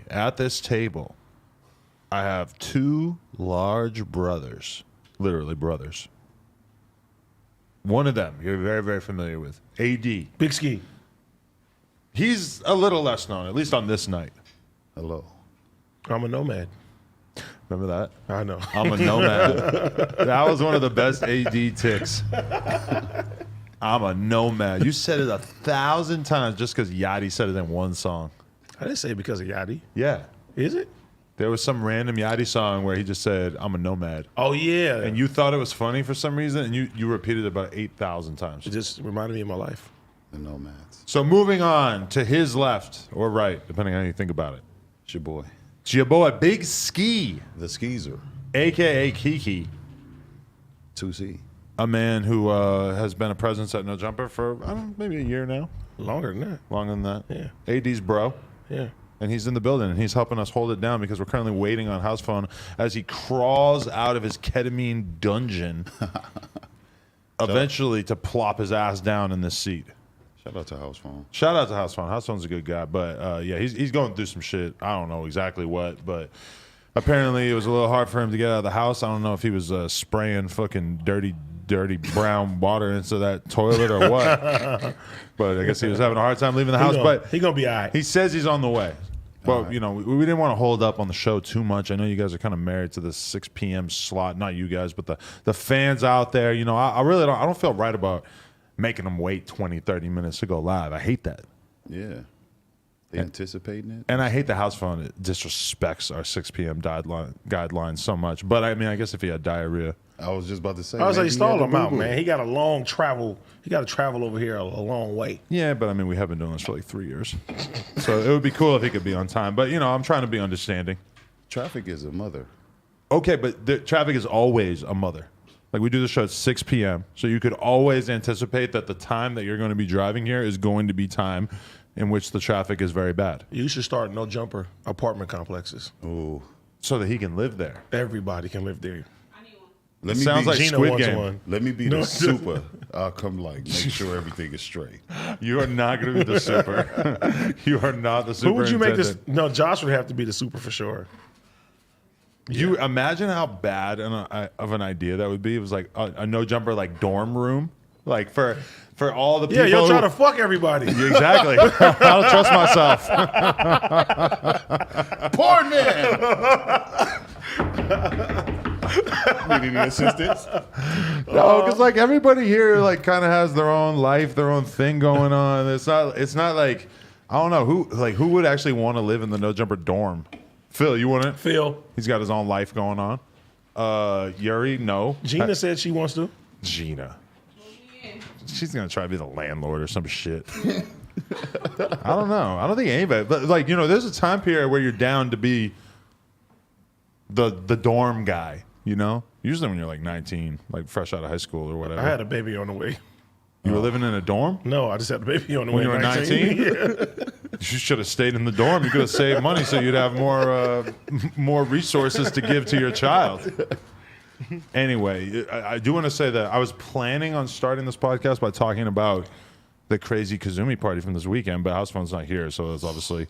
at this table, I have two large brothers, literally brothers. One of them you're very, very familiar with, AD. Big Ski. He's a little less known, at least on this night. Hello. I'm a nomad. Remember that? I know. I'm a nomad. That was one of the best AD ticks. I'm a nomad. You said it 1,000 times just because Yachty said it in one song. I didn't say it because of Yachty. Yeah. Is it? There was some random Yachty song where he just said, I'm a nomad. Oh, yeah. And you thought it was funny for some reason, and you repeated it about 8,000 times. It just reminded me of my life. The Nomads. So moving on to his left or right, depending on how you think about it. It's your boy. It's your boy, Big Ski, The Skeezer. a.k.a. Kiki. 2C. A man who has been a presence at No Jumper for, I don't know, maybe a year now. Longer than that. Longer than that. Yeah. AD's bro. Yeah. And he's in the building, and he's helping us hold it down because we're currently waiting on House Phone as he crawls out of his ketamine dungeon, eventually to plop his ass down in this seat. Shout out to House Phone. Shout out to House Phone. House Phone's a good guy, but yeah, he's going through some shit. I don't know exactly what, but apparently it was a little hard for him to get out of the house. I don't know if he was spraying fucking dirty brown water into that toilet or what. But I guess he was having a hard time leaving the house. But he's going to be all right. He says he's on the way. But, you know, we didn't want to hold up on the show too much. I know you guys are kind of married to the 6 p.m. slot. Not you guys, but the fans out there. You know, I really don't feel right about making them wait 20, 30 minutes to go live. I hate that. Yeah. They anticipating it. And I hate the House Phone. It disrespects our 6 p.m. guidelines so much. But, I mean, I guess if he had diarrhea. I was just about to say. I was like, stall him out, boo-boo. man. He got a long travel. He got to travel over here a long way. Yeah, but I mean, we have been doing this for like 3 years. So it would be cool if he could be on time. But, you know, I'm trying to be understanding. Traffic is a mother. Okay, but the traffic is always a mother. Like, we do the show at 6 p.m., so you could always anticipate that the time that you're going to be driving here is going to be time in which the traffic is very bad. You should start No Jumper apartment complexes. Ooh. So that he can live there. Everybody can live there. Let me Sounds be, like Gina Squid wants Game. one. Let me be the super. I'll come make sure everything is straight. You are not going to be the super. You are not the Who super. would you make this? No, Josh would have to be the super for sure. You imagine how bad of an idea that would be. It was like a No Jumper like dorm room, like for all the people. Yeah, you're trying to fuck everybody. Exactly. I don't trust myself. Porn man. Need any assistance? No, because like everybody here like kind of has their own life, their own thing going on. It's not like I don't know who would actually want to live in the No Jumper dorm. Phil, you want it? Phil. He's got his own life going on. Yuri, no. Gina said she wants to. Gina. She's gonna try to be the landlord or some shit. I don't know. I don't think anybody. But like, you know, there's a time period where you're down to be the dorm guy. You know, usually when you're like 19, like fresh out of high school or whatever. I had a baby on the way. You were living in a dorm? No, I just had a baby on the When way. you were 19? Yeah. You should have stayed in the dorm. You could have saved money so you'd have more resources to give to your child. Anyway, I do want to say that I was planning on starting this podcast by talking about the crazy Kazumi party from this weekend, but House Phone's not here, so it's obviously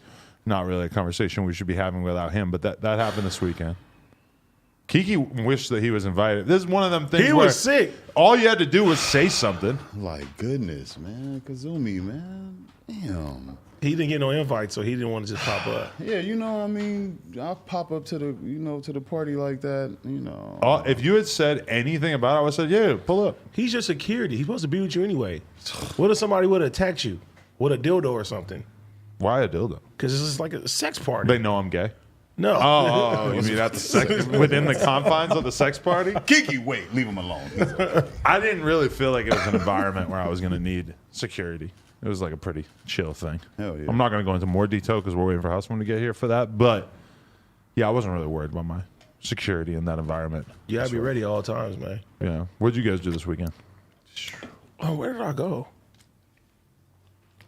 not really a conversation we should be having without him, but that happened this weekend. Kiki wished that he was invited. This is one of them things He where was sick. all you had to do was say something. Like, goodness, man. Kazumi, man. Damn. He didn't get no invite, so he didn't want to just pop up. Yeah, you know, I mean, I'll pop up to the party like that, you know. If you had said anything about it, I would have said, yeah, pull up. He's your security. He's supposed to be with you anyway. What if somebody would have attacked you with a dildo or something? Why a dildo? Because this is like a sex party. They know I'm gay. No. Oh, you mean at the sex, within the confines of the sex party? Kiki, wait, leave him alone. I didn't really feel like it was an environment where I was going to need security. It was like a pretty chill thing. Hell yeah. I'm not going to go into more detail because we're waiting for Houseman to get here for that. But yeah, I wasn't really worried about my security in that environment. You gotta be ready at all times, man. Yeah. What'd you guys do this weekend? Oh, where did I go?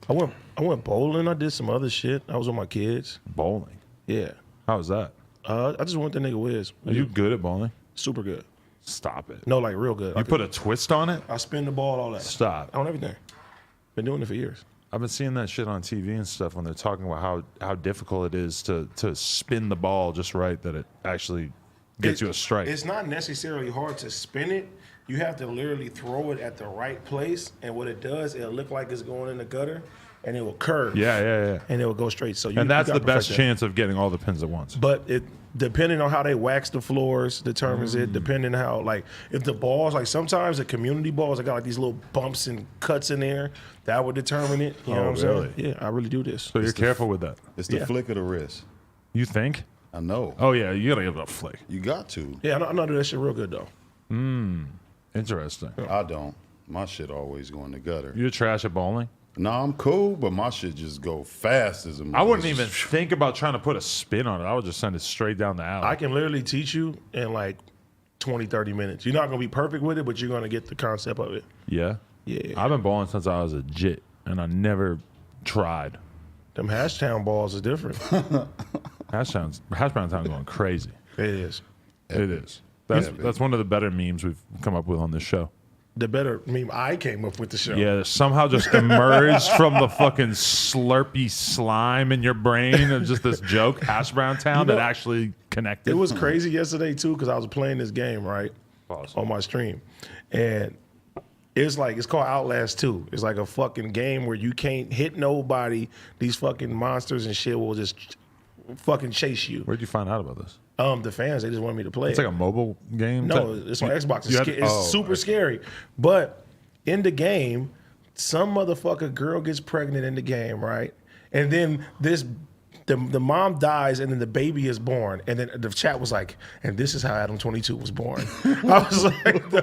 I went bowling. I did some other shit. I was with my kids. Bowling. Yeah. How was that? I just went to nigga Wiz. Are you good at bowling? Super good. Stop it. No, like real good. You put a twist on it? I spin the ball, all that. Stop. On everything. Been doing it for years. I've been seeing that shit on TV and stuff when they're talking about how difficult it is to spin the ball just right that it actually gets you a strike. It's not necessarily hard to spin it. You have to literally throw it at the right place, and what it does, it'll look like it's going in the gutter, and it will curve. Yeah. And it will go straight. So And that's the best chance of getting all the pins at once. But it depending on how they wax the floors determines it. Depending on how, like, if the balls, like sometimes the community balls, I got like these little bumps and cuts in there, that would determine it. You know what I'm saying? Yeah, I really do this. So you're careful with that. It's the flick of the wrist. You think? I know. Oh yeah, you gotta give it a flick. You got to. Yeah, I know that shit real good though. Interesting. I don't. My shit always go in the gutter. You're trash at bowling? No, I'm cool, but my shit just go fast as a I wouldn't even think about trying to put a spin on it. I would just send it straight down the alley. I can literally teach you in like 20, 30 minutes. You're not gonna be perfect with it, but you're gonna get the concept of it. Yeah? Yeah. I've been bowling since I was a jit, and I never tried. Them Hashtown balls is different. Hash Brown Town going crazy. It is. It is. That's one of the better memes we've come up with on this show. The better meme I came up with the show. Yeah, somehow just emerged from the fucking slurpy slime in your brain of just this joke, Hash Brown Town, that actually connected. It was crazy yesterday too because I was playing this game right Pause. on my stream, and it's called Outlast 2. It's like a fucking game where you can't hit nobody. These fucking monsters and shit will just fucking chase you. Where'd you find out about this? The fans, they just wanted me to play It's it. like a mobile game? No, it's on Xbox. You It's super scary. But in the game, some motherfucker girl gets pregnant in the game, right? And then the mom dies, and then the baby is born. And then the chat was like, and this is how Adam 22 was born. I was like,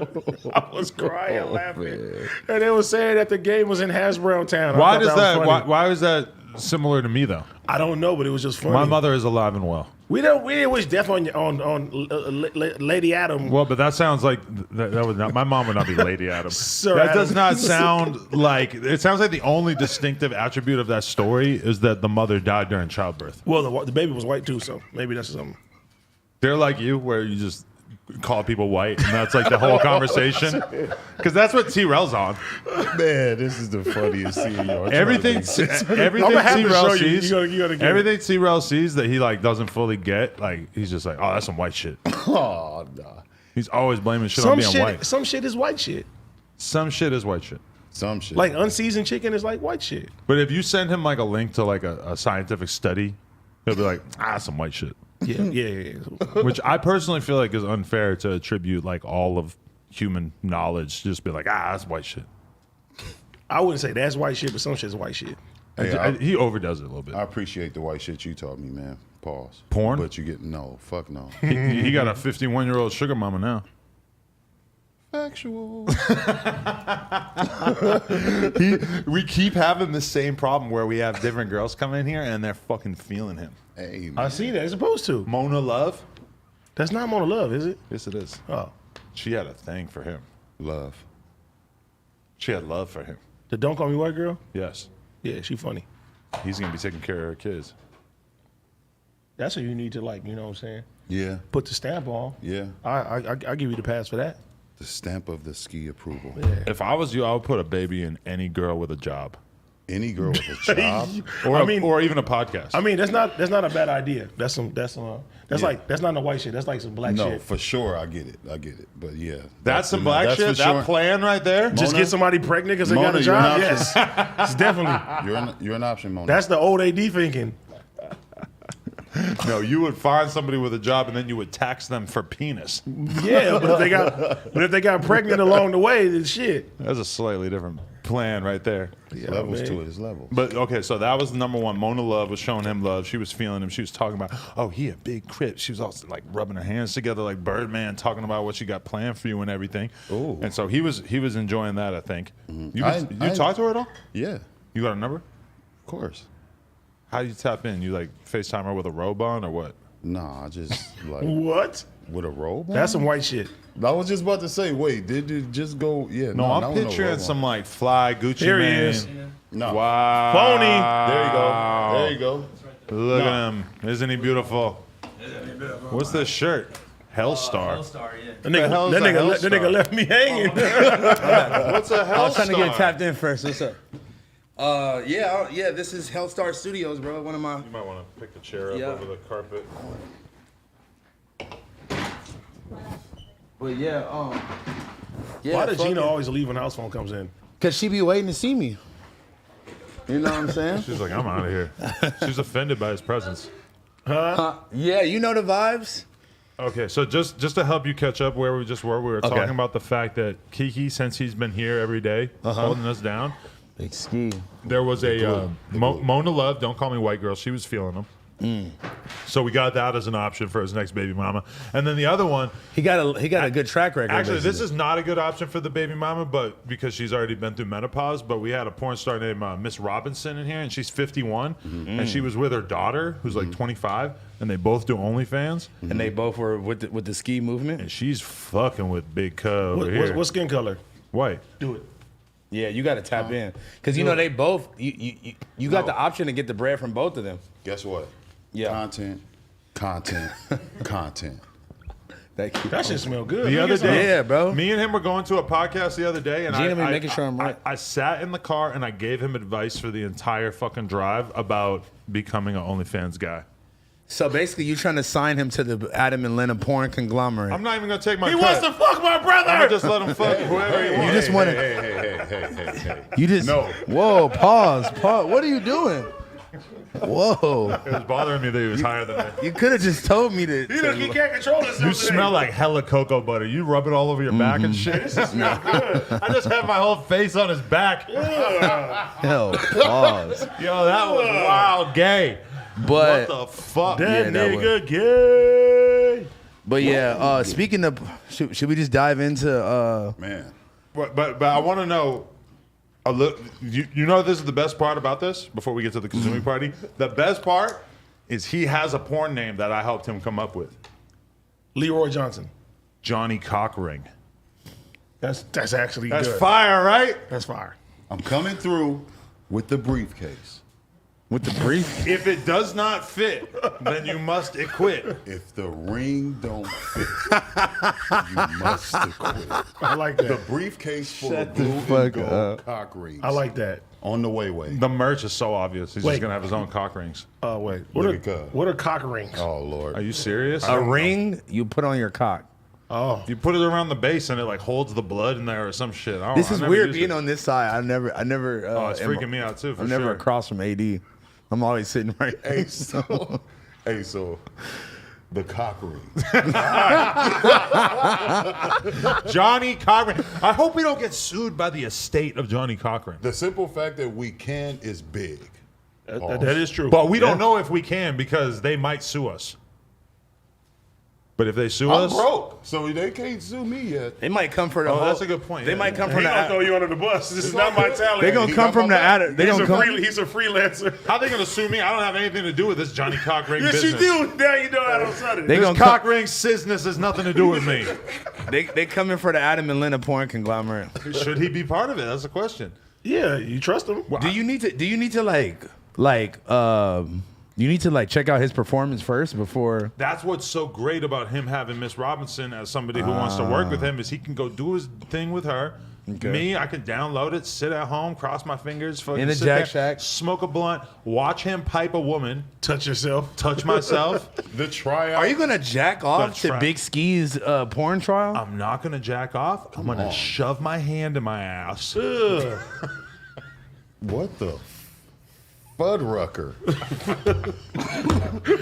I was crying, laughing. And they were saying that the game was in Hash Brown Town. Why I thought does that? was funny. Why is that similar to me though? I don't know, but it was just funny. My mother is alive and well. We didn't wish death on Lady Adam. Well, but that sounds like that would not. My mom would not be Lady Adam. Sir That Adam. does not sound like. It sounds like the only distinctive attribute of that story is that the mother died during childbirth. Well, the baby was white too, so maybe that's something. They're like you, where you just call people white, and that's like the whole conversation. Because that's what T-Rel's on. Man, this is the funniest CEO. Everything I'm happy to show T-Rel you. sees, You gotta get everything T-Rel sees that he like doesn't fully get, like he's just like, oh, that's some white shit. Oh, nah. He's always blaming shit on being white. Some shit is white shit. Some shit is white shit. Some shit. Like unseasoned chicken is like white shit. But if you send him like a link to like a scientific study, he'll be like, some white shit. Yeah. Which I personally feel like is unfair to attribute like all of human knowledge. Just be like, that's white shit. I wouldn't say that's white shit, but some shit is white shit. Hey, He overdoes it a little bit. I appreciate the white shit you taught me, man. Pause. Porn? But you get no. Fuck no. He got a 51-year-old sugar mama now. Factual. We keep having the same problem where we have different girls come in here and they're fucking feeling him. Hey, man. I see that. It's supposed to. Mona Love? That's not Mona Love, is it? Yes, it is. Oh. She had a thing for him. Love. She had love for him. The Don't Call Me White Girl? Yes. Yeah, she funny. He's going to be taking care of her kids. That's what you need to, like, you know what I'm saying? Yeah. Put the stamp on. Yeah. I give you the pass for that. The stamp of the ski approval. Yeah. If I was you, I would put a baby in any girl with a job. Any girl with a job. Or even a podcast. I mean, that's not a bad idea. That's not no white shit. That's like some black No, shit. for sure. I get it. But yeah. that's some black shit. for That sure. plan right there. Just Mona? get somebody pregnant because they got Mona, a you're an job. option. Yes, it's definitely. You're an option, Mona. That's the old AD thinking. No, you would find somebody with a job and then you would tax them for penis. Yeah, but if they got pregnant along the way, then shit. That's a slightly different plan right there. There's levels man. to it. There's levels. But okay, so that was number one. Mona Love was showing him love. She was feeling him. She was talking about, oh, he a big crip. She was also like rubbing her hands together like Birdman, talking about what she got planned for you and everything. Ooh. And so he was enjoying that, I think. You I talked to her at all? Yeah, You got a number? of course. How do you tap in? You like FaceTime her with a robe on or what? Nah, I just like What? with a robe on? That's some white shit. I was just about to say, wait, did it just go? Yeah, No, not I'm with picturing robe some on. like fly Gucci Here he man. is. No. Wow. Phony. There you go. Look at him. Isn't he beautiful? What's this shirt? Hellstar. Hellstar, yeah. That hell is a nigga Hellstar? left me hanging. What's a Hellstar? I was trying to get tapped in first. What's up? Yeah. This is Hellstar Studios, bro. One of my. You might want to pick the chair up Yeah. over the carpet. But yeah, Why does fuck Gina it. always leave when house phone comes in? Cause she be waiting to see me. You know what I'm saying? She's like, I'm out of here. She's offended by his presence. Yeah, you know the vibes. Okay, so just to help you catch up where we just were, we were Okay. talking about the fact that Kiki, since he's been here every day, holding us down, Big ski. there was a Mona Love, don't call me white girl, she was feeling him. So we got that as an option for his next baby mama. And then the other one, He got a good track record. actually, this basically. is not a good option for the baby mama, but because she's already been through menopause. But we had a porn star named Miss Robinson in here, and she's 51, and she was with her daughter, who's like 25, and they both do OnlyFans, and they both were with the ski movement. and she's fucking with Big Cub over here. What skin color? White. Do it. Yeah, you got to tap in because you know they both. You got the option to get the bread from both of them. Guess what? Yeah. Content. Thank you. That shit smell good. The other day, Yeah, bro. me and him were going to a podcast the other day, and Gina be making sure I'm right. I sat in the car and I gave him advice for the entire fucking drive about becoming an OnlyFans guy. So basically, you trying to sign him to the Adam and Lena porn conglomerate. I'm not even gonna take my. He cut. wants to fuck my brother. I'm gonna just let him fuck whoever he You wants. just want to. Hey. You just. No. Whoa. Pause. What are you doing? Whoa. It was bothering me that he was higher than me. You could have just told me to. He can't control himself. You smell like hella cocoa butter. You rub it all over your back and shit. This is not good. I just have my whole face on his back. Hell. Pause. Yo, that was wild gay. But. What the fuck? That Yeah, that nigga gay. But yeah. Speaking of, should we just dive into? Man. But I want to know. You know this is the best part about this before we get to the Kazumi party? The best part is he has a porn name that I helped him come up with. Leroy Johnson. Johnny Cockring. That's actually That's good. fire, right? That's fire. I'm coming through with the briefcase. With the brief. If it does not fit, then you must acquit. If the ring don't fit, you must acquit. I like The that. briefcase full Shut of the blue and fuck gold up. cock rings. I like that. On the way. The merch is so obvious. He's Wait. just gonna have his own cock rings. Oh wait. Look at God. What are cock rings? Oh Lord. Are you serious? A ring you put on your cock. Oh. You put it around the base and it like holds the blood in there or some shit. I don't This know. is I never weird used being it. on this side. I never. Oh, it's freaking me out too. For I'm never sure. across from AD. I'm always sitting right. Hey, so the cock rings. Johnny Cochran. I hope we don't get sued by the estate of Johnny Cochran. The simple fact that we can is big. That is true. But we don't know if we can because they might sue us. But if they sue I'm us, broke, so they can't sue me yet. They might come for the. Oh, whole, that's a good point, They yeah. might come He from gonna throw the. you under the bus. This is It's not all my good. talent. They gonna He come got from my the. back. They He's gonna a, come. he's a freelancer. how they gonna sue me? I don't have anything to do with this Johnny Cochran Yes, business. you do. Now you know how to say it. They This gonna cock ring business has nothing to do with me. They coming for the Adam and Lena porn conglomerate. Should he be part of it? That's the question. Yeah, you trust him. Do you need to you need to like check out his performance first before. That's what's so great about him having Miss Robinson as somebody who wants to work with him is he can go do his thing with her. Okay. Me, I can download it, sit at home, cross my fingers, fucking In the sit Jack there, Shack. smoke a blunt, watch him pipe a woman, Touch yourself. touch myself. The tryout. Are you gonna jack off to try. Big Ski's porn trial? I'm not gonna jack off. I'm gonna shove my hand in my ass. Ugh. What the Fuddrucker?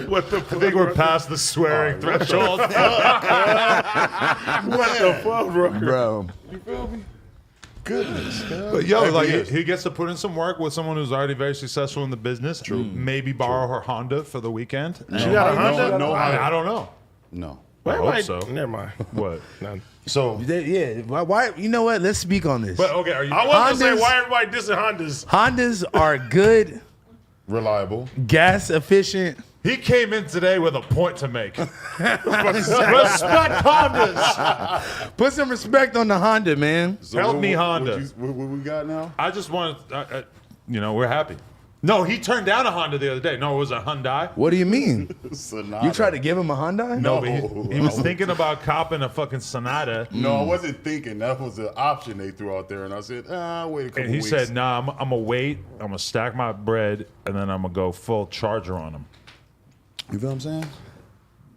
What the I think we're past the swearing threshold. What the fuck, bro? Bro, You feel me? Goodness. But yo, like yes. he gets to put in some work with someone who's already very successful in the business. True. Maybe borrow her Honda for the weekend. She got a Honda? no, I don't know. No. Why, hope why- so. Never mind. What? None. So yeah. Why? You know what? Let's speak on this. But okay, are you? I was gonna Hondas- say why everybody dissing Hondas. Hondas are good, reliable. gas efficient. He came in today with a point to make. Respect Hondas. Put some respect on the Honda, man. So Help me, Honda. What we got now? I just want, we're happy. No, he turned down a Honda the other day. No, it was a Hyundai. What do you mean? Sonata. You tried to give him a Hyundai? No, but he was thinking about copping a fucking Sonata. No, I wasn't thinking. That was an option they threw out there, and I said, wait a couple And he weeks. said, nah, I'm going to wait. I'm going to stack my bread, and then I'm going to go full charger on him. You feel what I'm saying?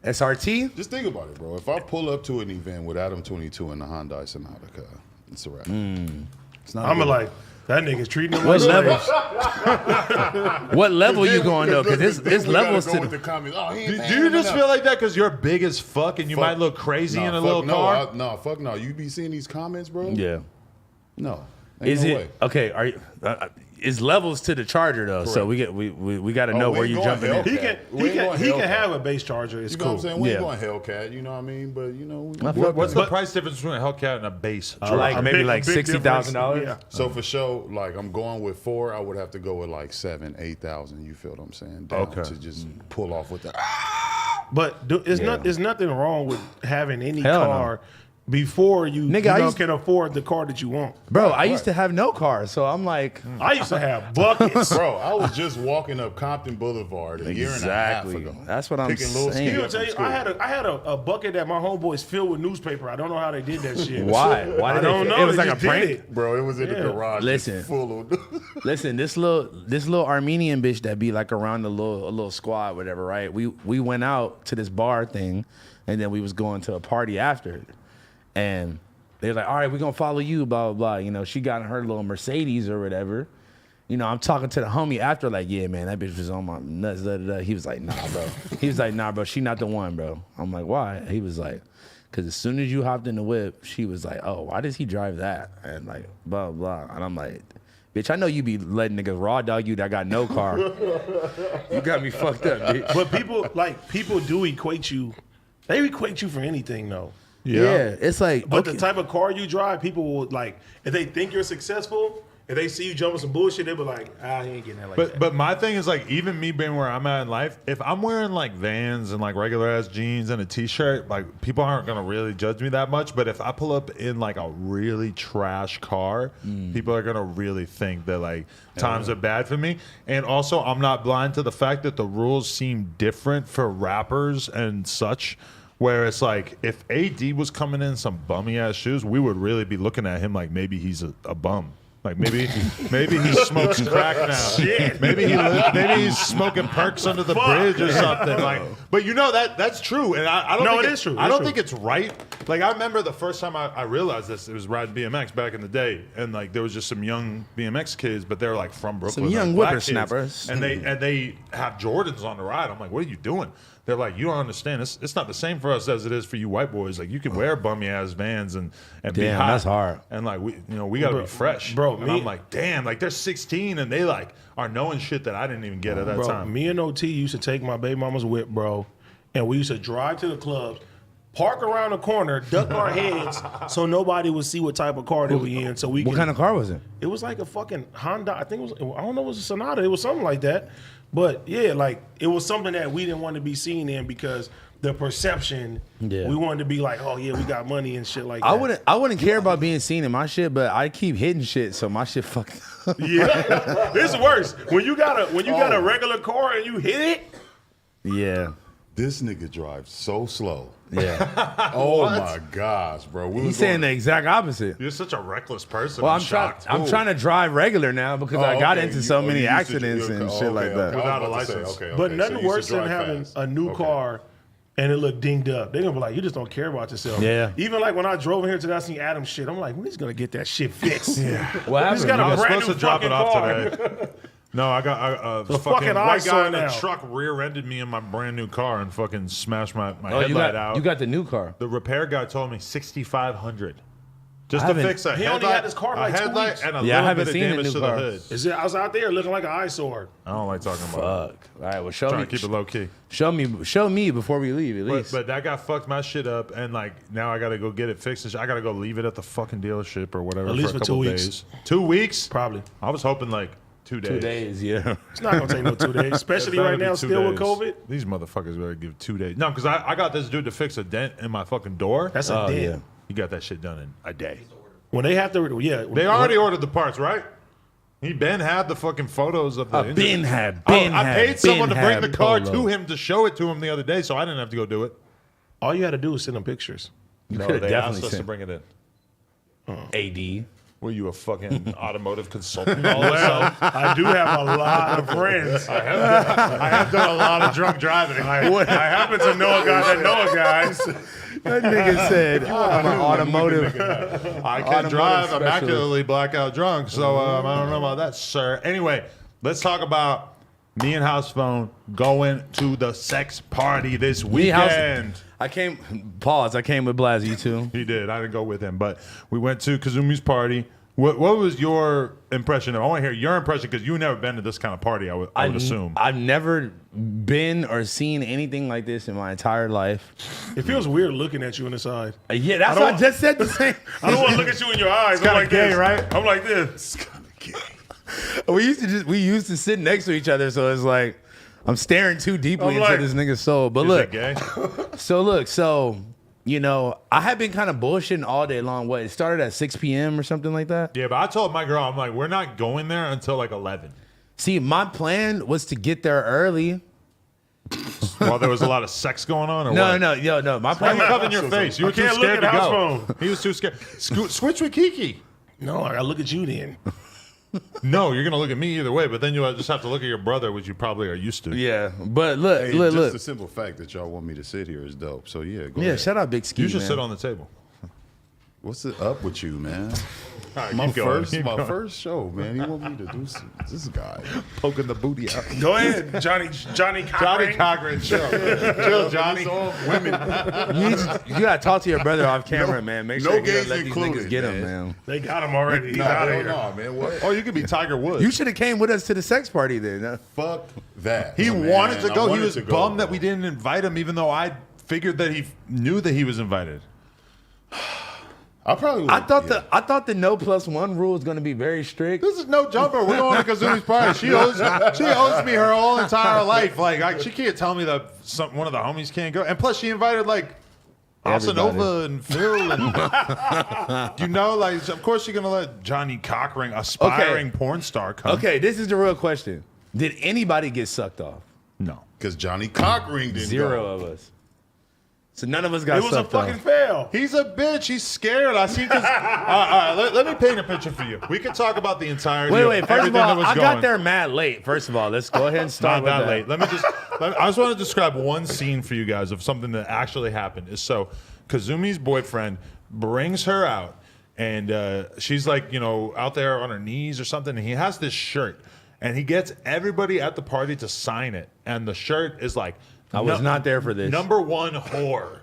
SRT? Just think about it, bro. If I pull up to an event with Adam 22 and the Hyundai Sonata, it's a wrap. It's not I'm good. like, that nigga's treating him What like level? slaves. What level you going though? Because this levels go to with the, the comments. Oh, he ain't Do paying you just enough. feel like that because you're big as fuck and you might look crazy in a little car? No, fuck no. You be seeing these comments, bro? yeah. No. Ain't Is no it way. okay? Are you? Is levels to the charger though? So we got to know we where ain't you going jumping hell. in. He can We ain't going he can Hellcat. have a base charger. It's You know cool. what I'm saying? We ain't Yeah. going Hellcat, you know what I mean? But, you know, I feel What's that. the price difference between a Hellcat and a base? Like A maybe big- like a big $60,000. difference. so for sure, like I'm going with 4, I would have to go with like 7,000-8,000. You feel what I'm saying? Down Okay. to just pull off with the. But there's nothing wrong with having any Hell no. car before you, Nigga, you I know, used- can afford the car that you want. Bro, I used to have no car, so I'm like, I used to have buckets. Bro, I was just walking up Compton Boulevard a year and a half Exactly. ago. That's what I'm Picking little saying. skid He'll up tell from you, school. I had a bucket that my homeboys filled with newspaper. I don't know how they did that shit. why? Why I did don't they? know. It was They like a just did prank. it. Bro, it was in the Yeah. garage. just Listen. full of. Listen, this little Armenian bitch that be like around a little squad, whatever, right? We went out to this bar thing, and then we was going to a party after, and they're like, all right, we're gonna follow you, blah blah blah. You know, she got in her little Mercedes or whatever. You know, I'm talking to the homie after, like, yeah, man, that bitch was on my nuts. Da, da, da. He was like, nah, bro. He was like, nah, bro, she not the one, bro. I'm like, why? He was like, because as soon as you hopped in the whip, she was like, oh, why does he drive that? And like, blah blah. And I'm like, bitch, I know you be letting niggas raw dog you that got no car. You got me fucked up, bitch. But people do equate you. They equate you for anything though. Yeah, it's like, But okay. the type of car you drive, people will like. If they think you're successful, if they see you jumping some bullshit, they be like, he ain't getting that like that. But my thing is like even me being where I'm at in life, if I'm wearing like Vans and like regular ass jeans and a t-shirt, like people aren't gonna really judge me that much. But if I pull up in like a really trash car, people are gonna really think that like times are bad for me. And also I'm not blind to the fact that the rules seem different for rappers and such. Where it's like, if AD was coming in some bummy ass shoes, we would really be looking at him like maybe he's a bum. Like maybe he smokes crack now. Maybe he's smoking perks under the bridge or something. Like, but you know that's true, and I don't. No, think it is true. I It's don't true. think it's right. Like I remember the first time I realized this, it was riding BMX back in the day, and like there was just some young BMX kids, but they were like from Brooklyn, Some young like, black kids, whippersnappers. and they have Jordans on the ride. I'm like, what are you doing? They're like, you don't understand. It's not the same for us as it is for you white boys. Like you can wear bummy ass Vans and be Damn, hot. that's hard. And like we gotta be fresh, bro, And me- I'm like, damn, like they're 16 and they like are knowing shit that I didn't even get at that Bro, time. me and OT used to take my baby mama's whip, bro, and we used to drive to the clubs, park around the corner, duck our heads so nobody would see what type of car that we in. So we What could- kind of car was it? It was like a fucking Honda. I think it was. I don't know. It was a Sonata. It was something like that. But yeah, like it was something that we didn't want to be seen in because the perception. Yeah. We wanted to be like, oh yeah, we got money and shit like that. I wouldn't care about being seen in my shit, but I keep hitting shit, so my shit fucking. Yeah, it's worse when you got a regular car and you hit it. Yeah, This nigga drives so slow. yeah. Oh my gosh, bro. We He's was saying the going- exact opposite. You're such a reckless person. Well, I'm shocked. I'm trying to drive regular now because I got into so many you used to- accidents and okay, shit like okay, that. okay. I Without was a about to say, license. okay, But okay, so nothing you used worse to than drive having fast. a new Okay. car and it look dinged up. They're gonna be like, you just don't care about yourself. Yeah. Even like when I drove in here today, I seen Adam's shit. I'm like, when he's gonna get that shit fixed? Yeah. What He's happened? got I a was brand supposed new to drop it fucking off car. today. No, I got a fucking fucking white guy eyesore in a now. truck rear-ended me in my brand new car and fucking smashed my Oh, headlight out. you got the new car. The repair guy told me $6,500 just I to haven't- fix a He headlight. only had his car for a like 2 headlight weeks. and a Yeah, I little haven't bit of seen the damage new to the car. hood. Is it? I was out there looking like an eyesore. I don't like talking about it. Fuck. All right, well, show Trying me. to keep it low key. Show me before we leave, at least. But that guy fucked my shit up, and like now I gotta go get it fixed. And I gotta go leave it at the fucking dealership or whatever At least for a for 2 couple weeks. days. 2 weeks? Probably. I was hoping like 2 days. 2 days, yeah. It's not gonna take no 2 days, especially Better right be now, 2 still with days. COVID. These motherfuckers better give 2 days. No, because I got this dude to fix a dent in my fucking door. That's a Oh, dent. yeah. He got that shit done in a day. When they have to, yeah. They already ordered the parts, right? He Ben had the fucking photos of the injury. Ben I paid someone to bring the car polo. to him to show it to him the other day, so I didn't have to go do it. All you had to do was send them pictures. You No, could have they definitely asked us to sent bring it in. AD. Were you a fucking automotive consultant all of a sudden? I do have a lot of friends. I have done a lot of drunk driving. I happen to know a guy that know a guys. That nigga said, I'm an automotive. I can Automotive drive specialist. immaculately blackout drunk, so I don't know about that, sir. Anyway, let's talk about me and House Phone going to the sex party this weekend. I came with Blasey too. He did. I didn't go with him, but we went to Kazumi's party. What was your impression of? I want to hear your impression because you've never been to this kind of party. I would assume. I've never been or seen anything like this in my entire life. It feels weird looking at you on the side. Yeah, that's what I just said the same. I don't want to look at you in your eyes. I'm like gay, this, right? I'm like this. We used to sit next to each other, so it's like I'm staring too deeply I'm into like- this nigga's soul. But Is look, it gay? so you know, I have been kind of bullshitting all day long. What, it started at 6 p.m. or something like that? Yeah, but I told my girl, I'm like, we're not going there until like 11. See, my plan was to get there early. While there was a lot of sex going on, or No. what? My Why are plan you covering your face? You were too can't look scared to at House go. Phone. He was too scared. Switch with Kiki. No, I gotta look at you then. No, you're gonna look at me either way, but then you'll just have to look at your brother, which you probably are used to. Yeah, but look, Hey, look, just look. the simple fact that y'all want me to sit here is dope. So yeah, go Yeah, ahead. shout out Big Ski. You should man. sit on the table. What's it up with you, man? All right, My keep going, first, keep my going. first show, man. He want me to do this guy. Poking the booty out. Go ahead, Johnny Johnny Cochran. Cochran, chill, Johnny. It's all women. You gotta talk to your brother off camera, man. Make no sure you gays let these included, niggas get him, man. man. They got him already. He's Nah, out of hell here. no, man. What? Oh, you could be Tiger Woods. You should have came with us to the sex party then. Fuck that. He man. wanted to I go. He wanted was to go, bummed that bro. we didn't invite him, even though I figured that he knew that he was invited. I probably would. I thought the no plus one rule was gonna be very strict. This is no jumper. We're going to Kazumi's party. She owes me her whole entire life. Like she can't tell me that one of the homies can't go. And plus, she invited like Everybody. Asanova and Phil. And, you know, like of course she's gonna let Johnny Cochran, aspiring porn star, come. Okay, this is the real question. Did anybody get sucked off? No. Because Johnny Cochran didn't Zero go. of us. So none of us got It was a sucked off. fucking fail. He's a bitch. He's scared. I see. All right, let me paint a picture for you. We could talk about the entirety. Wait. of First of everything that all, was I going. got there mad late. First of all, let's go ahead and start Not with that late. Let me I just want to describe one scene for you guys of something that actually happened. Is so Kazumi's boyfriend brings her out, and she's like, you know, out there on her knees or something. And he has this shirt, and he gets everybody at the party to sign it, and the shirt is like, I was not there for this. Number one whore.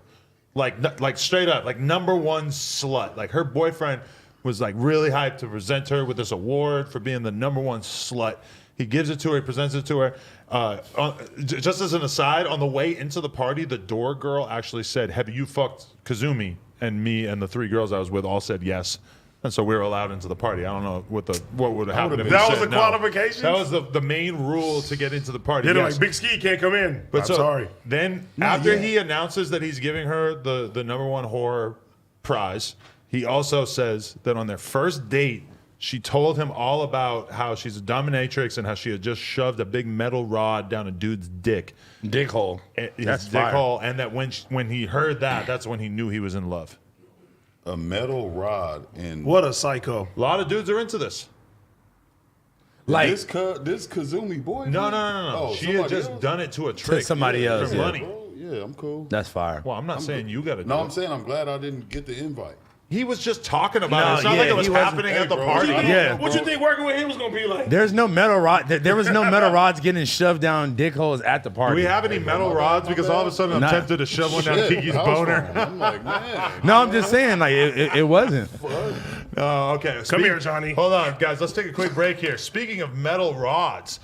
Like straight up, like number one slut. Like her boyfriend was like really hyped to present her with this award for being the number one slut. He gives it to her, he presents it to her. Just as an aside, on the way into the party, the door girl actually said, "Have you fucked Kazumi?" And me and the three girls I was with all said yes. And so we were allowed into the party. I don't know what would have happened if That we was said the no. qualifications? That was the main rule to get into the party. They're yes. like, Big Ski can't come in. But I'm so sorry. then after he announces that he's giving her the number one horror prize, he also says that on their first date, she told him all about how she's a dominatrix and how she had just shoved a big metal rod down a dude's dick. dick hole. His That's dick fire. hole, and that when he heard that, that's when he knew he was in love. A metal rod and What a psycho. A lot of dudes are into this. Like this Kazumi boy. No. Oh, She had somebody just else? done it to a trick. somebody else, For yeah. money. Bro, yeah, I'm cool. that's fire. Well, I'm not saying you got to do No, it. I'm saying I'm glad I didn't get the invite. He was just talking about No, it. It's not yeah, like it was he wasn't- happening Hey, at the bro, party. I don't Yeah. know, What you bro. think working with him was gonna be like? There's no metal rod. There was no metal rods getting shoved down dick holes at the Do party. we have any metal my bad, rods? my Because bad. all of a sudden I'm Nah. tempted to shove one down Shit, Kiki's house boner. phone. I'm like, man. No, I'm just saying, like it wasn't. Oh, okay. Come here, Johnny. Hold on, guys. Let's take a quick break here. Speaking of metal rods,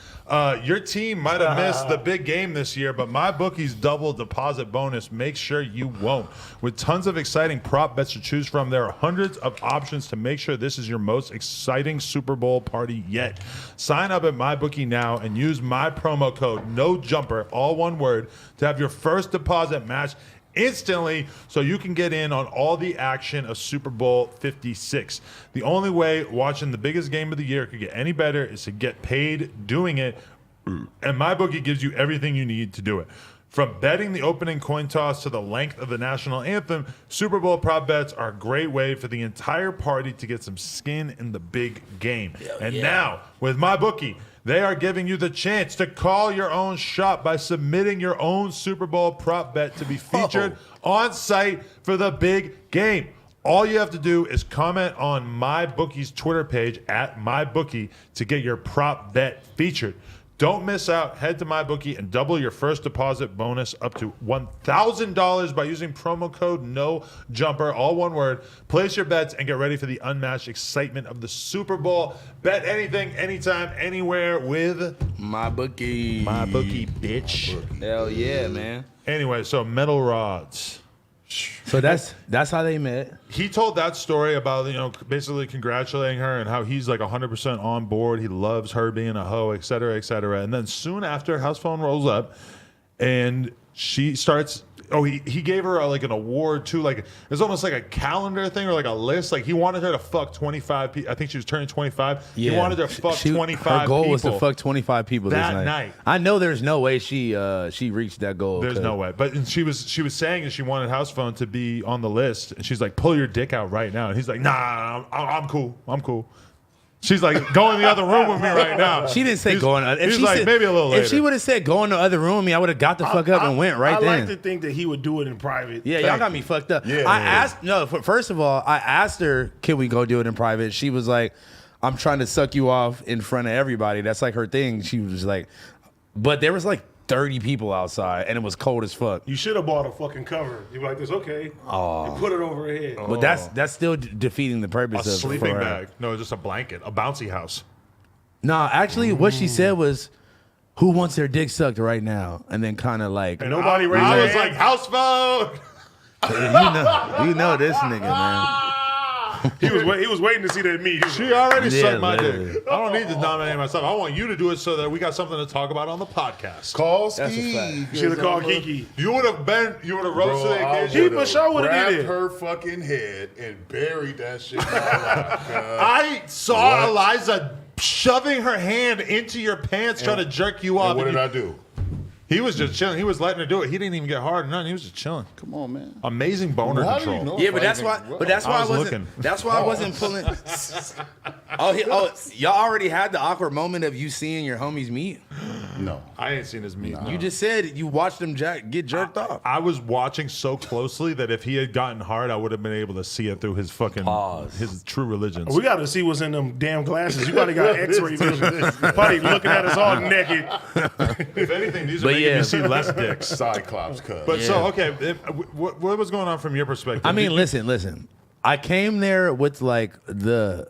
your team might have missed the big game this year, but my bookie's double deposit bonus makes sure you won't. With tons of exciting prop bets to choose from, there are hundreds of options to make sure this is your most exciting Super Bowl party yet. Sign up at MyBookie now and use my promo code NOJUMPER, all one word, to have your first deposit matched instantly so you can get in on all the action of Super Bowl 56. The only way watching the biggest game of the year could get any better is to get paid doing it, and MyBookie gives you everything you need to do it. From betting the opening coin toss to the length of the national anthem, Super Bowl prop bets are a great way for the entire party to get some skin in the big game. Now, with MyBookie, they are giving you the chance to call your own shot by submitting your own Super Bowl prop bet to be featured on site for the big game. All you have to do is comment on MyBookie's Twitter page at MyBookie to get your prop bet featured. Don't miss out. Head to MyBookie and double your first deposit bonus up to $1,000 by using promo code NOJUMPER, all one word. Place your bets and get ready for the unmatched excitement of the Super Bowl. Bet anything, anytime, anywhere with MyBookie. MyBookie, bitch. Hell yeah, man. Anyway, so metal rods. So that's how they met. He told that story about, basically congratulating her and how he's like 100% on board. He loves her being a hoe, et cetera, et cetera. And then soon after, house phone rolls up and she starts. Oh, he gave her like an award too. Like it's almost like a calendar thing or like a list. Like he wanted her to fuck 25 people. I think she was turning 25. Yeah. He wanted her to fuck 25 people. Her goal was to fuck 25 people that this night. I know there's no way she reached that goal. There's no way. But she was saying that she wanted house phone to be on the list, and she's like, pull your dick out right now. And he's like, nah, I'm cool. I'm cool. She's like, go in the other room with me right now. She didn't say go in. If she's like, maybe a little later. If she would have said go in the other room with me, I would have got the fuck up and went right then. I like to think that he would do it in private. Yeah, y'all got me fucked up. Yeah, First of all, I asked her, can we go do it in private? She was like, I'm trying to suck you off in front of everybody. That's like her thing. She was like, but there was like 30 people outside and it was cold as fuck. You should have bought a fucking cover. You like this, okay? Oh. You put it over her head. But that's still defeating the purpose a of sleeping for her. bag. No, just a blanket, a bouncy house. No, actually, what she said was, "Who wants their dick sucked right now?" And then kind of like, And nobody raised I their was hand. like, house phone. you know this nigga, man. He was waiting to see that meat. She already Yeah, sucked my literally. dick. I don't need to nominate myself. I want you to do it so that we got something to talk about on the podcast. Call That's a fact. Ski. Should have called Kiki. You would have rose to the I occasion. He for sure would've grabbed did it. her fucking head and buried that shit in my lap. I saw What? Eliza shoving her hand into your pants trying to jerk you off. And what and did I do? He was just chilling. He was letting her do it. He didn't even get hard or nothing. He was just chilling. Come on, man. Amazing boner How do you control. know? Yeah, if but I that's even- why. well, But that's why I I was wasn't. looking. That's why I wasn't pulling. Y'all already had the awkward moment of you seeing your homies meet. No. I ain't seen his meat. You just said you watched them get jerked off. I was watching so closely that if he had gotten hard, I would have been able to see it through his fucking his true religions. We got to see what's in them damn glasses. You probably got X-ray vision. Probably looking at us all naked. If anything, these are But making yeah. me see less dicks. Cyclops cut. But so okay, what was going on from your perspective? I mean, listen. I came there with like the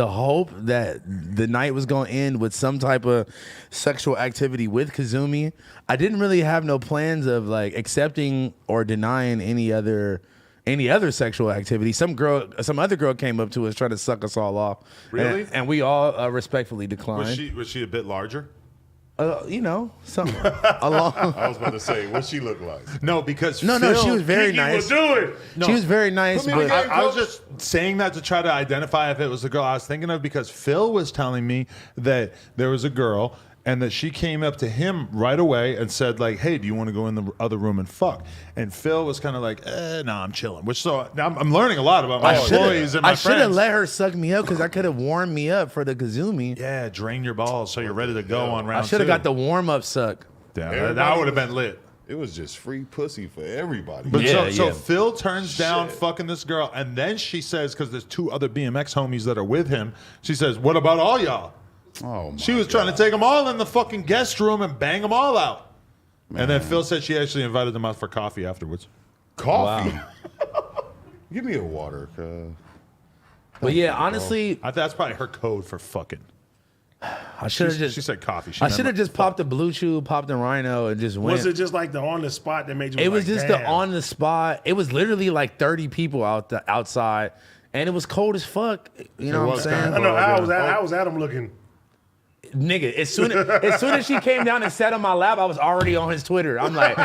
hope that the night was going to end with some type of sexual activity with Kazumi. I didn't really have no plans of like accepting or denying any other sexual activity. Some other girl came up to us trying to suck us all off. Really? And we all respectfully declined. was she a bit larger? Something along. I was about to say, what she look like? No, because No, Phil, she was very Kiki nice. will do it. She was very nice, Put me but together. I was just saying that to try to identify if it was the girl I was thinking of because Phil was telling me that there was a girl and that she came up to him right away and said like, "Hey, do you want to go in the other room and fuck?" And Phil was kind of like, "No, I'm chilling." Which so now I'm learning a lot about my employees and my I should have friends. let her suck me up because I could have warmed me up for the Kazumi. Yeah, drain your balls so you're ready to go on round I should have two. got the warm up suck. Damn, Everybody that would have was- been lit. It was just free pussy for everybody. But Yeah, so yeah. Phil turns down Shit. fucking this girl, and then she says, because there's two other BMX homies that are with him, she says, "What about all y'all?" Oh, She was trying to take them all in the fucking guest room and bang them all out. And then Phil said she actually invited them out for coffee afterwards. coffee. Give me a water, cuz. But yeah, honestly, That's probably her code for fucking. I should have She just. said coffee. I should have just popped the blue chew, popped the rhino, and just went. Was it just like the on the spot that made you? It was like, just damn. the on the spot. It was literally like 30 people outside, and it was cold as fuck. You know what I'm was saying? I know how was Adam looking? Nigga, as soon as she came down and sat on my lap, I was already on his Twitter. I'm like,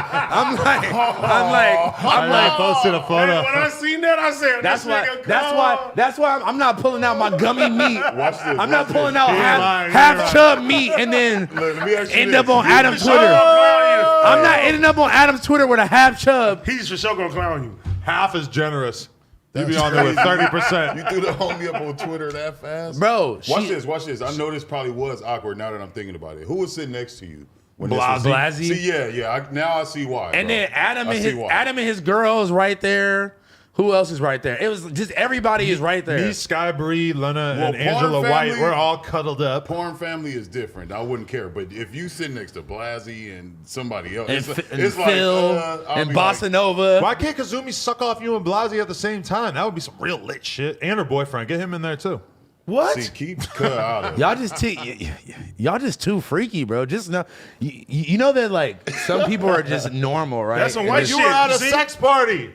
I posted a photo. When I seen that, I said, that's why I'm not pulling out my gummy meat. Watch this. I'm not pulling out lying, half chub meat and then Let me ask you end this. up on Adam's Twitter. I'm not ending up on Adam's Twitter with a half chub. He's for sure gonna clown you. Half is generous. You be That's on there with crazy. 30%. You threw the homie up on Twitter that fast? Bro, Watch this. I know this probably was awkward now that I'm thinking about it. Who was sitting next to you? When this was- Blasey. See, yeah. Now I see why. And bro. then Adam I and see why. his girls right there. Who else is right there? It was just everybody is right there. Me, Sky Bree, Lena, Well, and Angela Porn White, Family- we're all cuddled up. Porn Family is different. I wouldn't care. But if you sit next to Blasey and somebody else, and it's Phil I'll and be Bossa like, Nova. Why can't Kazumi suck off you and Blasey at the same time? That would be some real lit shit. And her boyfriend. Get him in there, too. What? See, keep cut out of it. Y'all just too freaky, bro. Just know, you know that like some people are just normal, right? That's some And white it's- You shit. were at a See? sex party.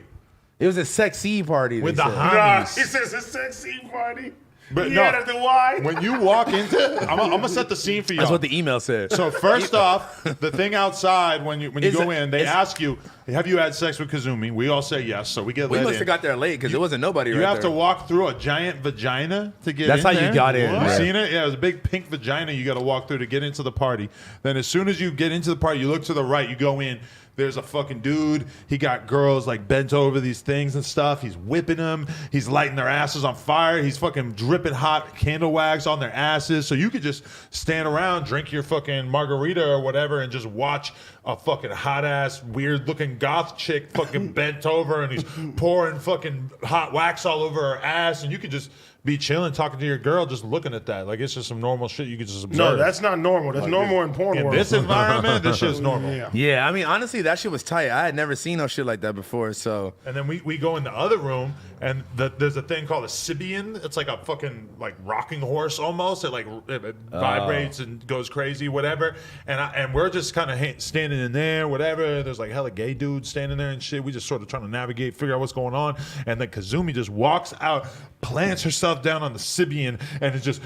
It was a sexy party With they the said. Nah, homies. he says a sexy party. But He no. added the Y. When you walk into, I'm gonna set the scene for you. That's what the email said. So first off, the thing outside when you Is go it- in, they is- ask you, "Have you had sex with Kazumi?" We all say yes, so we get We let must in. have got there late because there wasn't nobody You right have there. to walk through a giant vagina to get That's in how you there. got in, You man. seen it? Yeah, it was a big pink vagina you got to walk through to get into the party. Then as soon as you get into the party, you look to the right, you go in. There's a fucking dude. He got girls like bent over these things and stuff. He's whipping them. He's lighting their asses on fire. He's fucking dripping hot candle wax on their asses. So you could just stand around, drink your fucking margarita or whatever, and just watch a fucking hot ass, weird looking goth chick fucking bent over and he's pouring fucking hot wax all over her ass. And you could just be chilling, talking to your girl, just looking at that. Like it's just some normal shit you could just observe. No, that's not normal. That's normal in porn in world. this environment, this shit's normal. Yeah. Yeah, I mean, honestly, that shit was tight. I had never seen no shit like that before. So And then we go in the other room, and there's a thing called a Sibian. It's like a fucking like rocking horse almost. It vibrates and goes crazy, whatever. And we're just kind of standing in there, whatever. There's like hella gay dudes standing there and shit. We just sort of trying to navigate, figure out what's going on. And then Kazumi just walks out, plants herself down on the Sibian, and it just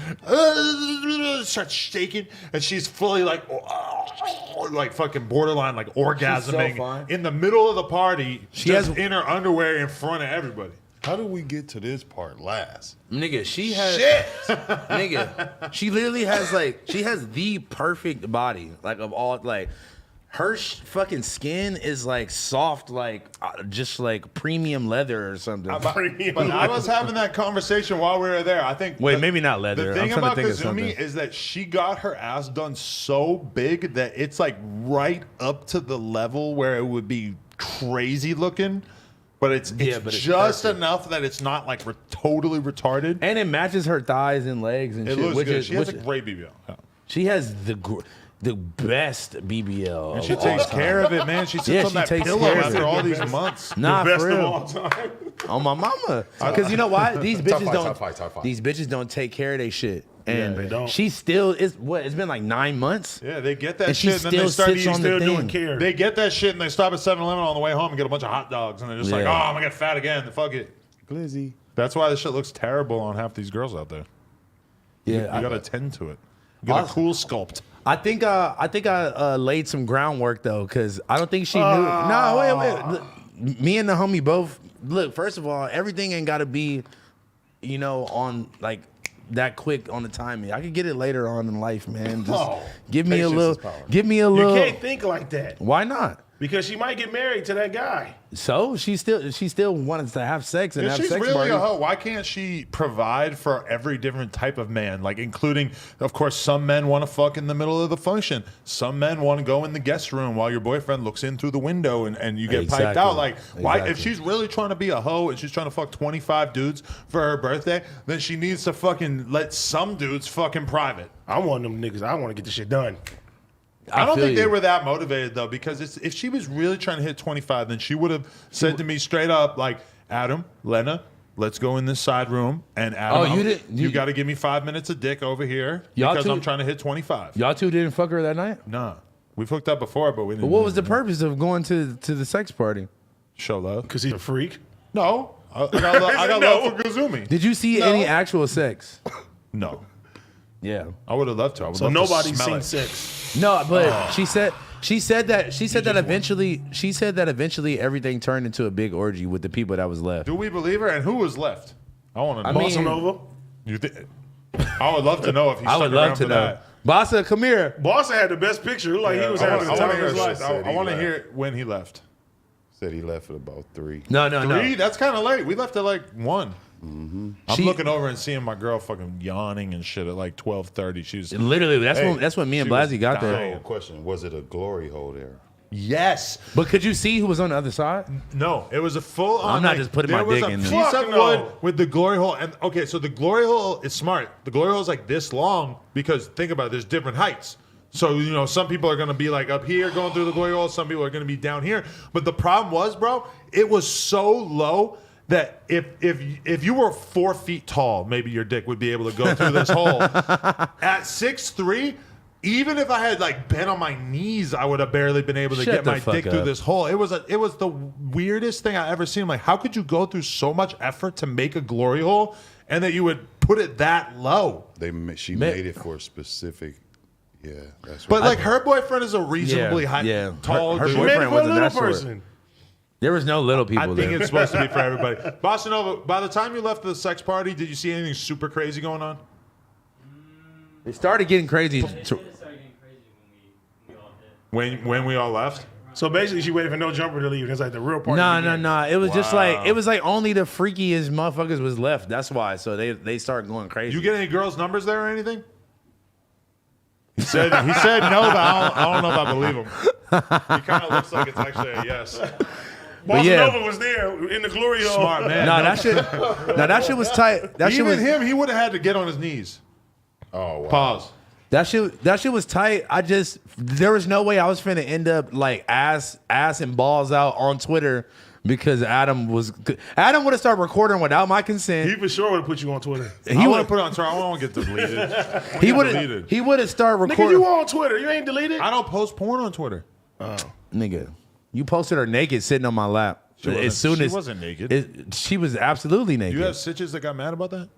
starts shaking. And she's fully like fucking borderline like orgasming fine. in the middle of the party. She Just has- in her underwear in front of everybody. How did we get to this part last? nigga, she has nigga, she literally has she has the perfect body, like of all like. Her fucking skin is like soft, like just like premium leather or something. But I was having that conversation while we were there. I think. Wait, maybe not leather. The I'm thing trying to about think of something. Kazumi is that she got her ass done so big that it's like right up to the level where it would be crazy looking, but it's but it's just perfect. enough that it's not like totally retarded. And it matches her thighs and legs and It shit. looks which good. is She has a which- great BBL. Yeah. she has the best BBL. And she of takes all time. care of it, man. She sits Yeah, on she that takes pillow care of after it. all these months. Nah, Best for of real. all time. On my mama. Because you know why? These Top bitches five, don't. top five, top five. These bitches don't take care of their shit. And they don't. she still is. What? It's been like 9 months. Yeah, they get that And she shit and then they still start sits on eating. the Still doing thing. care. They get that shit and they stop at 7-Eleven on the way home and get a bunch of hot dogs and they're just like, oh, Yeah. I'm gonna get fat again. Fuck it. Glizzy. That's why this shit looks terrible on half these girls out there. Yeah, You gotta tend to it. You got a Awesome. cool sculpt. I think I laid some groundwork though, because I don't think she knew. No, wait. Look, me and the homie both look. First of all, everything ain't got to be, on like that quick on the timing. I could get it later on in life, man. Just Oh, give me a patience little. is power. Give me a You little. can't think like that Why not? because she might get married to that guy. So she still wanted to have sex and If have she's sex really parties. a hoe, why can't she provide for every different type of man? Like, including, of course, some men want to fuck in the middle of the function. Some men want to go in the guest room while your boyfriend looks in through the window and you get piped Exactly. out. Like, why? If Exactly. she's really trying to be a hoe and she's trying to fuck 25 dudes for her birthday, then she needs to fucking let some dudes fuck in private. I'm one of them niggas. I want to get this shit done. I don't feel think they you. were that motivated though, because if she was really trying to hit 25, then she would have said to me straight up, like, Adam, Lena, let's go in this side room, and Adam, Oh, you got to give me 5 minutes of dick over here Y'all because two- I'm trying to hit 25. Y'all two didn't fuck her that night. Nah, we've hooked up before, but we didn't. But what was the purpose of going to the sex party? show love? Because he's a freak. No, I got No. love for Kazumi. Did you see any actual sex? No, Yeah. I would have loved to. I would So love nobody's to smell seen it. sex. No, but she said that eventually everything turned into a big orgy with the people that was left. Do we believe her? And who was left? I want to know. mean- Bossa Nova. You I would love to know if he I stuck would around love for to know. that. Bossa, come here. Bossa had the best picture. It looked like he was I having the want time to of hear his life. Said I he want to left. hear when he left. Said he left at about 3. No. 3? That's kind of late. We left at like 1. I'm She- looking over and seeing my girl fucking yawning and shit at like 12:30. She was Literally, Hey, that's when me and she was Blasey got there. dying. So, question: was it a glory hole there? yes. But could you see who was on the other side? No, it was a full on. I'm not just putting my there was dick a in piece there. of Fuck no. wood with the glory hole, and okay, so the glory hole is smart. The glory hole is like this long because think about it. There's different heights. So some people are gonna be like up here going through the glory hole. Some people are gonna be down here. But the problem was, bro, it was so low that if you were 4 feet tall, maybe your dick would be able to go through this hole. At 6'3". Even if I had like been on my knees, I would have barely been able to Shut get the my fuck dick through up. this hole. It was the weirdest thing I ever seen. I'm like, how could you go through so much effort to make a glory hole, and that you would put it that low? She made it for a specific. Yeah, that's. But right. like her boyfriend is a reasonably high, yeah. tall Her dude. boyfriend Made for a wasn't little that short. person. There was no little people I think there. it's supposed to be for everybody. Bossa Nova, by the time you left the sex party, did you see anything super crazy going on? It started getting crazy. It started getting crazy when we all did. When we all left? So basically, she waited for no jumper to leave. It's like the real party. began. No. It was just like only the freakiest motherfuckers was left. That's why. So they started going crazy. You get any girls' numbers there or anything? He said no, but I don't know if I believe him. He kind of looks like it's actually a yes. Bossa yeah. Nova was there in the glory hole. Smart man. No, that shit was tight. That shit Even was him, he would have had to get on his knees. Oh wow. Pause. that shit was tight. There was no way I was finna end up like ass and balls out on Twitter because Adam would have started recording without my consent. He for sure would have put you on Twitter. I want to put it on Twitter. I want to get deleted. He would have started Nigga, recording. you on Twitter? You ain't deleted? I don't post porn on Twitter. Nigga, you posted her naked sitting on my lap. She wasn't naked. She was absolutely naked. Do you have stitches that got mad about that?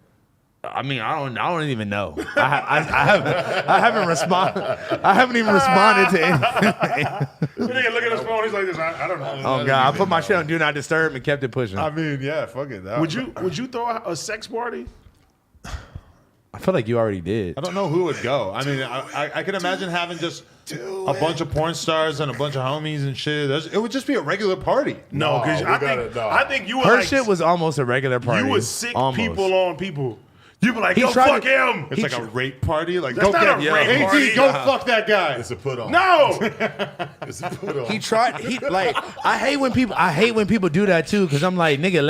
I mean, I don't even know. I haven't even responded to anything. Nigga, look at his phone. He's like this. I don't know. Oh God, I put my shit on Do Not Disturb and kept it pushing. I mean, yeah, fuck it. Would you throw a sex party? I feel like you already did. I don't know who would go. I mean, I can imagine having just a bunch of porn stars and a bunch of homies and shit. It would just be a regular party. No, because we I think you were Her like, shit was almost a regular party. you would sick almost. people on people. You be like, He yo, tried fuck to- him. It's like a rape party. Like, That's go not get a rape AT, party. go fuck that guy. It's a put on. No. It's a put on. He tried. I hate when people do that too. Because I'm like, nigga,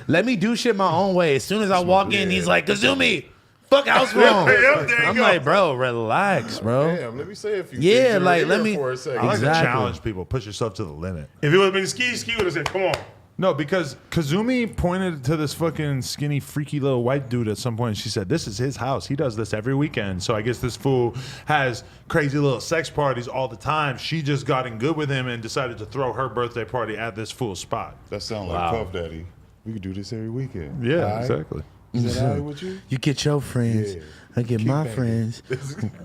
let me do shit my own way. As soon as I walk in, he's like, Kazumi, fuck house phone. Yep, there you I'm go. like, bro, relax, bro. Damn, let me say a few Yeah, things in like, your let ear me- for a second. I like Exactly. to challenge people. Push yourself to the limit. If it would have been ski would have said, come on. No, because Kazumi pointed to this fucking skinny, freaky little white dude at some point. And she said, "This is his house. He does this every weekend." So I guess this fool has crazy little sex parties all the time. She just got in good with him and decided to throw her birthday party at this fool's spot. That sounds like Puff Daddy. We could do this every weekend. Yeah, All right? exactly. Is that all right with you? You get your friends. Yeah. I get Keep my banging. friends.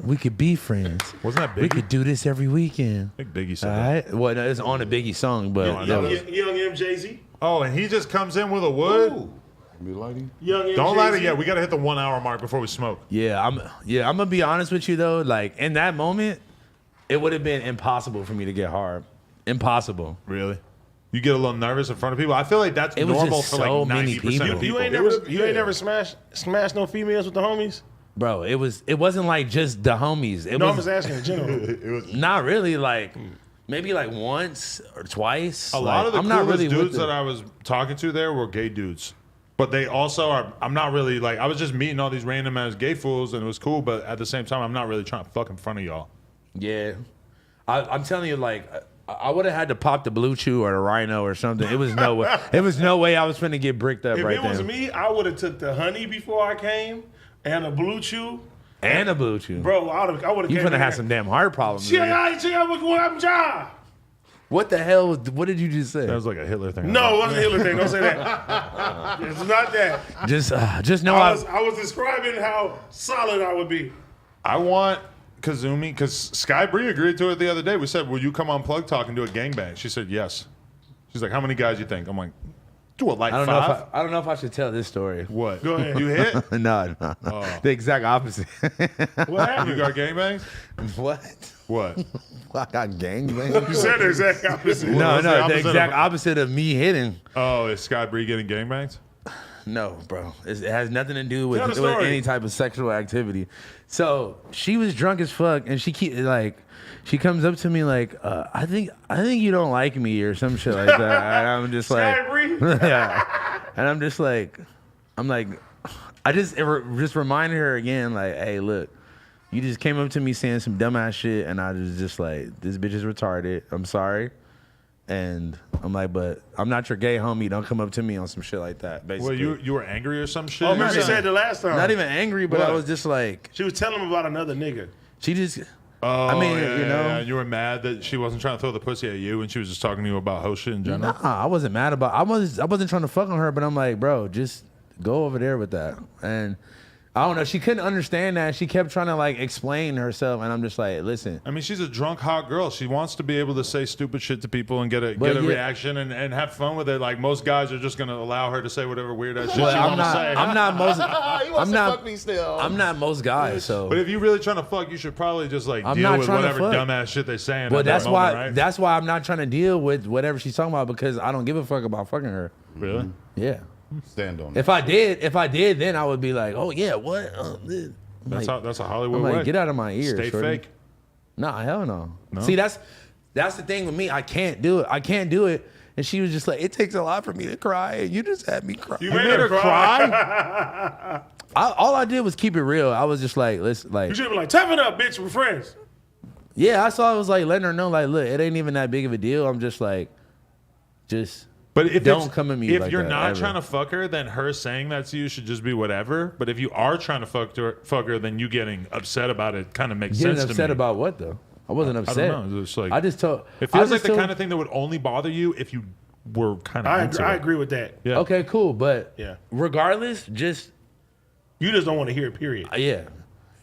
We could be friends. Wasn't that We Biggie? could do this every weekend. I think Biggie said All that. right. Well, no, it's on a Biggie song, but I that know. was- Young MJZ. Oh, and he just comes in with a wood. Be lighting. Young MJZ. Don't light it yet. We got to hit the 1 hour mark before we smoke. I'm gonna be honest with you though. Like in that moment, it would have been impossible for me to get hard. Impossible. Really? You get a little nervous in front of people? I feel like that's It was normal just for so like many 90% people. of people. You ain't never smashed no females with the homies? Bro, it wasn't like just the homies. It No, I'm was just asking in general. It was. not really like maybe like once or twice. A lot of the I'm not coolest really with dudes it. that I was talking to there were gay dudes. But they also are, I'm not really like, I was just meeting all these random ass gay fools and it was cool, but at the same time, I'm not really trying to fuck in front of y'all. Yeah, I'm telling you, like I would have had to pop the Blue Chew or the Rhino or something. It was no way. It was no way I was finna get bricked up If right it was then. me, I would have took the honey before I came and a Blue Chew. And a Blue Chew. Bro, I would have You came finna in have there. some damn heart problems. Chill nigga. out, chill out, what I'm job. What the hell? What did you just say? That was like a Hitler thing. No, it wasn't a Hitler thing. Don't say that. It's not that. Just know I was describing how solid I would be. I want Kazumi, because Sky Bree agreed to it the other day. We said, will you come on Plug Talk and do a gangbang? She said yes. She's like, how many guys you think? I'm like, do a light I don't five. know if I don't know if I should tell this story. What? Go ahead. You hit? No. Oh. The exact opposite. What happened? You got gangbangs? What? What? I got gangbanged. You said the exact opposite. No, What's the the opposite exact of- opposite of me hitting. Oh, is Sky Bree getting gangbangs? No, bro. It has nothing to do with, Tell the with story. any type of sexual activity. So she was drunk as fuck, and she she comes up to me like, I think you don't like me or some shit like that. And I'm just like, Sky Bree? yeah. And I'm just like, I just reminded her again, like, hey, look, you just came up to me saying some dumbass shit, and I was just like, this bitch is retarded. I'm sorry. And I'm like, but I'm not your gay homie. Don't come up to me on some shit like that. Basically, Well, you were angry or some shit? Oh, remember you said the last time. not even angry, but What? I was just like, She was telling him about another nigga. she just. Oh, I mean, yeah, you know. yeah. You were mad that she wasn't trying to throw the pussy at you, and she was just talking to you about hoe shit in general. Nah, I wasn't mad about. I wasn't trying to fuck on her, but I'm like, bro, just go over there with that. And I don't know. She couldn't understand that. She kept trying to like explain herself, and I'm just like, listen. I mean, she's a drunk, hot girl. She wants to be able to say stupid shit to people and get a But yeah. reaction and have fun with it. Like most guys are just gonna allow her to say whatever weird ass shit Well, she I'm want to say. not most. He wants I'm to not. fuck me still. I'm not most guys. So. But if you're really trying to fuck, you should probably just like I'm deal not with trying to whatever fuck. dumbass shit they saying. Well, at that that's moment, why. right? That's why I'm not trying to deal with whatever she's talking about because I don't give a fuck about fucking her. really. Yeah. Stand on it. If I did, then I would be like, oh yeah, what? That's a Hollywood I'm way. like, get out of my ear. Stay shorty. fake. Nah, hell no. No? See, that's the thing with me. I can't do it. And she was just like, it takes a lot for me to cry, and you just had me cry. You made her cry. All I did was keep it real. I was just like, listen, like, You should have been like, tough it up, bitch. We're friends. yeah, I saw it was like letting her know, like, look, it ain't even that big of a deal. I'm just like, But if Don't it's- come at me If like you're that, not ever. trying to fuck her, then her saying that to you should just be whatever. But if you are trying to fuck her, then you getting upset about it kind of makes getting sense to upset me. about what though? I wasn't I upset. don't know. It's like I just told. it I feels like just the told- kind of thing that would only bother you if you were kind of. I agree with that. Yeah. Okay, cool, but Yeah. regardless, just You just don't want to hear it, period. yeah.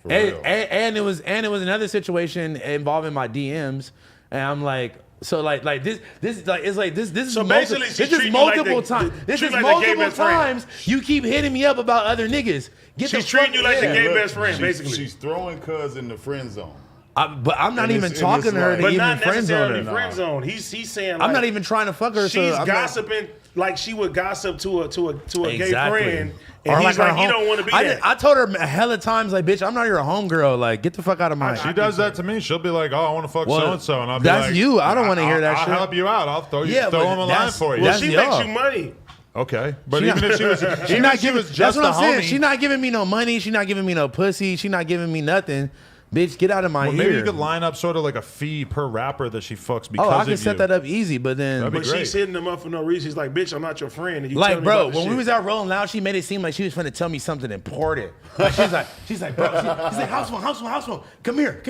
For And, real. and it was another situation involving my DMs, and I'm like, so like this like it's like this So is basically, she this is treating you like multiple the- times. the- This treat is you like the gay multiple best friend. times you keep hitting me up about other niggas. Get She's the treating fuck- you like the yeah. gay Look, best friend, she's- basically. She's throwing cuz in the friend zone. But I'm not And even it's- talking and to her it's to but even not friend zone necessarily her. friend zone. He's saying like, I'm not even trying to fuck her. she's so I'm not- gossiping like she would gossip to a gay Exactly. friend, Or and he's her like, he home- don't want to be I, that. I told her a hella times, like, bitch, I'm not your homegirl. Like, get the fuck out of my. She does that to me. She'll be like, "Oh, I want to fuck Well, so and so," and I'll be that's like, you. I don't wanna hear that I'll shit. help you out. I'll throw you, Yeah, throw but him a line that's- for you." well, that's she y'all. makes you money. Okay, but She even not- if she was, She's not giving. was That's just what a I'm saying. homie, She's not giving me no money. She's not giving me no pussy. She's not giving me nothing. Bitch, get out of my well, ear. maybe you could line up sort of like a fee per rapper that she fucks because Oh, I of could set you. that up easy, but then That'd be But great. she's hitting them up for no reason. She's like, bitch, I'm not your friend. And you tell like, me bro, about this when we shit. was out rolling loud, she made it seem like she was finna tell me something important. Like, she's like, bro, she's like, house phone, come here.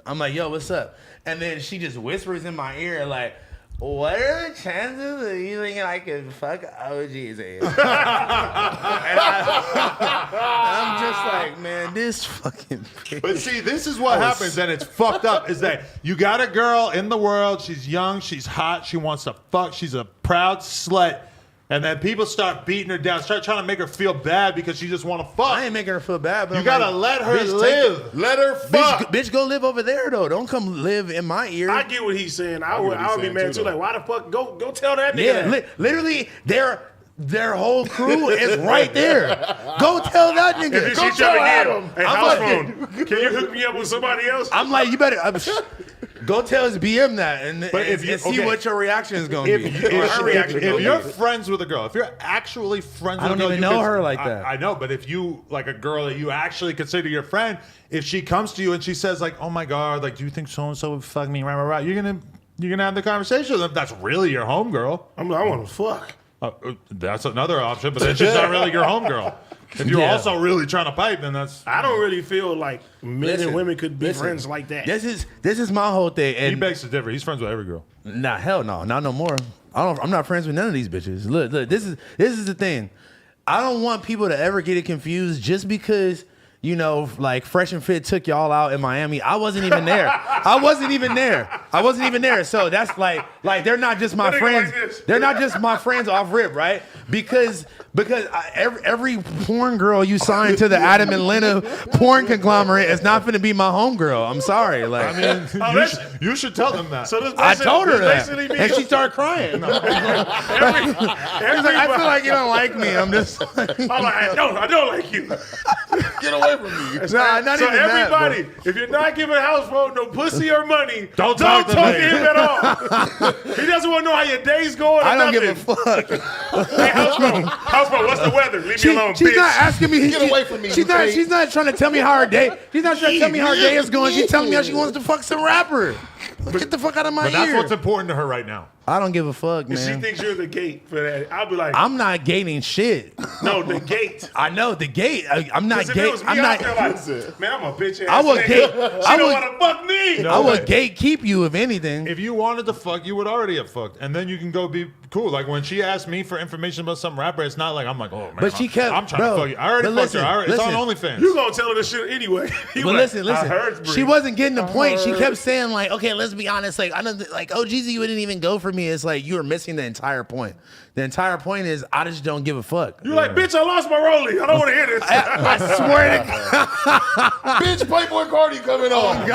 I'm like, yo, what's up? And then she just whispers in my ear, like, what are the chances of you thinking I could fuck OG's ass? I'm just like, man, this fucking bitch. But see, this is what happens, and it's fucked up. Is that you got a girl in the world? She's young, she's hot, she wants to fuck, she's a proud slut, and then people start beating her down, start trying to make her feel bad because she just want to fuck. I ain't making her feel bad, but You I'm gotta like, let her bitch, take live. it. Let her fuck. Bitch, go live over there though. Don't come live in my ear. I get what he's saying. I get would what he's be saying mad too, too. though. Like, why the fuck? Go tell that nigga Yeah, that. literally, their whole crew is right there. Go tell that nigga. And then Go she tell trying to Adam. get him. Hey, I'm house like- phone. Can you hook me up with somebody else? I'm like, you better go tell his BM that and if you- see okay. what your reaction is going to be. Or her reaction If gonna you're be. friends with a girl, if you're actually friends I with a don't girl, even you know could- her like that. I know, but if you like a girl that you actually consider your friend, if she comes to you and she says like, "Oh my god, like, do you think so and so would fuck me?" Right, you're gonna have the conversation with them. That's really your homegirl. I'm like, I want to fuck. That's another option, but then she's not really your homegirl. If you're Yeah. also really trying to pipe, then that's I don't really feel like men Listen, and women could be listen. friends like that. This is my whole thing. he And begs to differ. He's friends with every girl. nah, hell no, not no more. I'm not friends with none of these bitches. Look, this is the thing. I don't want people to ever get it confused just because you know, like Fresh and Fit took y'all out in Miami. I wasn't even there. I wasn't even there. So that's like they're not just my friends. They're not just my friends off rip, right? Because every porn girl you sign to the Adam and Lena porn conglomerate is not going to be my homegirl. I'm sorry. Like, I mean, you should tell them that. So I told her that, and she started crying. She's like, I feel like you don't like me. I'm just. I'm like, I don't like you. Get away from me. Nah, not So even that, bro. everybody, if you're not giving House Phone no pussy or money, Don't talk talk to to me. him at all. He doesn't want to know how your day's going. Or I don't nothing. give a fuck. Hey, House Phone, what's the weather? Leave me alone, She's bitch. not asking me. Get away from me, She's you not. fake. She's not trying to tell me how her day. She's not trying to tell me how her day is going. She's telling me how she wants to fuck some rapper. Get the fuck out of my But that's ear. what's important to her right now. I don't give a fuck, If she man. thinks you're the gate for that, I'll be like, I'm not gating shit. no, the gate. I know the gate. I'm not 'Cause if it gate. was me, I'm I'd not. feel like, man, I'm a bitch ass. I would nigga. gate. She I don't would. want to fuck me. I would gatekeep you if anything. If you wanted to fuck, you would already have fucked, and then you can go be cool. Like when she asked me for information about some rapper, it's not like I'm like, oh man, But she kept- I'm trying bro, to fuck you. I already but fucked listen, her. It's on listen. OnlyFans. You gonna tell her this shit anyway? He But was listen, like, I heard, she wasn't getting the point. She kept saying like, okay, let's be honest. Like, I don't like, oh, Jeezy, you wouldn't even go for me. It's like you were missing the entire point. The entire point is I just don't give a fuck. You're like, bitch, I lost my rollie. I don't want to hear this. I swear to God. Bitch, Playboy Cardi coming on.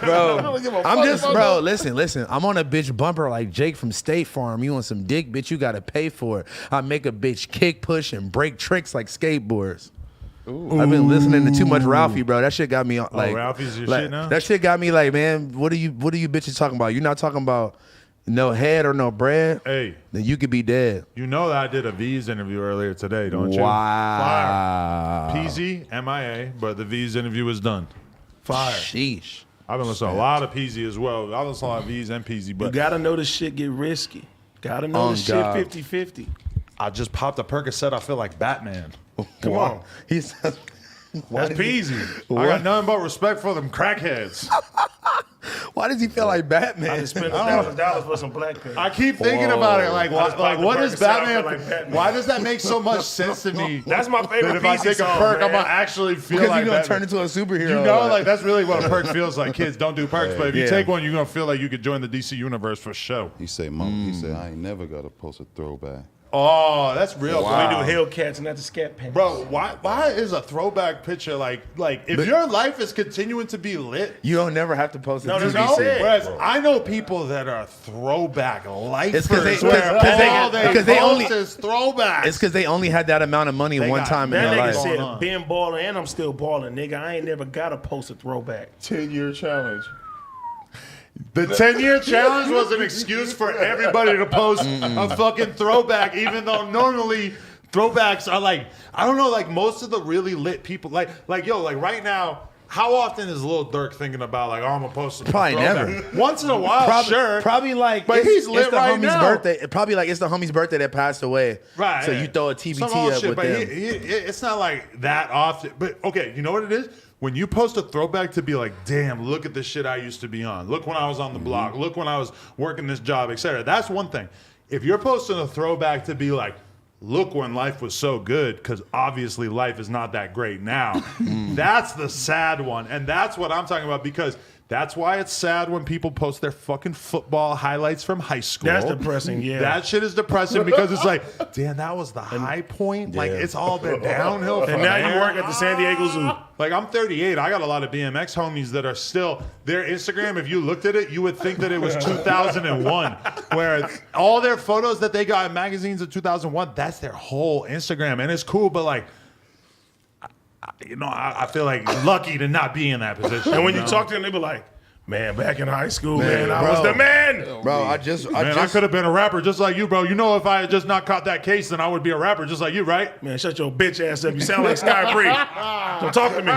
Bro, give a I'm fuck just, about bro, that. listen. I'm on a bitch bumper like Jake from State Farm. You want some dick, bitch, you gotta pay for it. I make a bitch kick, push, and break tricks like skateboards. I've been listening to too much Ralphie, bro. That shit got me like. Ralphie's your like, shit now? That shit got me like, man, what are you bitches talking about? You're not talking about no head or no bread. Hey, Then you could be dead. you know that I did a V's interview earlier today, don't you? Wow. PZ, MIA, but the V's interview was done. Fire. Sheesh. I've been listening to a lot of PZ as well. I listen to a lot of V's and PZ, You but gotta know this shit get risky. Gotta know Oh, this shit God. 50-50. I just popped a Percocet. I feel like Batman. Come on. He says, That's peasy. I got nothing but respect for them crackheads. why does he feel like I Batman? just spent $1,000 for some black pants. I keep thinking about it. Like, I just like popped what the is Percocet, I feel Batman? like Batman. Why does that make so much sense to me? That's my That favorite if I Peasy take a song, perk, man. I'm gonna actually feel Because like you're gonna Batman. turn into a superhero. You know, like that's really what a perk feels like. Kids don't do perks, but if you Yeah. take one, you're gonna feel like you could join the DC universe for sure. He say, Mom, he said, I ain't never got to post a throwback. Oh, that's real. We Wow. do Hellcats and not the scat pants. Bro, why is a throwback picture like if your life is continuing to be lit? you don't never have to post it. No, to that's be what he seen. said. Whereas I know people that are throwback lifers. It's 'cause they- where because they- all because they post only- is throwbacks. It's because they only had that amount of money They one got time in That their nigga life. going said, on. been balling and I'm still balling, nigga. I ain't never got to post a throwback. 10-year challenge. The 10-year challenge was an excuse for everybody to post a fucking throwback, even though normally throwbacks are like, I don't know, like most of the really lit people, like right now, how often is Lil Durk thinking about like, oh, I'm gonna post a Probably throwback? never. Once in a while, sure. Probably like, But he's it's lit the right homie's now. birthday. Probably like it's the homie's birthday that passed away. Right. So you throw a Some TBT old up shit, with but them. it's not like that often. But okay, you know what it is? When you post a throwback to be like, damn, look at the shit I used to be on. Look when I was on the block. Look when I was working this job, etc. That's one thing. If you're posting a throwback to be like, look when life was so good, because obviously life is not that great now. That's the sad one. And that's what I'm talking about, because that's why it's sad when people post their fucking football highlights from high school. That's depressing, yeah. That shit is depressing because it's like, damn, that was the high point. Like, it's all been downhill from And now there. you work at the San Diego Zoo. Like, I'm 38. I got a lot of BMX homies that are still, their Instagram, if you looked at it, you would think that it was 2001. Where all their photos that they got in magazines of 2001, that's their whole Instagram. And it's cool, but like, I feel like lucky to not be in that position. And when you know? talk to them, they be like, man, back in high school, man, I bro. was the man. Bro, I just Man, I could have been a rapper just like you, bro. You know, if I had just not caught that case, then I would be a rapper just like you, right? Man, shut your bitch ass up. You sound like Sky Bree. Don't talk to me.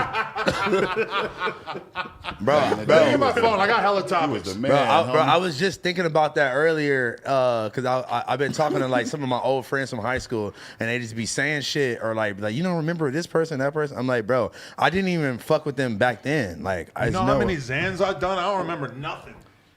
bro, Look at my phone. I got hella topics. The man, Bro, homie. I was just thinking about that earlier because I've been talking to like some of my old friends from high school, and they just be saying shit or like you don't remember this person, that person. I'm like, bro, I didn't even fuck with them back then. Like, I You know just how many Zans I've done? I don't remember nothing.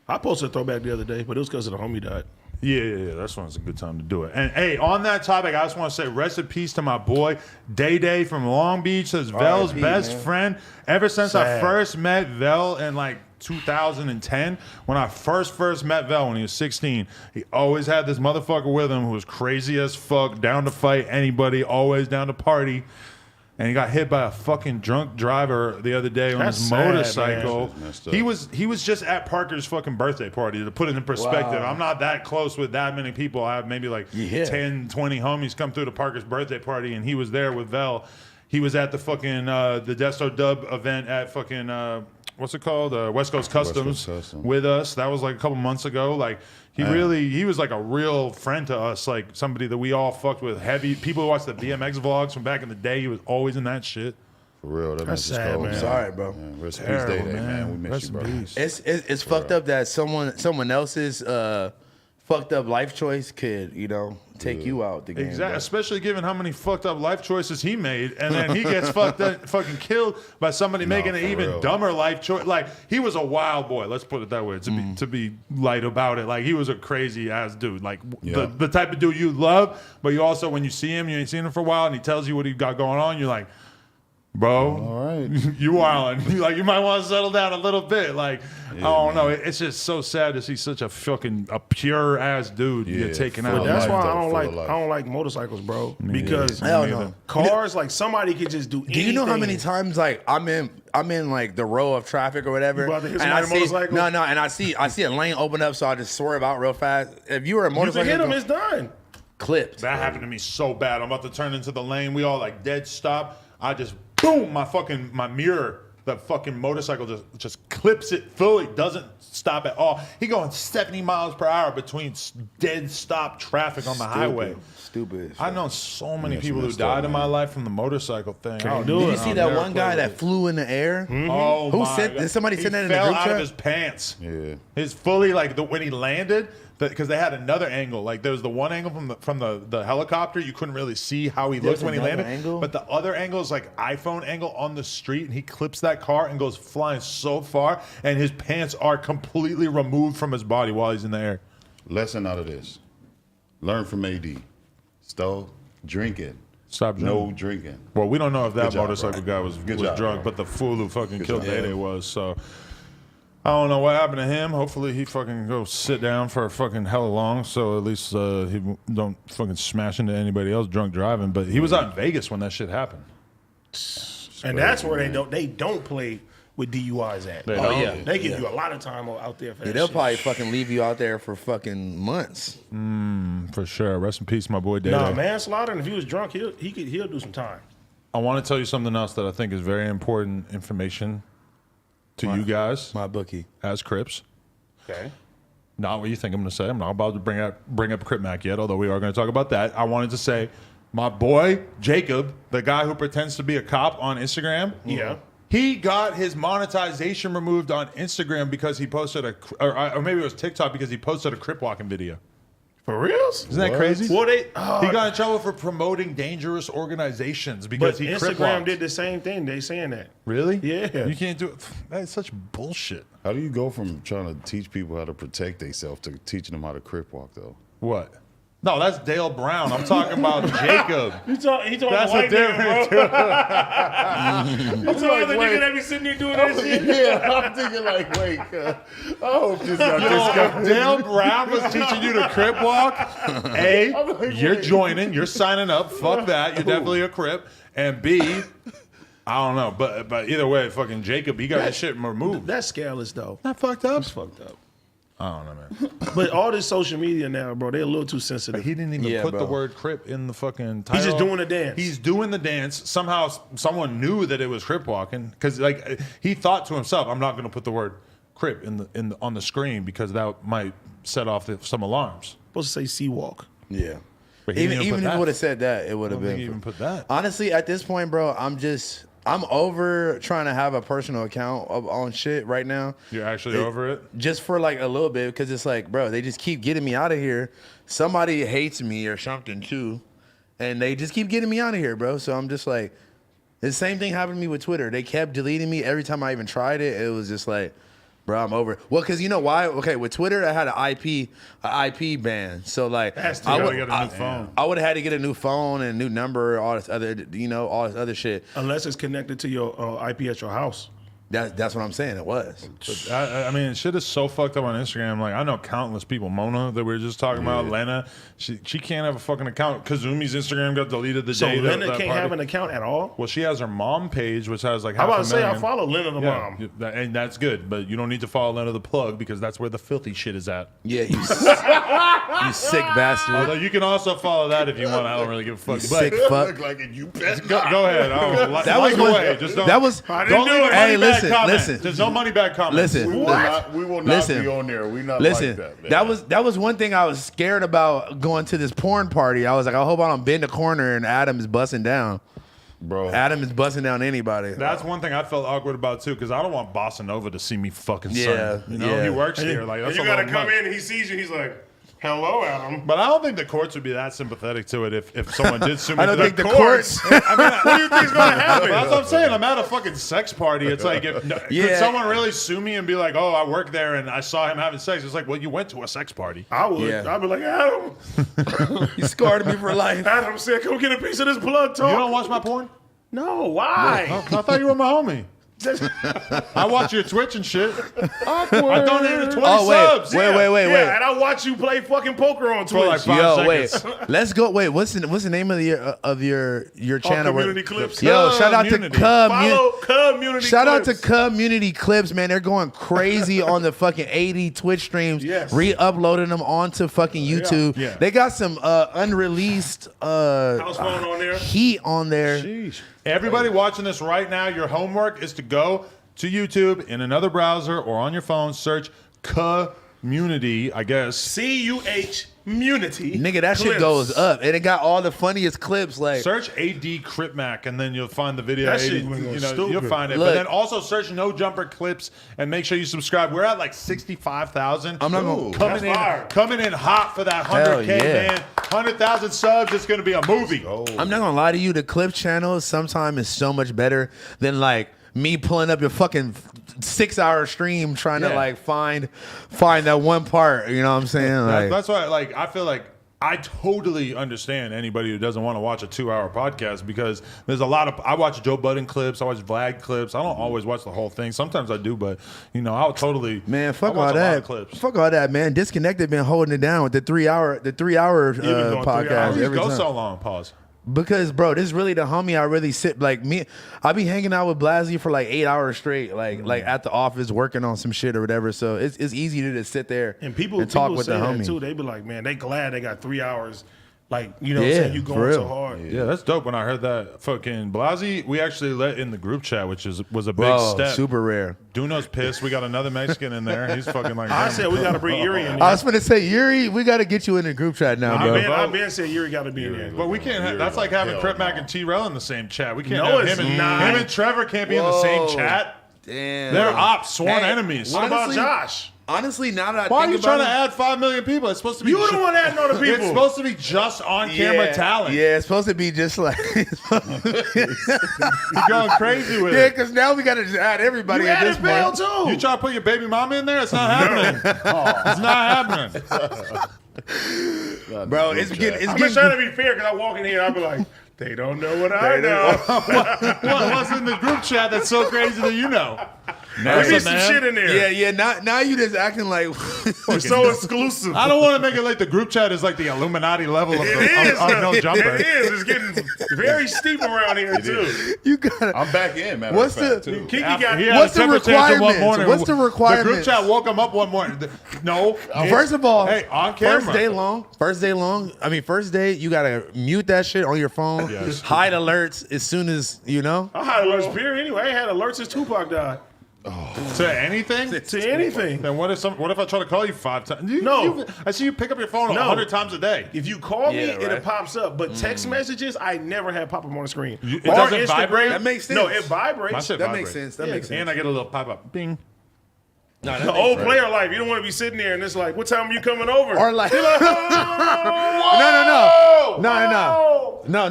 I posted a throwback the other day, but it was because of the homie died. Yeah. That's when it's a good time to do it. And hey, on that topic, I just want to say rest in peace to my boy Day from Long Beach. That's Vel's R.I.P., best man. friend. Ever since I Sad. first met Vel in like 2010, when I first met Vel when he was 16, he always had this motherfucker with him who was crazy as fuck, down to fight anybody, always down to party. And he got hit by a fucking drunk driver the other day on That's his sad, motorcycle. man. That's messed up. He was just at Parker's fucking birthday party. To put it in perspective, Wow. I'm not that close with that many people. I have maybe like Yeah. 10, 20 homies come through to Parker's birthday party, and he was there with Vel. He was at the fucking the Desto Dub event at fucking what's it called? West Coast Customs Customs. with us. That was like a couple months ago. Like he was like a real friend to us, like somebody that we all fucked with heavy. People who watched the BMX vlogs from back in the day, he was always in that shit. For real, that That's man's sad, cold, man. Sorry, bro. Man, rest in peace, Terrible, Day, man. We miss Rest you, in bro. peace. It's fucked up that someone else's fucked up life choice could, take you out the game. Exactly, bro. especially given how many fucked up life choices he made, and then he gets fucking killed by somebody making an for even real. dumber life choice. Like he was a wild boy. Let's put it that way. To be light about it, like he was a crazy ass dude. Like Yeah. the type of dude you love, but you also when you see him, you ain't seen him for a while, and he tells you what he got going on. You're like, bro, All right. you wildin'. Like you might want to settle down a little bit. Like I don't know. It's just so sad to see such a pure ass dude Yeah, get taken full out. of That's life, why though, I don't full like of life. I don't like motorcycles, bro. Because Hell Me no. neither. cars, like somebody could just do anything. Do you know how many times like I'm in like the row of traffic or whatever, You about to hit and I somebody see on a motorcycle? no, and I see a lane open up, so I just swerve out real fast. If you were a You can motorcycle, hit them, it's done. clipped. That happened to me so bad. I'm about to turn into the lane. We all like dead stop. I just boom, my mirror, the fucking motorcycle just clips it fully, doesn't stop at all. He going 70 miles per hour between dead stop traffic on the highway. Stupid. I know so many That's people who messed died up, in my man. life from the motorcycle thing. Can't do Did it. you see I'll that never one play guy with that it. flew in the air? Oh, Who my sent- God. did somebody He send that in the fell group out chat? of his pants. Yeah. His fully like when he landed, because they had another angle. Like there was the one angle from the helicopter, you couldn't really see how he looked There's when he another landed. angle? But the other angle is like iPhone angle on the street, and he clips that car and goes flying so far, and his pants are completely removed from his body while he's in the air. Lesson out of this. Learn from AD. Stole drinking. Stop No drinking. Well, we don't know if that Good job, motorcycle bro. guy was Good job, drunk, bro. but the fool who fucking killed job. Day was. So I don't know what happened to him. Hopefully he fucking go sit down for a fucking hella long, so at least he don't fucking smash into anybody else drunk driving. But he was out in Vegas when that shit happened. And that's where they don't play with DUIs at. They Oh, don't? yeah. They give you a lot of time out there for Yeah, that they'll shit. probably fucking leave you out there for fucking months. For sure. Rest in peace, my boy Day. Nah, manslaughter, and if he was drunk, he'll do some time. I want to tell you something else that I think is very important information to you guys My bookie. as Crips. Okay. Not what you think I'm going to say. I'm not about to bring up Crip Mac yet, although we are going to talk about that. I wanted to say, my boy Jacob, the guy who pretends to be a cop on Instagram, Yeah. he got his monetization removed on Instagram because he posted or maybe it was TikTok because he posted a Crip walking video. For reals? Isn't that crazy? Well, He got in trouble for promoting dangerous organizations because but he Crip Instagram walked. did the same thing. They saying that. Really? Yeah. You can't do it. That's such bullshit. How do you go from trying to teach people how to protect themselves to teaching them how to crip walk, though? What? No, that's Dale Brown. I'm talking about Jacob. He talking That's a white different. nigga, bro. I'm talking the nigga that be sitting there doing that shit. Yeah, I'm thinking like, wait, I hope this not Yo, if Dale Brown was teaching you to Crip walk, A, you're joining, you're signing up. Fuck that. You're definitely a Crip. And B, I don't know, but either way, fucking Jacob, he got his shit removed. That's scandalous, though. Not fucked up. It's fucked up. I don't know, man. But all this social media now, bro, they're a little too sensitive. He didn't even Yeah, put bro. the word Crip in the fucking title. He's just doing the dance. He's doing the dance. Somehow someone knew that it was Crip walking because like he thought to himself, I'm not going to put the word Crip on the screen because that might set off some alarms. Supposed to say sea walk. Yeah. But he didn't Even put if that. it would have said that, it would I have don't think been. he even put that. Honestly, at this point, bro, I'm over trying to have a personal account on shit right now. You're actually over it? Just for like a little bit, because it's like, bro, they just keep getting me out of here. Somebody hates me or something too, and they just keep getting me out of here, bro. So I'm just like, the same thing happened to me with Twitter. They kept deleting me every time I even tried it. It was just like, Bro, I'm over it. Well, because you know why? Okay, with Twitter, I had an IP ban. So, like, That's I too would bad. get a new phone. I would have had to get a new phone and a new number, all this other, all this other shit. Unless it's connected to your IP at your house. That's what I'm saying. It was. I mean, shit is so fucked up on Instagram. Like, I know countless people. Mona, that we were just talking about, Lena, she can't have a fucking account. Kazumi's Instagram got deleted the So day Lena that can't party. have an account at all? Well, she has her mom page, which has like How half about a to say I million. follow Lena the mom? And that's good, but you don't need to follow Lena the plug because that's where the filthy shit is at. Yeah, you sick bastard. Although you can also follow that if you want. I don't really give a fuck. You But sick fuck. Look like it. You best go ahead. That was one. one- Just don't, that was- I didn't don't do leave it. a Hey, money bag comment. listen. There's no money bag comments. Listen. We will not Listen. be on there. We not Listen, like that, man. that was one thing I was scared about going to this porn party. I was like, I hope I don't bend a corner and Adam is busting down. bro. Adam is busting down anybody. That's one thing I felt awkward about too, because I don't want Bossa Nova to see me fucking Yeah, son. You know, yeah. he works here. Like that's you a gotta lot of come money. in and he sees you, he's like, hello, Adam. But I don't think the courts would be that sympathetic to it if someone did sue me. I don't to think the court. courts. What do you think's gonna happen? That's what I'm saying. I'm at a fucking sex party. It's like, could Yeah. someone really sue me and be like, "Oh, I work there and I saw him having sex"? It's like, well, you went to a sex party. I would. Yeah. I'd be like, Adam. You scarred me for life. Adam said, come get a piece of this blood talk. You don't watch my porn? No, why? I thought you were my homie. I watch your Twitch and shit. I donated 20 Oh subs. wait, wait. Yeah, and I watch you play fucking poker on For like Twitch. 5 Yo, seconds. wait. Let's go. Wait, what's the name of your channel? Community Clips. Yo, shout out to Community. Follow Community Shout out to Clips. Community Clips, man. They're going crazy on the fucking 80 Twitch streams, Yes. re-uploading them onto fucking YouTube. Yeah. They got some unreleased House phone on there. heat on there. Sheesh. Everybody watching this right now, your homework is to go to YouTube in another browser or on your phone, search Community, I guess. CUH Munity. Nigga, that shit Clips. goes up. And it got all the funniest clips. Like, Search AD Cripmac and then you'll find the video. That shit 80, was you know, stupid. you'll find it. Look. But then also search No Jumper Clips and make sure you subscribe. We're at like 65,000. I'm not Ooh. gonna. coming in hot for that Hell 100K, yeah. man. 100,000 subs. It's gonna be a movie. I'm not gonna lie to you. The clip channel sometimes is so much better than like me pulling up your fucking 6-hour stream trying to Yeah. like find that one part. You know what I'm saying? Like, That's why, like, I feel like I totally understand anybody who doesn't want to watch a 2-hour podcast because there's a lot of. I watch Joe Budden clips, I watch Vlad clips. I don't always watch the whole thing. Sometimes I do, but you know, I'll totally. man, fuck I watch all a lot that. of clips. Fuck all that, man. Disconnected been holding it down with the 3-hour been doing 3 podcast hours. Why every go time. so long? Pause. Because, bro, this is really the homie I really sit like me. I be hanging out with Blasey for like 8 hours straight, like at the office working on some shit or whatever. So it's easy to just sit there And people talk with say the that homie. too. They be like, man, they glad they got 3 hours. Like, you know what Yeah, I'm saying? You for going real. so hard. Yeah, that's dope. When I heard that fucking Blasey, we actually let in the group chat, which was a big Bro, step. super rare. Duno's pissed. We got another Mexican in there. He's fucking like. I said we got to bring Yuri in I there. was gonna say, Yuri, we got to get you in the group chat now, bro. I've been saying Yuri got to be in there. But we can't. Have, that's like having Crip Mac and T-Rell in the same chat. We can't No, have it's him and not. him and Trevor can't be in the same Whoa. chat. Damn. They're ops, sworn Hey, enemies. What about honestly- Josh? Honestly, now that I Why are think you about trying to it, add 5 million people? It's supposed to be. You the one adding all the people. It's supposed to be just on camera talent. Yeah, it's supposed to be just like You're going crazy with yeah, it. because now we got to just add everybody You at this added Bell point. too. You try to put your baby mama in there? It's not happening. It's not happening. Bro, it's getting I'm just trying to be fair because I walk in here and I be like, they don't know what I know. What's in the group chat that's so crazy that you know? There be some shit in there. Yeah. Now you just acting like It's so exclusive. I don't want to make it like the group chat is like the Illuminati level of, It the, is. of No Jumper. It is. It's getting very steep around here too. you got. I'm back in, man. What's fact, the- too. Kiki After got. he had What's a the temper tantrum one requirements? morning. What's the The group requirements? chat woke him up one morning. No. First of all, hey, on camera. First day long. I mean, first day you gotta mute that shit on your phone. Yes. Hide alerts as soon as you know. I had alerts period anyway. I ain't had alerts since Tupac died. To anything? To anything. Then what if I try to call you 5 times? No. I see you pick up your phone No. 100 times a day. If you call me, Yeah, right. it pops up. But text messages, I never had pop up on the screen. It Or doesn't Instagram- vibrate? That makes sense. No, it vibrates. My shit That vibrates. makes sense. That Yeah. makes sense. And I get a little pop up. Bing. The old player life. You don't want to be sitting there and it's like, what time are you coming over? Or like, You're like,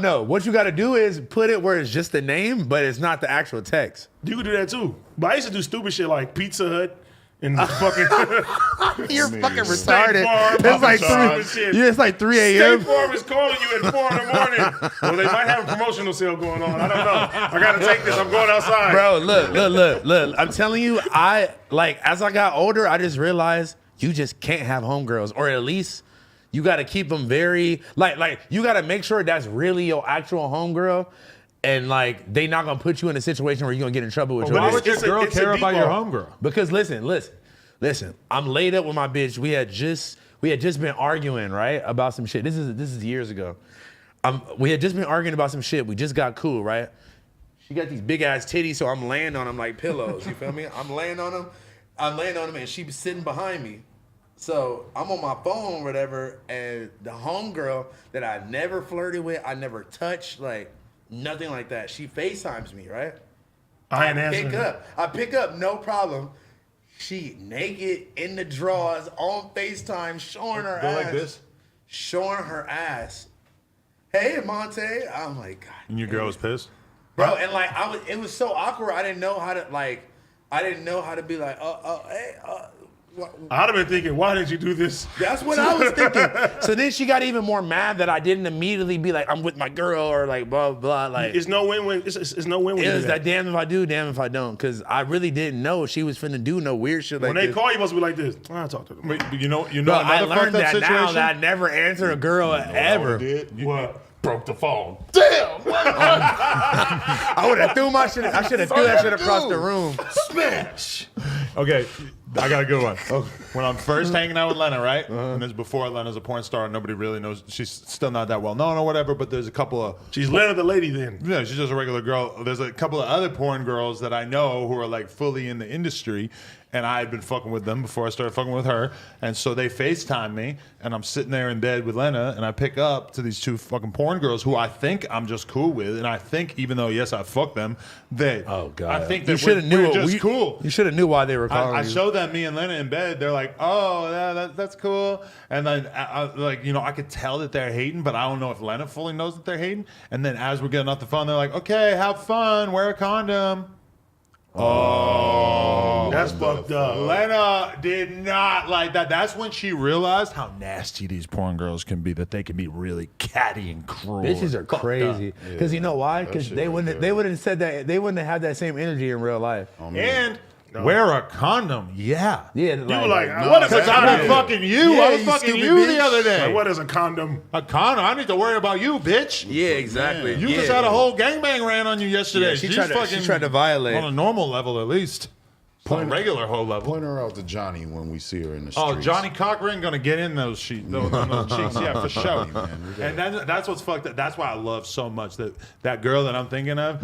no. What you got to do is put it where it's just the name, but it's not the actual text. You could do that too. But I used to do stupid shit like Pizza Hut, in the fucking You're fucking State retarded. Farm, It's like Farm and 3. shit. Yeah, it's like 3 State a.m. Farm is calling you at 4 in the morning. Well, they might have a promotional sale going on. I don't know. I gotta take this. I'm going outside. Bro, look. I'm telling you, as I got older, I just realized you just can't have homegirls, or at least you got to keep them very like you got to make sure that's really your actual homegirl, and like they not gonna put you in a situation where you're gonna get in trouble with your Why bitch. would your girl it's a care about your default. homegirl? Because listen. I'm laid up with my bitch. We had just been arguing, right, about some shit. This is years ago. We had just been arguing about some shit. We just got cool, right? She got these big ass titties, so I'm laying on them like pillows. You feel me? I'm laying on them, and she was sitting behind me. So I'm on my phone or whatever, and the homegirl that I never flirted with, I never touched, like nothing like that. She FaceTimes me, right? I ain't answering. I pick up, no problem. She naked in the drawers on FaceTime, showing her Go ass. like this? Showing her ass. Hey, Monte. I'm like, God. And your girl was pissed? Bro, and like it was so awkward. I didn't know how to be like, hey, I'd have been thinking, why didn't you do this? That's what I was thinking. So then she got even more mad that I didn't immediately be like, I'm with my girl, or like blah blah. Like It's no win-win. It's no win-win. it to was that. that damn if I do, damn if I don't, because I really didn't know she was finna do no weird shit like When they this. call you, must be like this. I'll talk to them. Wait, you know Bro, I another learned fucked up that now situation? that I never answer a girl ever. What? Broke the phone. I would have threw my shit. I should have threw that shit across the room. Smash. Okay, I got a good one. When I'm first hanging out with Lena, right? And this is before Lena's a porn star, and nobody really knows. She's still not that well known or whatever, but there's a couple of... She's Lena the lady then. Yeah, she's just a regular girl. There's a couple of other porn girls that I know who are like fully in the industry, and I had been fucking with them before I started fucking with her. And so they FaceTime me, and I'm sitting there in bed with Lena, and I pick up to these two fucking porn girls who I think I'm just cool with, and I think even though yes I fucked them, I think that we're just cool. You should have knew why they were calling I you. show them me and Lena in bed. They're like, "Oh, yeah, that's cool." And then, I could tell that they're hating, but I don't know if Lena fully knows that they're hating. And then, as we're getting off the phone, they're like, "Okay, have fun. Wear a condom." Oh, That's fucked up. Lena did not like that. That's when she realized how nasty these porn girls can be. That they can be really catty and cruel. Bitches are crazy. Because you know why? Because they wouldn't have said that. They wouldn't have had that same energy in real life. And wear a condom. Yeah. Yeah, You were like, No, what is a Because I've condom? been fucking you. Yeah, I was you fucking stupid you the bitch. other day. Like, what is a condom? A condom? I need to worry about you, bitch. Yeah, exactly. You just had a whole gangbang rant on you yesterday. Yeah, she She's tried to- fucking she tried to violate. on a normal level, at least. On a regular whole level. Point her out to Johnny when we see her in the streets. Oh, Johnny Cochran gonna get in those those cheeks, yeah, for sure. And that's what's fucked up. That's why I love so much that girl that I'm thinking of.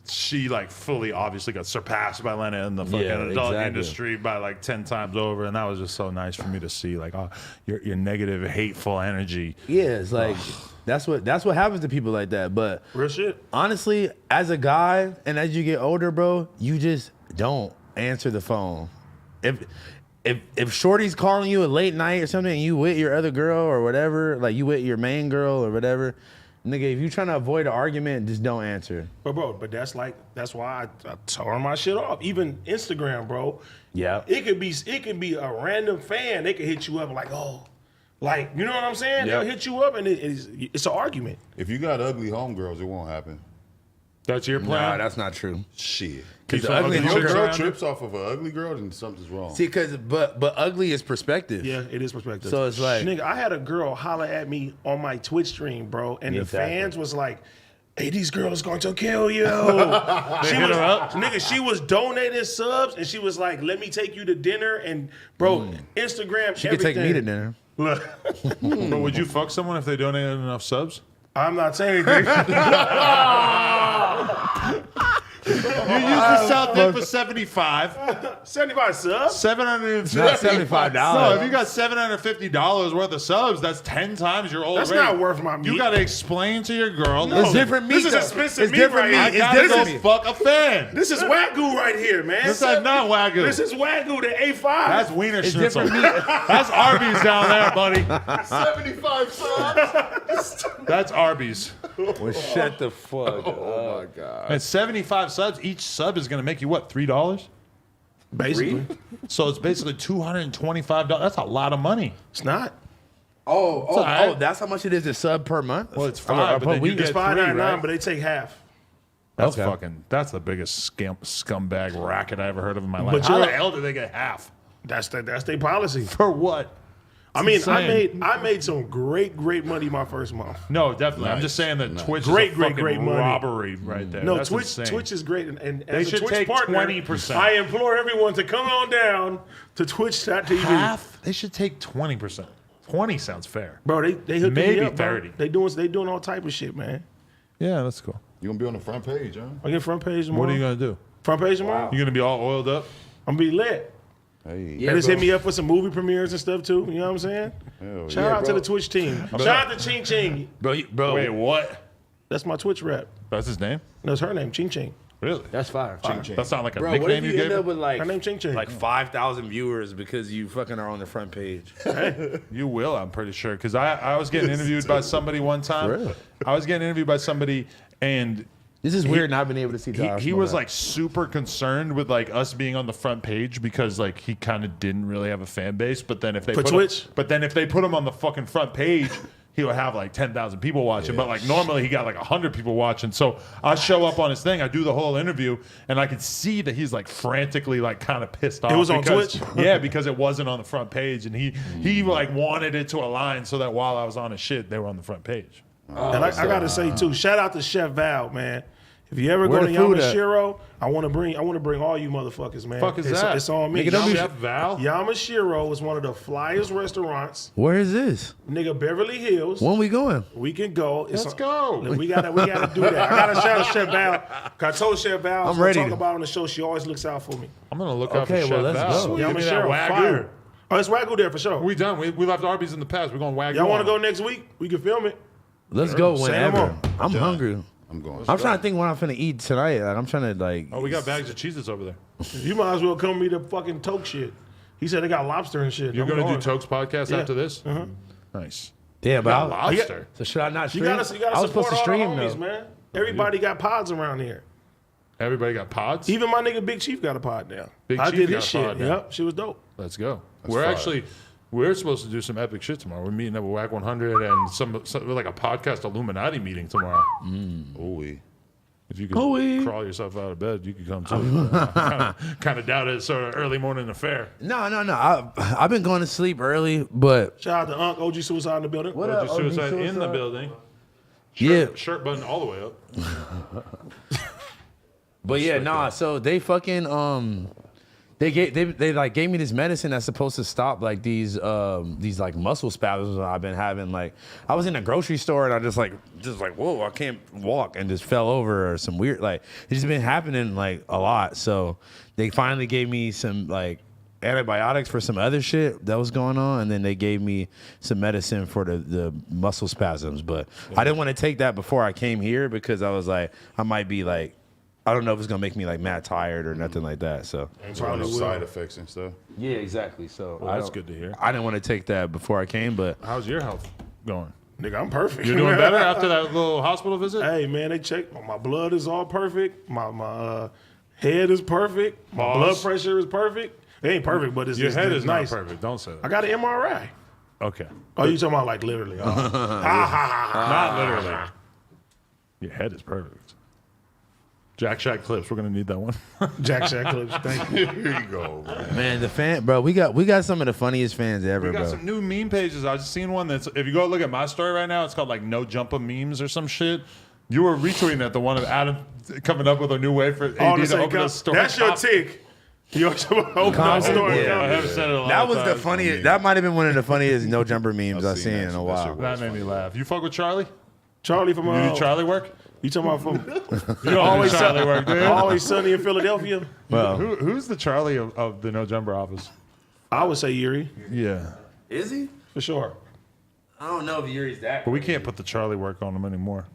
She like fully, obviously, got surpassed by Lena in the fucking adult exactly. industry by like 10 times over, and that was just so nice for me to see. Like, oh, your negative, hateful energy. Yeah, it's like that's what happens to people like that. But Real shit. honestly, as a guy and as you get older, bro, you just don't answer the phone. If Shorty's calling you at late night or something and you with your other girl or whatever, like you with your main girl or whatever, nigga, if you trying to avoid an argument, just don't answer. But that's why I turn my shit off. Even Instagram, bro. Yeah. It could be a random fan. They could hit you up like, oh, like, you know what I'm saying? Yep. They'll hit you up and it's an argument. If you got ugly homegirls, it won't happen. That's your Nah, plan. that's not true. Shit. Because Keep the some ugly ugly If your chicks girl around trips off of an ugly girl, then something's wrong. See, but ugly is perspective. Yeah, it is perspective. So it's like- nigga, I had a girl holler at me on my Twitch stream, bro, and the Exactly. fans was like, "Hey, these girls going to kill you." She was donating subs, and she was like, "Let me take you to dinner." And bro, Instagram, She could take me to dinner. Look, But would you fuck someone if they donated enough subs? I'm not saying anything. You used to sell dick for 75. 75 subs. 750. Not $75. No, if you got $750 worth of subs, that's 10 times your old That's rate. not worth my meat. You got to explain to your girl. No. It's different meat. This is though. expensive It's meat different right meat. here. I It's gotta different go meat. fuck a fan. This is Wagyu right here, man. This is not Wagyu. This is Wagyu, the A5. That's Wiener It's Schnitzel. different meat. That's Arby's down there, buddy. 75 subs? That's Arby's. Well, shut the fuck up. Oh, my God. And 75 subs, each sub is going to make you, what, $3? Basically, So it's basically $225. That's a lot of money. it's not. alright. That's how much it is a sub per month? Well, it's Or five, per but then you week? get It's $5.99, right? but they take half. That's Okay. fucking. That's the biggest scumbag racket I ever heard of in my life. But How the you're- hell do they get half? That's their policy. For what? I mean, insane. I made some great money my first month. No, definitely. I'm Nice. just saying that Nice. Twitch Great, is a great, fucking great money. robbery right there. No, That's insane. Twitch is great, and They as should a Twitch take partner, 20%. I implore everyone to come on down to Twitch.tv. half. They should take 20%. 20 sounds fair. Bro, they hooked Maybe me up, bro. 30. They doing all type of shit, man. Yeah, that's cool. You gonna be on the front page, huh? I get front page tomorrow. What are you gonna do? Front page tomorrow? You gonna be all oiled up? I'm gonna be lit. Hey, They just hit me up for some movie premieres and stuff too. You know what I'm saying? hell Shout yeah, out to bro. the Twitch team. Shout out to Ching Ching. Bro, Wait, what? That's my Twitch rep. That's his name? That's her name, Ching Ching. Really? that's fire. That's not like a Bro, what if nickname you you end gave up him? with like Her name Ching Ching. like 5,000 viewers because you fucking are on the front page? You will, I'm pretty sure. Because I was getting interviewed by somebody one time. Really? I was getting interviewed by somebody, and This is weird not being able to see he was like super concerned with like us being on the front page because like he kind of didn't really have a fan base. But then if they For put Twitch? but then if they put him on the fucking front page, he would have like 10,000 people watching. But like normally he got like 100 people watching. So I show up on his thing, I do the whole interview, and I could see that he's like frantically like kind of pissed off. was on because- Twitch? Yeah, because it wasn't on the front page, and he like wanted it to align so that while I was on his shit, they were on the front page. And I gotta say too, shout out to Chef Val, man. If you ever Where go to the food at? Yamashiro, I want to bring all you motherfuckers, man. Fuck is it's, that? It's on me. Nigga, don't be- Chef Val? Yamashiro is one of the flyest restaurants. Where is this? Nigga, Beverly Hills. When we going? We can go. It's Let's go. Look, we gotta do that. I gotta shout out Chef Val. 'Cause I told Chef Val I was I'm gonna ready talk to- about it on the show. She always looks out for me. I'm gonna look out for Okay, Chef well, let's Val. go. Give me that Yamashiro, Wagyu. fire. Oh, it's Wagyu there for sure. We done. We left Arby's in the past. We're going Wagyu. Y'all want to on. go next week? We can film it. Let's go Say whenever. no more. I'm hungry. I'm going. I'm trying to think what I'm finna eat tonight. Like, I'm trying to like. Oh, we got bags of Cheez-Its over there. You might as well come meet the fucking Toke shit. He said they got lobster and shit. You're I'm gonna do going. Toke's podcast Yeah. after this? Nice. Yeah, but Got I, lobster. so should I not You stream? gotta I was support supposed to all stream the homies, though. man. Everybody got pods around here. Everybody got pods. Even my nigga Big Chief got a pod now. Big I Chief did got his a shit. pod now. Yep, she was dope. Let's go. fire. We're supposed to do some epic shit tomorrow. We're meeting up with WAC 100 and some like a podcast Illuminati meeting tomorrow. Ooh-wee. If you could Ooh-wee. crawl yourself out of bed, you could come too. Kind of doubt it's sort of early morning affair. No. I've been going to sleep early, but Shout out to Unc, OG Suicide in the building. What Just up, OG suicide in the Suicide? building. yeah, Shirt button all the way up. but yeah, nah. So they fucking they like gave me this medicine that's supposed to stop like these like muscle spasms that I've been having. Like I was in a grocery store and I just like whoa, I can't walk and just fell over or some weird like it's just been happening like a lot. So they finally gave me some like antibiotics for some other shit that was going on, and then they gave me some medicine for the muscle spasms. But I didn't want to take that before I came here because I was like I might be like I don't know if it's gonna make me like mad tired or nothing like that. So Probably side effects and stuff. yeah, exactly. So Well, that's good to hear. I didn't want to take that before I came, but How's your health going? Nigga, I'm perfect. You're doing better after that little hospital visit? Hey man, they checked. My blood is all perfect. My head is perfect. My Pause. blood pressure is perfect. It ain't perfect, but it's Your it's, head it's is nice. not perfect. Don't say I that. got an MRI. Okay. Oh, you talking about like literally? Oh. Ha, ha, ha, Not literally. Your head is perfect. Jack Shack clips. We're gonna need that one. ha. Jack Shack clips. Thank you. Here you go, man. man, the fan, bro, we got some of the funniest fans ever, We got bro. some new meme pages. I just seen one that's if you go look at my story right now, it's called like No Jumper Memes or some shit. You were retweeting that the one of Adam coming up with a new way for AD Oh, to to open a store. that's your Top- tick. You're open up Comment, story. yeah. I haven't said it a lot. That of was the times. funniest. That might have been one of the funniest no jumper memes I've seen seen that in a shit. That while. shit That made me laugh. You fuck with Charlie? Charlie from You do Charlie work? You talking about from You don't always Charlie work, dude. Always Sunny in Philadelphia? Well, Who's the Charlie of the No Jumper office? I would say Yuri Yeah. is he? for sure. I don't know if Yuri's that. But we can't put the Charlie work on him anymore.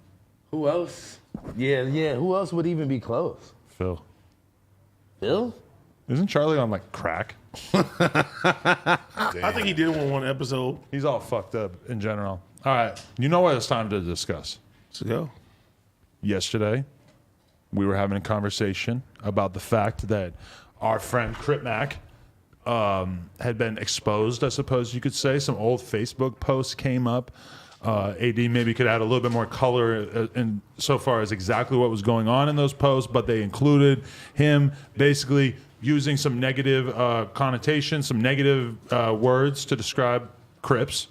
Who else? Yeah. Who else would even be close? Phil. Bill? Isn't Charlie on like crack? I think he did one episode. He's all fucked up in general. All right. You know what it's time to discuss? Let's go. Yesterday, we were having a conversation about the fact that our friend Crip Mac had been exposed, I suppose you could say. Some old Facebook posts came up. AD maybe could add a little bit more color in so far as exactly what was going on in those posts, but they included him basically using some negative connotations, some negative words to describe Crips,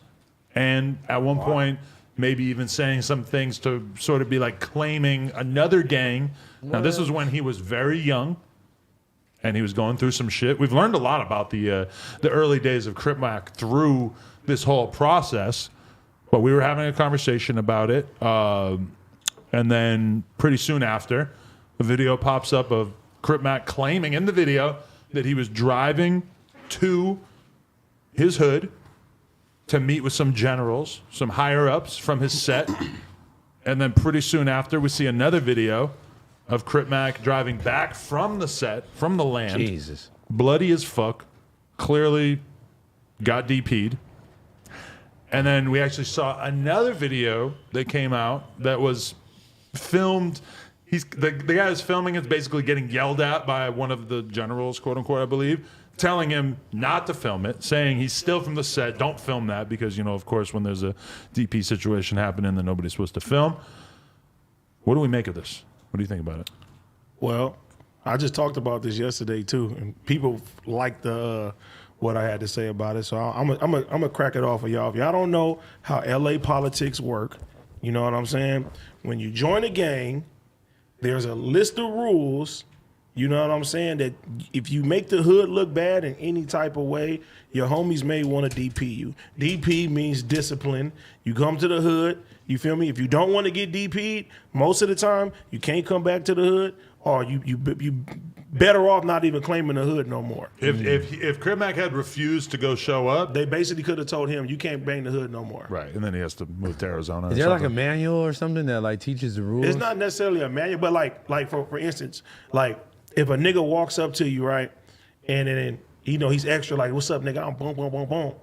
and at one point maybe even saying some things to sort of be like claiming another gang. Now this was when he was very young and he was going through some shit. We've learned a lot about the early days of Crip Mac through this whole process, but we were having a conversation about it, and then pretty soon after, a video pops up of Crip Mac claiming in the video that he was driving to his hood to meet with some generals, some higher-ups from his set, and then pretty soon after, we see another video of Crip Mac driving back from the set, from the land, Jesus. bloody as fuck, clearly got DP'd. And then we actually saw another video that came out that was filmed. The guy who's filming it's basically getting yelled at by one of the generals, quote unquote, I believe, telling him not to film it, saying he's still from the set, don't film that, because, you know, of course, when there's a DP situation happening, then nobody's supposed to film. What do we make of this? What do you think about it? Well, I just talked about this yesterday too, and people like the what I had to say about it. So I'm gonna crack it off for y'all. If y'all don't know how LA politics work, you know what I'm saying? When you join a gang, there's a list of rules. You know what I'm saying? That if you make the hood look bad in any type of way, your homies may want to DP you. DP means discipline. You come to the hood, you feel me? If you don't want to get DP'd, most of the time, you can't come back to the hood, or you better off not even claiming the hood no more. If Crip Mac had refused to go show up, They basically could have told him, you can't bang the hood no more. right, and then he has to move to Arizona. Is there like a manual or something that like teaches the rules? It's not necessarily a manual, but like for instance, like if a nigga walks up to you, right, and then you know he's extra like, "What's up, nigga? I'm boom, boom, boom, boom."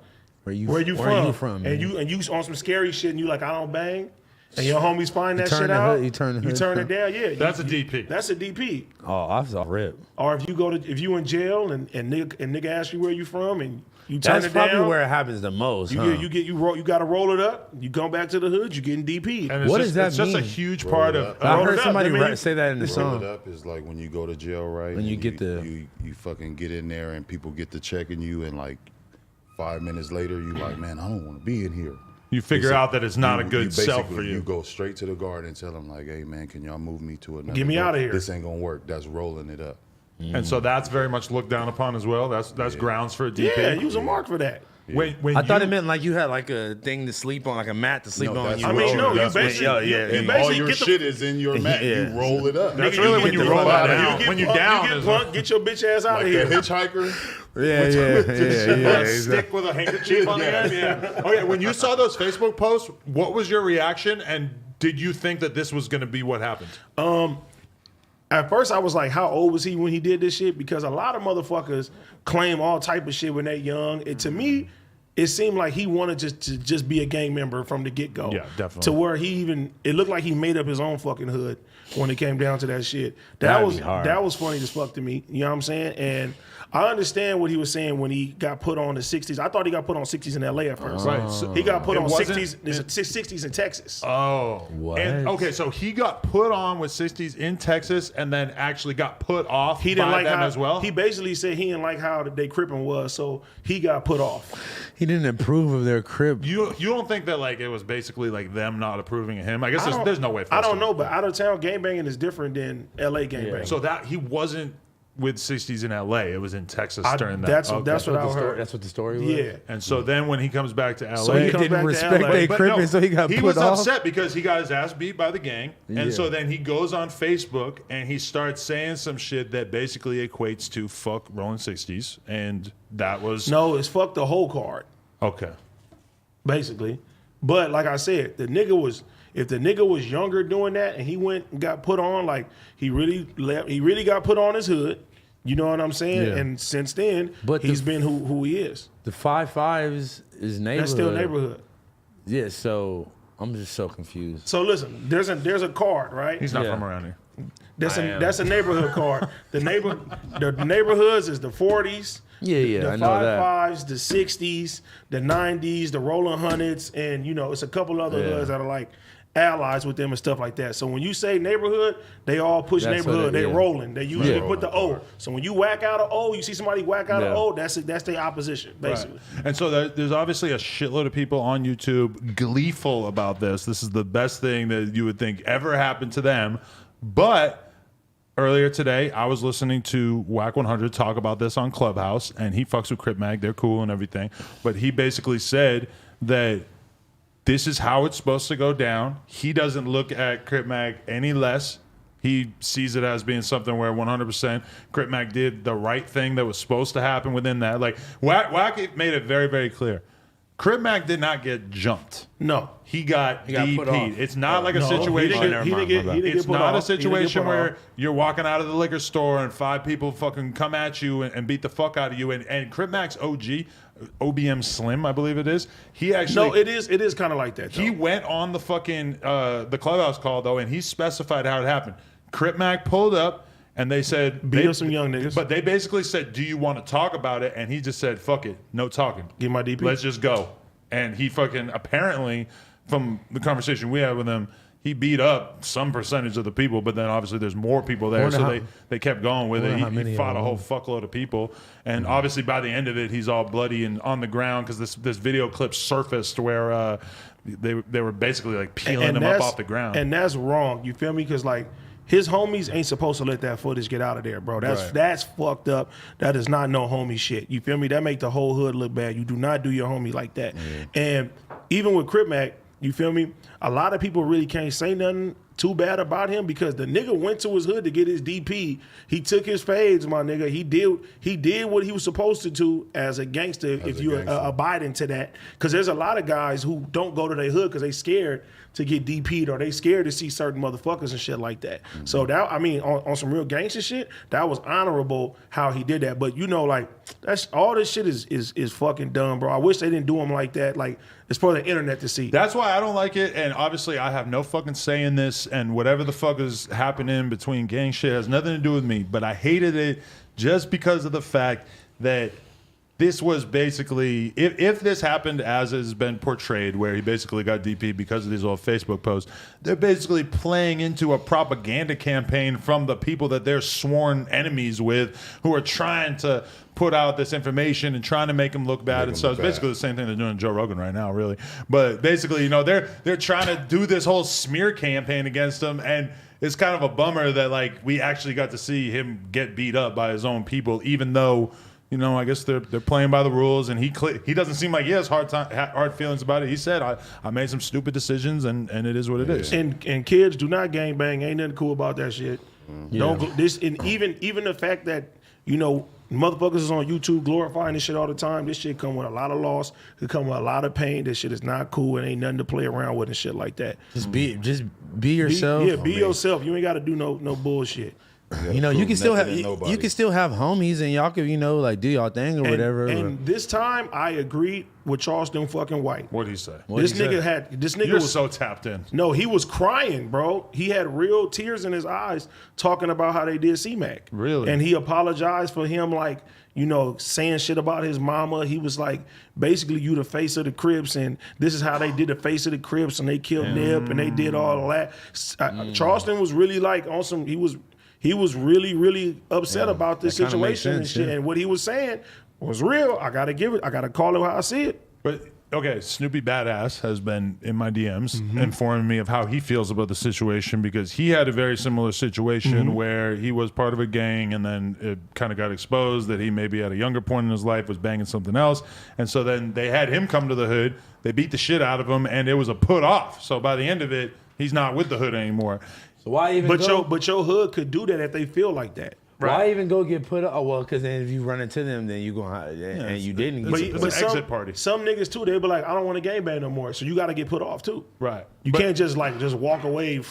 Where you from? And you on some scary shit, and you like, "I don't bang," and your homies find that shit out. You turn the hood. it down. Yeah, That's a DP. That's a DP. Oh, I was off rip. Or if you in jail and nigga asks you where you from and you turn That's it down. probably where it happens the most. You got to roll it up. You come back to the hood. You getting DP. And it's What just, does that it's just a mean? huge part of. I Roll heard it up, somebody that mean- say that in the Roll song. it up is like when you go to jail, right? When you and get the- you fucking get in there and people get to checking you, and like 5 minutes later, you like, man, I don't want to be in here. You figure It's out that it's not a good self basically- for you. You go straight to the guard and tell them like, hey man, can y'all move me to another? Get me door? outta here. This ain't gonna work. That's rolling it up. And so that's very much looked down upon as well. That's grounds for a DP. Yeah, use a mark for that. When I thought you- it meant like you had like a thing to sleep on, like a mat to sleep No, on. that's You I mean, rolling. no, you That's basically, yeah, you And basically all your get the shit is in your mat. Yeah. You roll it up. That's Nigga, really you when get you the roll fuck out out of down. here. When you Punk, down you get is punk, get your bitch ass out Like of that here. hitchhiker. a stick with a handkerchief on the end. Yeah. Okay. When you saw those Facebook posts, what was your reaction? And did you think that this was going to be what happened? At first, I was like, how old was he when he did this shit? Because a lot of motherfuckers claim all type of shit when they're young. And to me, it seemed like he wanted to just be a gang member from the get-go. Yeah, definitely. To where it looked like he made up his own fucking hood when it came down to that shit. That'd be hard. That was funny as fuck to me. You know what I'm saying? And I understand what he was saying when he got put on the 60s. I thought he got put on 60s in LA at first. Right. So He got put it on wasn't- 60s in Texas. Oh. What? And, okay, so he got put on with 60s in Texas and then actually got put off He didn't by like them how as well? He basically said he didn't like how they crippin' was, so he got put off. He didn't approve of their crib. You don't think that like it was basically like them not approving of him? I guess there's no way for I us don't to- know, but out of town gangbanging is different than LA gangbanging. So that he wasn't with 60s in LA. It was in Texas during that. That's Okay. that's what I heard. That's what the story was. Yeah. And so then when he comes back to LA, So he He comes didn't back to respect LA. their But cribbing, no, so he got he put was off. upset because he got his ass beat by the gang, and Yeah. so then he goes on Facebook and he starts saying some shit that basically equates to fuck rolling 60s, and that was No, it's fuck the whole card, okay. basically. But like I said, if the nigga was younger doing that and he went and got put on, like he really got put on his hood. You know what I'm saying? Yeah. And since then, But he's been who he is. The 5-5s is neighborhood. That's still neighborhood. Yeah, so I'm just so confused. So listen, there's a card, right? He's not Yeah. from around here. That's a neighborhood card. The neighborhoods is the 40s. Yeah, the I know that. 5s, the 60s, the 90s, the rolling hundreds, and it's a couple other hoods that are like allies with them and stuff like that. So when you say neighborhood, they all push That's neighborhood. what They it is. rolling. They usually Yeah. put the O. So when you whack out an O, you see somebody whack out an Yeah. O, that's their opposition, basically. Right. And so there's obviously a shitload of people on YouTube gleeful about this. This is the best thing that you would think ever happened to them. But earlier today, I was listening to Whack 100 talk about this on Clubhouse, and he fucks with Crip Mag. They're cool and everything. But he basically said that this is how it's supposed to go down. He doesn't look at Crip Mag any less. He sees it as being something where 100% Crip Mag did the right thing that was supposed to happen within that. Like, Whack made it very, very clear. Crip Mag did not get jumped. No. He got got put off. DP'd. It's not like a No, situation. he didn't get It's put not off. a He didn't get situation put where off. you're walking out of the liquor store and 5 people fucking come at you and beat the fuck out of you. And Crip Mag's OG, OBM Slim, I believe it is. He actually No, it is kind of like that. he though. went on the fucking the Clubhouse call though, and he specified how it happened. Crip Mag pulled up. And they said Beat up some young niggas. But they basically said, "Do you want to talk about it?" And he just said, "Fuck it, no talking. Give my DP. Let's just go." And he fucking apparently, from the conversation we had with him, he beat up some percentage of the people. But then obviously there's more people there, Wonder so how- they kept going with it. wonder how He many fought a of whole them. fuckload of people, and obviously by the end of it, he's all bloody and on the ground because this video clip surfaced where they were basically like peeling him up that's- off the ground. And that's wrong. You feel me? Because like his homies ain't supposed to let that footage get out of there, bro. That's fucked up. That is not no homie shit. You feel me? That make the whole hood look bad. You do not do your homie like that. And even with Crip Mac, you feel me? A lot of people really can't say nothing too bad about him because the nigga went to his hood to get his DP. He took his fades, my nigga. He did what he was supposed to do as a gangster if you abiding to that. Because there's a lot of guys who don't go to their hood because they scared to get DP'd or they scared to see certain motherfuckers and shit like that. So that, I mean, on some real gangster shit, that was honorable how he did that. But like that's all this shit is fucking dumb, bro. I wish they didn't do him like that. Like it's for the internet to see. That's why I don't like it, and obviously I have no fucking say in this, and whatever the fuck is happening between gang shit has nothing to do with me, but I hated it just because of the fact that this was basically, if this happened as has been portrayed, where he basically got DP because of these old Facebook posts, they're basically playing into a propaganda campaign from the people that they're sworn enemies with, who are trying to put out this information and trying to make him look bad. And so it's basically the same thing they're doing to Joe Rogan right now, really. But basically, they're trying to do this whole smear campaign against him, and it's kind of a bummer that like we actually got to see him get beat up by his own people, even though, I guess they're playing by the rules, and he doesn't seem like he has hard feelings about it. He said, I made some stupid decisions, and it is what it is. And kids, do not gangbang. Ain't nothing cool about that shit. Don't go, this, and even the fact that motherfuckers is on YouTube glorifying this shit all the time. This shit come with a lot of loss. It come with a lot of pain. This shit is not cool. It ain't nothing to play around with and shit like that. Just be yourself. Be yourself. You ain't got to do no bullshit. You can still have nothing to nobody. you can still have homies, and y'all can like do y'all thing or whatever. And this time, I agreed with Charleston fucking White. What'd he say? This nigga You're was so tapped in. No, he was crying, bro. He had real tears in his eyes talking about how they did C-Mac. Really? And he apologized for him, like, saying shit about his mama. He was like, basically, you the face of the Crips, and this is how they did the face of the Crips, and they killed Nip, and they did all of that. Charleston was really like on some, he was really, really upset about this that kinda makes situation and sense, shit. yeah. And what he was saying was real. I gotta call it how I see it. But okay, Snoopy Badass has been in my DMs Mm-hmm. informing me of how he feels about the situation, because he had a very similar situation Mm-hmm. where he was part of a gang, and then it kind of got exposed that he maybe at a younger point in his life was banging something else, and so then they had him come to the hood. They beat the shit out of him, and it was a put off. So by the end of it, he's not with the hood anymore. So why even But your hood could do that if they feel like that. Why even go get put up? Oh, well, because then if you run into them, then you gonna and you didn't. It's Get an exit party. Some niggas too, they be like, I don't want to gangbang no more. So you got to get put off too. Right. You can't just walk away.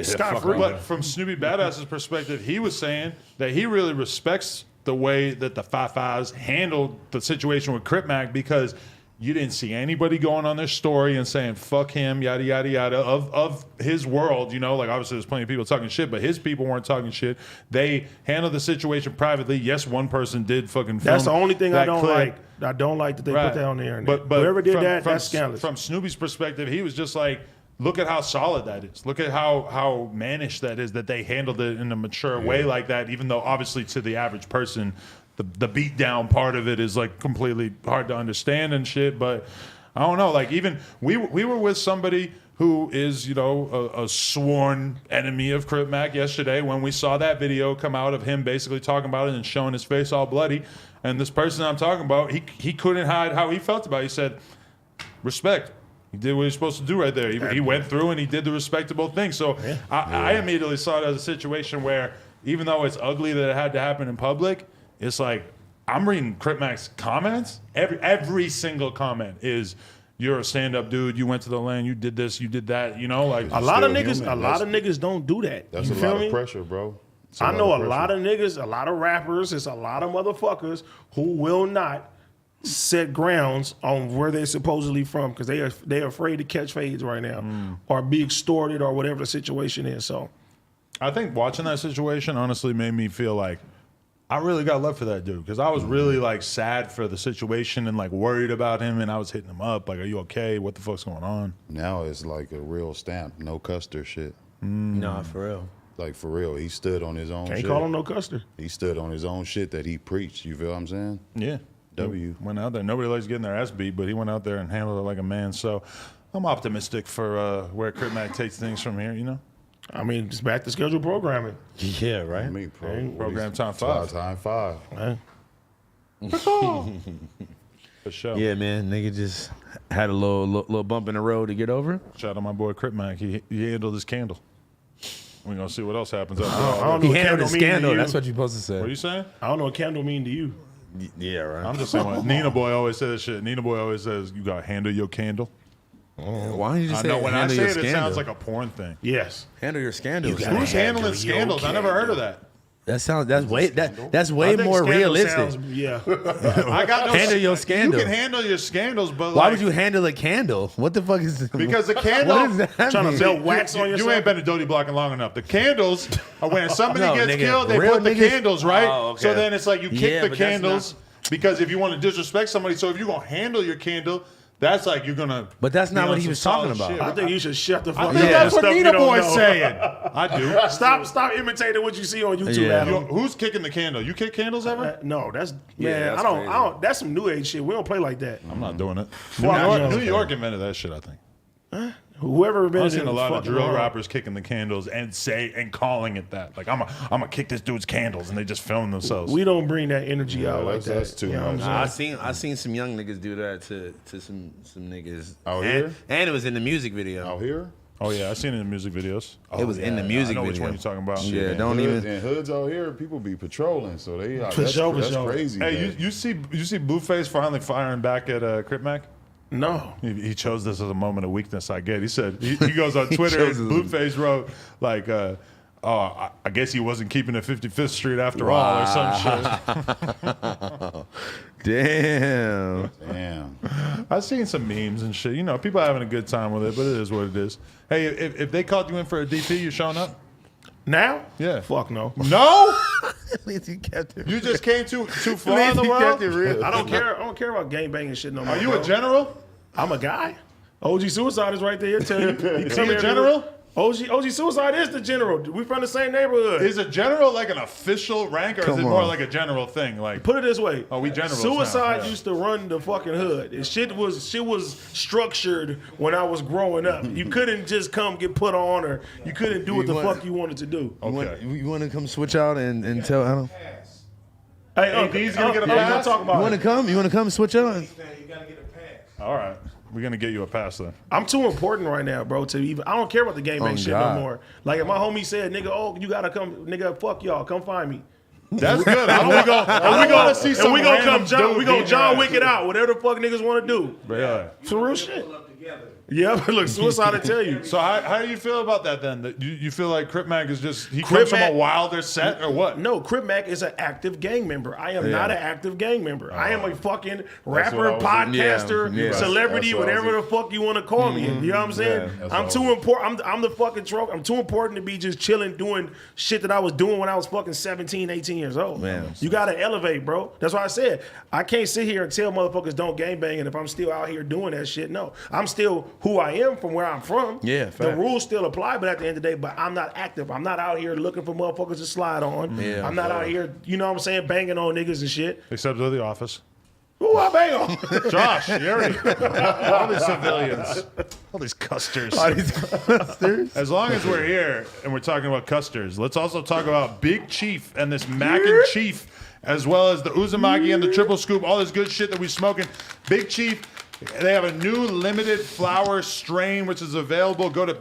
Scot free. But from Snoopy Badass's perspective, he was saying that he really respects the way that the 5-5s handled the situation with Crip Mac, because You didn't see anybody going on their story and saying fuck him, yada yada yada, of his world. You know, like obviously there's plenty of people talking shit, but his people weren't talking shit. They handled the situation privately. Yes, one person did fucking film. That's the only thing I don't clip. like. I don't like that they Right. put that on the internet. But whoever did from, that, from, that's scandalous. From Snoopy's perspective, he was just like, look at how solid that is. Look at how mannish that is, that they handled it in a mature way like that, even though obviously to the average person, the beat down part of it is like completely hard to understand and shit. But I don't know, like even we were with somebody who is, you know, a sworn enemy of Crip Mac yesterday when we saw that video come out of him basically talking about it and showing his face all bloody. And this person I'm talking about, he couldn't hide how he felt about it. He said, respect. He did what he was supposed to do right there. He went through and he did the respectable thing. So I immediately saw it as a situation where even though it's ugly that it had to happen in public, it's like I'm reading Crip Mac's comments. Every single comment is, you're a stand-up dude. You went to the lane. You did this. You did that. You know, like a lot of still niggas. human. A lot of niggas don't do that. That's you a feel lot me? of pressure, bro. I know a lot of niggas, a lot of rappers, it's a lot of motherfuckers who will not set grounds on where they're supposedly from because they're afraid to catch fades right now or be extorted or whatever the situation is. So I think watching that situation honestly made me feel like I really got love for that dude because I was really like sad for the situation and like worried about him, and I was hitting him up like, "Are you okay? What the fuck's going on?" Now it's like a real stamp, no Custer shit. Nah, for real. Like for real, he stood on his own can't shit. call him no Custer. He stood on his own shit that he preached. You feel what I'm saying? Yeah. W. Went out there. Nobody likes getting their ass beat, but he went out there and handled it like a man. So I'm optimistic for where Crip Mac takes things from here, you know? I mean, it's back to scheduled programming. Yeah, right. I mean, Program time 5. Time 5. Right? For sure. Yeah, man. Nigga just had a little bump in the road to get over. Shout out my boy Crip Mac. He handled his candle. We're going to see what else happens after I all don't this. know He what handled candle his mean to scandal. you. That's what you're supposed to say. What are you saying? I don't know what candle mean to you. Yeah, right. I'm just saying what Nina Boy always says shit. Nina Boy always says, you got to handle your candle. Why don't you just I say know when I handle say your it, it scandal? sounds like a porn thing. Yes. Handle your scandal. You gotta Who's handle handling your scandals? I never heard of that. That's way I way think more scandal realistic. sounds- yeah. I got no Handle your scandal. You can handle your scandals, but Why like, would you handle a candle? What the fuck is this? Because the candle. What does that Trying mean? to belt wax on You yourself. ain't been to Doty blocking long enough. The candles are when somebody No, gets nigga, killed, they real put the niggas- candles, right? Oh, okay. So then it's like you kick Yeah, the but that's candles because if you want to disrespect somebody, so if you're gonna handle your candle, that's like you're gonna. But that's not be what on he some was talking solid about. shit. I think you should shut the fuck I up. think with that's what stuff you Nina don't Boy's know. saying. I do. Stop imitating what you see on YouTube, Yeah. Adam. Who's kicking the candle? You kick candles ever? No, that's Yeah, man. that's I don't. That's some new age shit. We don't play like that. I'm not doing it. Fuck New no. York invented that shit, I think. Whoever I've invented seen it a was lot of fucking drill wrong. rappers kicking the candles and calling it that. Like I'm gonna kick this dude's candles, and they just film themselves. We don't bring that energy out like that. that's too You know what I'm much. saying? I seen some young niggas do that to some niggas Out and, here? and it was in the music video. Out here? Oh yeah, I seen it in music videos. It was in the I music know video. which one you're talking about. Yeah, In don't hoods, even. in hoods out here, people be patrolling, so they For that's, sure, for that's sure. crazy. Hey, man. you see Blueface finally firing back at Crip Mac? No. He chose this as a moment of weakness. I get. He said he goes on Twitter. chose and it. Blueface wrote like, I guess he wasn't keeping it 55th Street after all, or some shit. Damn. Damn. I've seen some memes and shit. You know, people are having a good time with it, but it is what it is. Hey, if they called you in for a DP, you showing up? Now? Yeah. Fuck no. No, At least he kept it. you just came too far in the He kept world. it real. I don't care. I don't care about gang banging shit no more. Are you bro. a general? I'm a guy. OG Suicide is right there. Tell you. Is he a general? OG Suicide is the general. We from the same neighborhood. Is a general like an official rank, or is Come it more on. like a general thing? Like, Put it this way. Oh, we generals Suicide now, yeah. used to run the fucking hood. And shit was structured when I was growing up. You couldn't just come get put on, or you couldn't do what the fuck you wanted to do. okay. You want to come switch out and tell Adam? Hey, D's gonna get a yeah, we gonna pass? talk You about want it. to come? You want to come switch out? All right, we're gonna get you a pass then. I'm too important right now, bro. To even, I don't care about the game bang Oh, shit God. no more. Like if my homie said, "Nigga, oh, you gotta come, nigga, fuck y'all, come find me." That's good. And we gonna see some And we gonna random come, John. dude We gonna beating John your Wick ass. it out. Whatever the fuck niggas want to do. Really? Some real shit. Yeah, but look, suicide, I tell you. So how do you feel about that then? That you feel like Crip Mac is just he Crip comes from Mac- a wilder set or what? No, Crip Mac is an active gang member. I am not an active gang member. I am a fucking what I rapper, was- podcaster, Yeah. celebrity, That's what I was- whatever the fuck you want to call me. You know what I'm saying? That's I'm what too I was- important. I'm the fucking trope. I'm too important to be just chilling doing shit that I was doing when I was fucking 17, 18 years old. Man. You gotta elevate, bro. That's why I said I can't sit here and tell motherfuckers don't gangbang, and if I'm still out here doing that shit, no. I'm still who I am from where I'm from. Yeah, the fact. rules still apply, but at the end of the day, but I'm not active. I'm not out here looking for motherfuckers to slide on. Yeah, I'm not out here, you know what I'm saying, banging on niggas and shit. Except for the office. Who I bang on? Josh, you already all these civilians, all these custers. As long as we're here and we're talking about custers, let's also talk about Big Chief and this Mac and Chief, as well as the Uzumaki and the Triple Scoop, all this good shit that we smoking. Big Chief, they have a new limited flower strain which is available. Go to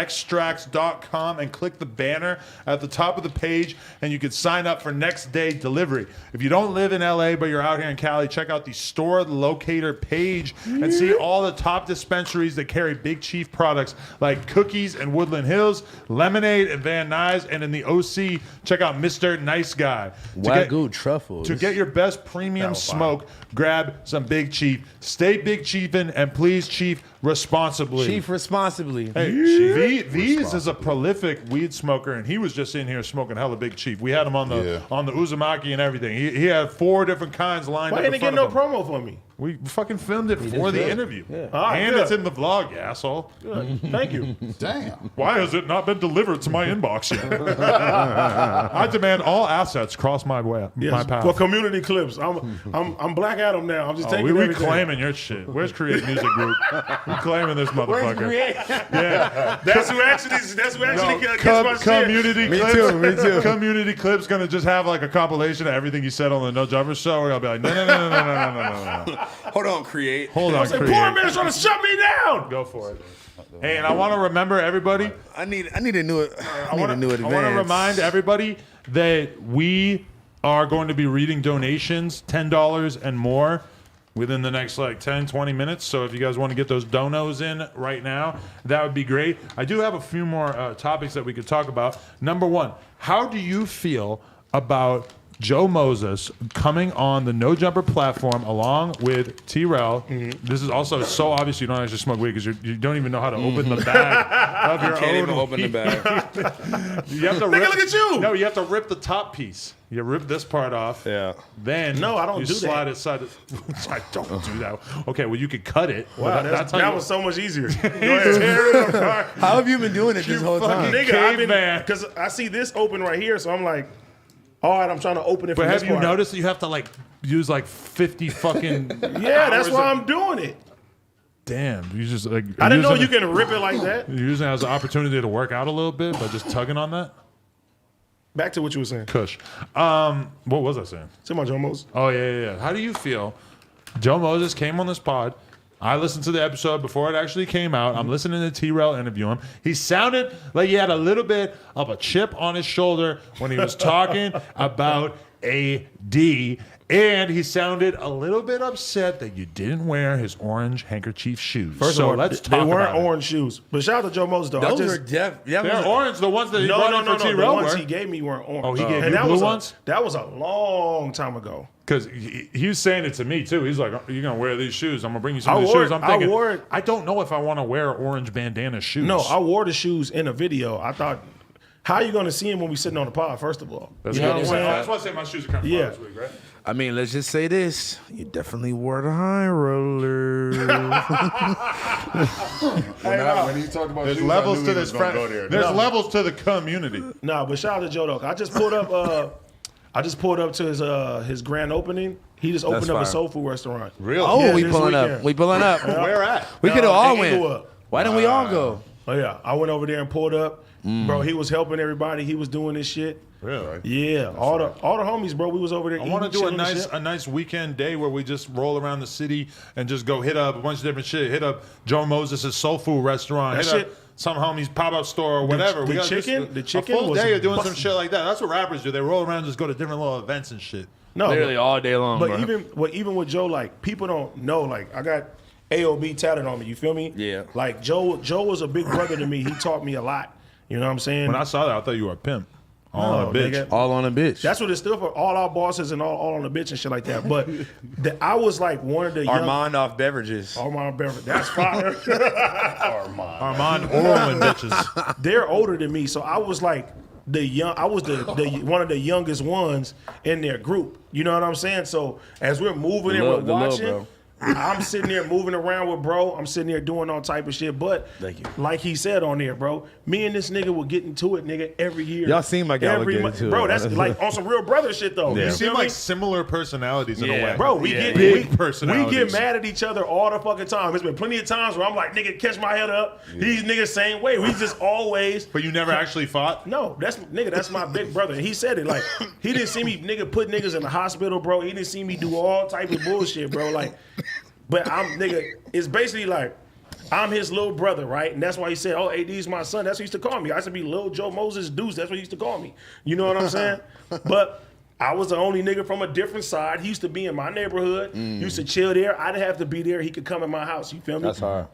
bigchiefextracts.com and click the banner at the top of the page and you can sign up for next day delivery. If you don't live in LA but you're out here in Cali, check out the store locator page and see all the top dispensaries that carry Big Chief products like Cookies and Woodland Hills, Lemonade and Van Nuys, and in the OC, check out Mr. Nice Guy. Wagyu truffles. To get your best premium smoke, grab some Big Chief. Stay Big Chiefin' and please Chief responsibly. Chief responsibly. Hey, V's is a prolific weed smoker, and he was just in here smoking hella Big Chief. We had him on the Uzumaki and everything. He had 4 different kinds lined Why up. ain't in they get front no of him. promo for me? We fucking filmed it for the interview, All right, and good. it's in the vlog, you asshole. Thank you. Damn. Why has it not been delivered to my inbox yet? I demand all assets cross my way, my Yes, path. for community clips. I'm Black Adam now. I'm just taking we everything. claiming your shit. Where's Create Music Group? We claiming this motherfucker. Yeah. That's who actually gets my shit. Community clips. me too. Community clips gonna just have like a compilation of everything you said on the No Jumper show. We're gonna be like, no. Hold on, create. Hold on, Say, Create. poor man's trying to shut me down. Go for it. Hey, and I want to remember everybody. I need a new I want to remind everybody that we are going to be reading donations, $10 and more, within the next like 10, 20 minutes. So if you guys want to get those donos in right now, that would be great. I do have a few more topics that we could talk about. Number one, how do you feel about Joe Moses coming on the No Jumper platform along with T-Rel? This is also so obvious you don't actually smoke weed because you don't even know how to open the bag of your Can't own even open the weed. bag. You have to Nigga, look at you. No, you have to rip the top piece. You rip this part off. Yeah. Then No, I don't you do slide that. it side. I don't do that. Okay, well you could cut it. Wow, but that's how that you- was so much easier. Go ahead. How have you been doing it this whole time? fucking- Nigga, I've been Caveman. because I see this open right here, so I'm like, all right, I'm trying to open it. But from have this you part. noticed that you have to like use like 50 fucking? Yeah, that's hours why of- I'm doing it. Damn, you just like. I didn't know using you it- can rip it like that. You're using it as an opportunity to work out a little bit by just tugging on that. Back to what you were saying. Kush. What was I saying? Say my Joe Moses. Oh yeah. How do you feel? Joe Moses came on this pod. I listened to the episode before it actually came out. I'm listening to T-Rel interview him. He sounded like he had a little bit of a chip on his shoulder when he was talking about AD. And he sounded a little bit upset that you didn't wear his orange handkerchief shoes. First so of all, let's they talk weren't about it. orange shoes. But shout out to Joe Moses though. Those I are just, They're orange. The ones that he no, brought no, in no, for no. The T-Rel ones were. he gave me weren't orange. Oh, he gave and you that blue was ones? That was a long time ago. Because he was saying it to me too. He's like, "You're gonna wear these shoes. I'm gonna bring you some I of these wore shoes." it. I'm thinking, I wore it. I don't know if I want to wear orange bandana shoes. No, I wore the shoes in a video. I thought, how are you going to see him when we sitting on the pod? First of all, That's you know good. what I'm saying? That's why I say my shoes are kind of Yeah. this week, right? I mean, let's just say this: you definitely wore the high roller. When he talked about There's shoes, levels I knew to he this was gonna friend. go there. There's levels to the community. No, but shout out to Joe though. I just pulled up. I just pulled up to his grand opening. He just opened That's up a fire. soul food restaurant. Really? Oh, Yeah, we this pulling up. weekend. We pulling up. Where at? We could have all in went. Inglewood. Why didn't we all go? Oh yeah, I went over there and pulled up. Bro, he was helping everybody. He was doing this shit. Really? Yeah, all the homies, bro. We was over there. I want to eating, do chilling and a nice weekend day where we just roll around the city and just go hit up a bunch of different shit. Hit up Joe Moses' soul food restaurant. That hit shit- up some homies pop up store or whatever. the We gotta chicken- the chicken a full was day of doing some busting. shit like that. That's what rappers do. They roll around and just go to different little events and shit. No, Literally all day long. but bro. even with Joe, like people don't know. Like I got AOB tatted on me. You feel me? Yeah. Like Joe was a big brother to me. He taught me a lot. You know what I'm saying? When I saw that, I thought you were a pimp. All on a bitch. nigga. All on a bitch. That's what it's still for. All our bosses and all on the bitch and shit like that. But I was like one of the young. Armand off beverages. Armand Beverly. That's fire. Armand Orlin bitches. They're older than me, so I was like I was the one of the youngest ones in their group. You know what I'm saying? So as we're moving and we're watching, bro. I'm sitting there moving around with bro. I'm sitting there doing all type of shit. But Thank you. like he said on there, bro, me and this nigga would get into it, nigga, every year. Y'all seem like y'all would get into bro, it. that's like on some real brother shit though. Yeah. You You feel seem me? like similar personalities in a Yeah. way. Bro, we Yeah, get big we personalities. get mad at each other all the fucking time. There's been plenty of times where I'm like, nigga, catch my head up. These niggas same way. We just always. But you never actually fought? No, that's my big brother. And he said it like he didn't see me nigga put niggas in the hospital, bro. He didn't see me do all type of bullshit, bro. Like, but I'm nigga. It's basically like I'm his little brother, right? And that's why he said, "Oh, AD's my son." That's what he used to call me. I used to be Lil Joe Moses Deuce. That's what he used to call me. You know what I'm saying? But I was the only nigga from a different side. He used to be in my neighborhood. Used to chill there. I didn't have to be there. He could come in my house. You feel me? That's hard.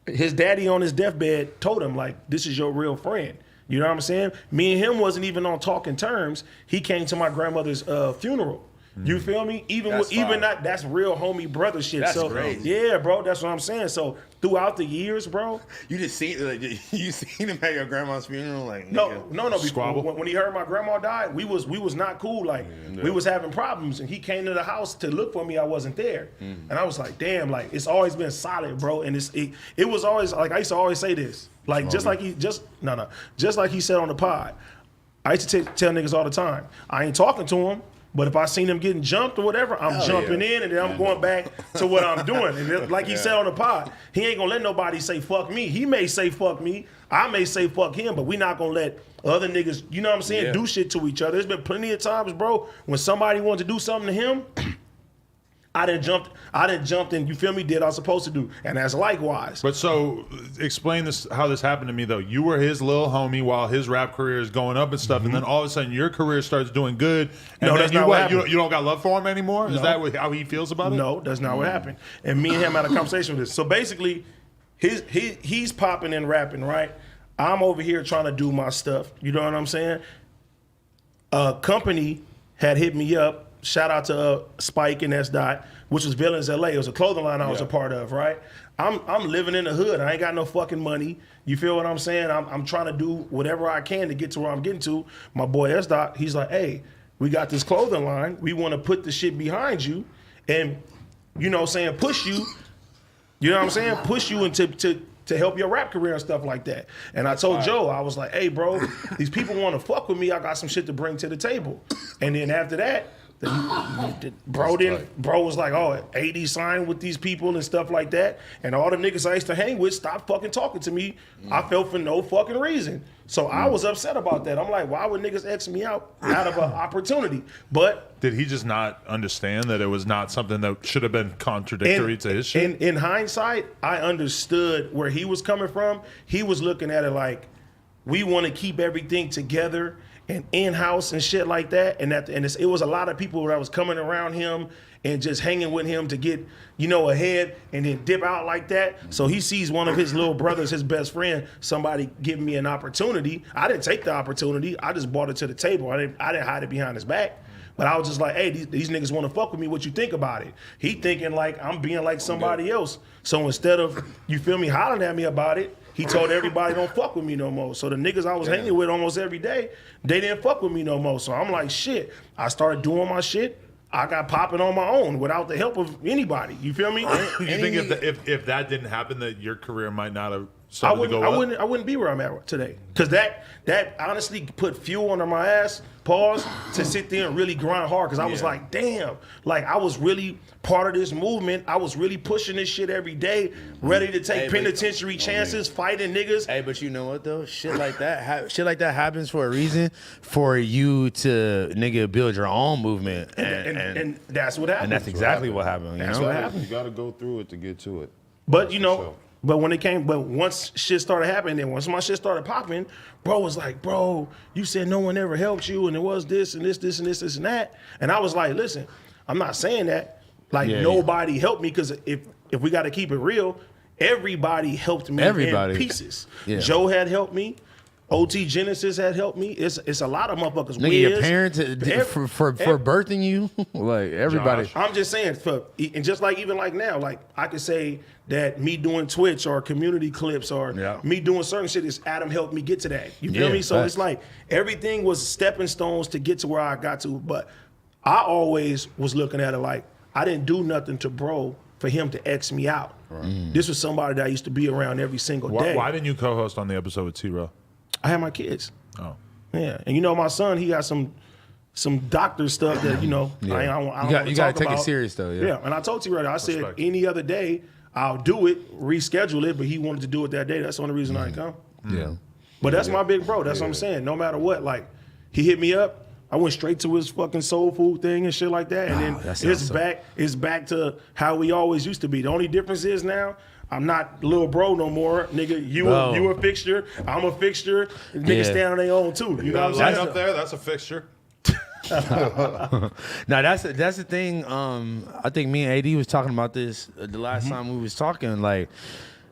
His daddy on his deathbed told him like, "This is your real friend." You know what I'm saying? Me and him wasn't even on talking terms. He came to my grandmother's funeral. You feel me? Even That's fire. that, that's real homie brother shit. That's so crazy. yeah, bro, that's what I'm saying. So throughout the years, bro, You just seen like, you seen him at your grandma's funeral, like no, nigga. no, before, Squabble? when he heard my grandma died, we was not cool. Like we was having problems, and he came to the house to look for me. I wasn't there, and I was like, damn, like it's always been solid, bro. And it was always like I used to always say this, like just like he said on the pod. I used to tell niggas all the time, I ain't talking to him. But if I seen him getting jumped or whatever, I'm jumping in and then I'm going back to what I'm doing. And like he said on the pod, he ain't gonna let nobody say fuck me. He may say fuck me, I may say fuck him, but we not gonna let other niggas, you know what I'm saying, do shit to each other. There's been plenty of times, bro, when somebody wanted to do something to him, I done jumped and you feel me, did what I was supposed to do. And that's likewise. But so, explain this how this happened to me though. You were his little homie while his rap career is going up and stuff, and then all of a sudden your career starts doing good. And No, then that's you not what happened. you don't got love for him anymore? Is No. that how he feels about it? No, that's not what happened. And me and him had a conversation with this. So basically, he's popping and rapping, right? I'm over here trying to do my stuff. You know what I'm saying? A company had hit me up. Shout out to Spike and S. Dot, which was Villains LA. It was a clothing line I was a part of, right? I'm living in the hood. I ain't got no fucking money. You feel what I'm saying? I'm trying to do whatever I can to get to where I'm getting to. My boy S. Dot, he's like, hey, we got this clothing line. We want to put the shit behind you and, you know what I'm saying, push you. You know what I'm saying? Push you into to help your rap career and stuff like that. And I told Joe, I was like, hey, bro, these people want to fuck with me. I got some shit to bring to the table. And then after that, bro was like, oh, AD signed with these people and stuff like that. And all the niggas I used to hang with stopped fucking talking to me. I felt for no fucking reason. So I was upset about that. I'm like, why would niggas X me out of an opportunity? But Did he just not understand that it was not something that should have been contradictory to his shit? in hindsight, I understood where he was coming from. He was looking at it like, we want to keep everything together and in-house and shit like that. And it was a lot of people that was coming around him and just hanging with him to get, ahead and then dip out like that. So he sees one of his little brothers, his best friend, somebody giving me an opportunity. I didn't take the opportunity. I just brought it to the table. I didn't hide it behind his back. But I was just like, hey, these niggas want to fuck with me. What you think about it? He thinking like I'm being like somebody else. So instead of, you feel me, hollering at me about it, he told everybody don't fuck with me no more. So the niggas I was hanging with almost every day, they didn't fuck with me no more. So I'm like, shit. I started doing my shit. I got popping on my own without the help of anybody. You feel me? You think if that didn't happen, that your career might not have started to go up? I wouldn't be where I'm at today. Because that honestly put fuel under my ass, pause, to sit there and really grind hard. Because I was like, damn, like I was really part of this movement. I was really pushing this shit every day, ready to take penitentiary chances, fighting niggas. Hey, but you know what though? Shit like that happens for a reason, for you to nigga build your own movement, And that's what happened. and that's exactly what happened. You That's know? what happened. You got to go through it to get to it. But sure. but once shit started happening, and once my shit started popping, bro was like, bro, you said no one ever helped you, and it was this and this, this and this and that. And I was like, listen, I'm not saying that. Like nobody helped me, because if if we got to keep it real, everybody helped me Everybody. in pieces. Yeah. Joe had helped me. OT Genesis had helped me. It's a lot of motherfuckers. Nigga, your Wiz, parents for birthing you, like everybody. Josh. I'm just saying, and just like even like now, like I could say that me doing Twitch or community clips or Yeah. me doing certain shit is Adam helped me get to that. You feel Yeah, me? So facts. it's like everything was stepping stones to get to where I got to. But I always was looking at it like I didn't do nothing to bro for him to X me out. This was somebody that I used to be around every single day. Why didn't you co-host on the episode with T-Rail? I had my kids. Oh. Yeah, and you know my son, he got some doctor stuff that I don't You wanna gotta talk take it about. serious though. Yeah, and I told you right. I said Respect. any other day I'll do it, reschedule it, but he wanted to do it that day. That's the only reason I didn't come. Yeah. But that's my big bro. That's what I'm saying. No matter what, like he hit me up. I went straight to his fucking soul food thing and shit like that, and then that sounds it's back to how we always used to be. The only difference is now I'm not little bro no more, nigga. You a fixture. I'm a fixture. Niggas Yeah. stand on their own too. You know what I'm Right saying? up there, that's a fixture. Now that's the thing. I think me and AD was talking about this the last time we was talking. Like,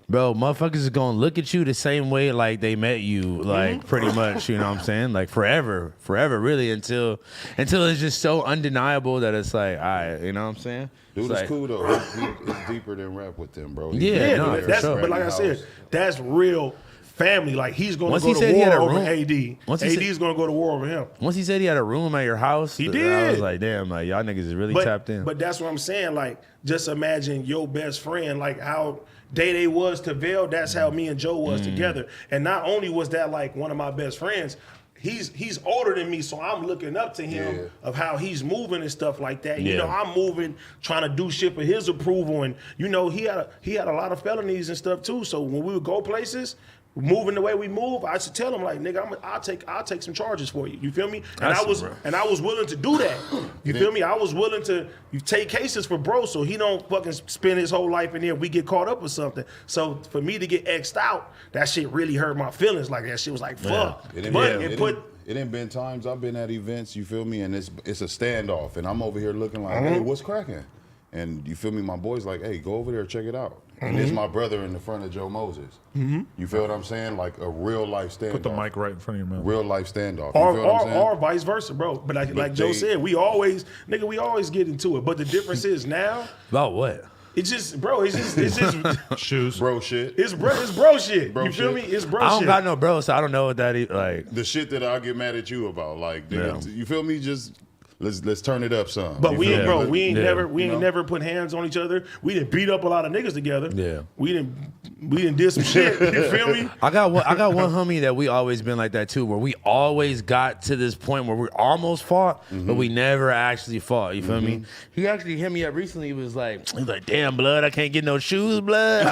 bro, motherfuckers is gonna look at you the same way like they met you, like pretty much. You know what I'm saying? Like forever, really, until it's just so undeniable that it's like, all right, you know what I'm saying? Dude, It's it's like, cool though. It's deeper than rap with them, bro. Yeah, no, but for that's sure. but like I said, that's real family. Like he's gonna Once go he to said he had war a over room- AD. once he AD said- is gonna go to war over him. Once he said he had a room at your house, He I did. was like, damn, like y'all niggas is really But, tapped in. but that's what I'm saying. Like, just imagine your best friend, like how Day was to Vail, that's how me and Joe was together. And not only was that like one of my best friends, he's older than me, so I'm looking up to him of how he's moving and stuff like that. You Yeah. know, I'm moving, trying to do shit for his approval, and you know, he had a lot of felonies and stuff too. So when we would go places, moving the way we move, I should tell him like, nigga, I'll take some charges for you. You feel me? And I was willing to do that. You feel me? I was willing to take cases for bro, so he don't fucking spend his whole life in there. We get caught up with something. So for me to get X'd out, that shit really hurt my feelings. Like that shit was like fuck. It ain't But been- it put. It ain't been times I've been at events, you feel me, and it's a standoff, and I'm over here looking like, hey, what's cracking? And you feel me, my boy's like, hey, go over there, check it out. And it's my brother in the front of Joe Moses. You feel what I'm saying? Like a real life standoff. Put the mic right in front of your mouth. Real life standoff. You feel what I'm saying? Or vice versa, bro. But like Joe they- said, we always get into it. But the difference is now, About what? it's just Shoes. Bro shit. it's bro shit. Bro you feel shit. me? It's bro I don't shit. got no bro, so I don't know what that is. Like, The shit that I get mad at you about. Like, nigga, Yeah. you feel me? Just let's turn it up some. But You we feel ain't, me? bro, Let- we ain't Yeah. never You know? never put hands on each other. We didn't beat up a lot of niggas together. Yeah. We didn't did some shit. You feel me? I got one homie that we always been like that too, where we always got to this point where we almost fought, but we never actually fought. You feel me? He actually hit me up recently. He was like, damn, blood, I can't get no shoes, blood.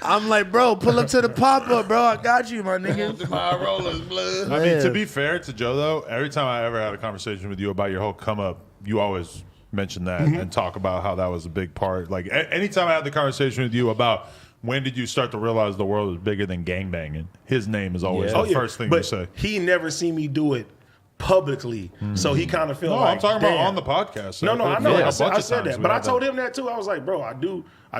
I'm like, bro, pull up to the pop up, bro. I got you, my nigga. My rollers, blood. I mean, Yeah. to be fair to Joe, though, every time I ever had a conversation with you about your whole come up, you always mention that and talk about how that was a big part. Like, anytime I had the conversation with you about when did you start to realize the world is bigger than gangbanging, his name is always Yeah. the first thing but you say. he never seen me do it publicly, so he kind of felt No, like I'm talking about damn. on the podcast. No, I know. Yeah, I a said, bunch I of said times that, we but I had told that. him that too. I was like, bro, I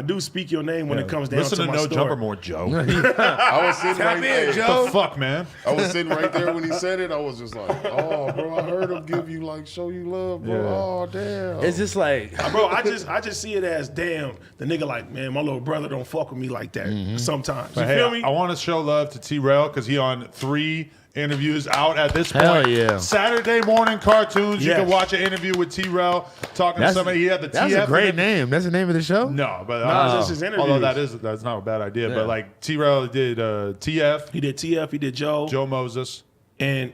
do speak your name when it comes down Listen to to my No story. Jumper more, Joe. What I was sitting right there. the fuck, man? I was sitting right there when he said it. I was just like, oh, bro, I heard him give you, like, show you love, bro. Yeah. Oh, damn. It's just like, Bro, I just see it as damn. The nigga like, man, my little brother don't fuck with me like that. Sometimes, you But hey, feel me? I want to show love to T-Rail because he on 3 interviews out at this point. Hell yeah. Saturday morning cartoons. You Yes. can watch an interview with T-Rail talking to that's, somebody. He had the that's TF. a great in it. name. That's the name of the show? No, but Nah, it's just his interviews. although that's not a bad idea. But like T-Rail did TF, He did TF, he did Joe, Moses, and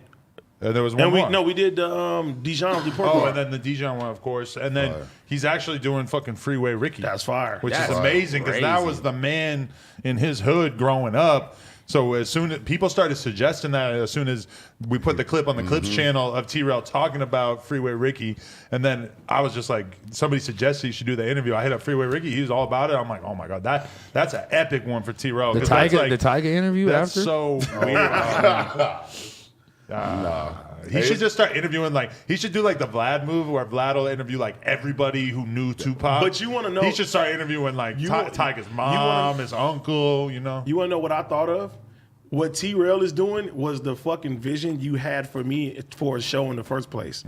there was one more. we did Dijon Deport. Oh, and then the Dijon one, of course. And then he's actually doing fucking Freeway Ricky. That's fire. Which That's is amazing because that crazy. was the man in his hood growing up. So as soon as people started suggesting that, as soon as we put the clip on the Clips channel of T-Rail talking about Freeway Ricky, and then I was just like, somebody suggested he should do the interview. I hit up Freeway Ricky. He was all about it. I'm like, oh my God, that's an epic one for T-Rail. The 'cause that's Tiger, like- the Tiger interview That's after? so weird. He should just start interviewing, like, he should do like the Vlad move where Vlad will interview like everybody who knew Tupac. But you want to know. He should start interviewing like Tiger's mom, his uncle, You want to know what I thought of? What T-Rail is doing was the fucking vision you had for me for a show in the first place.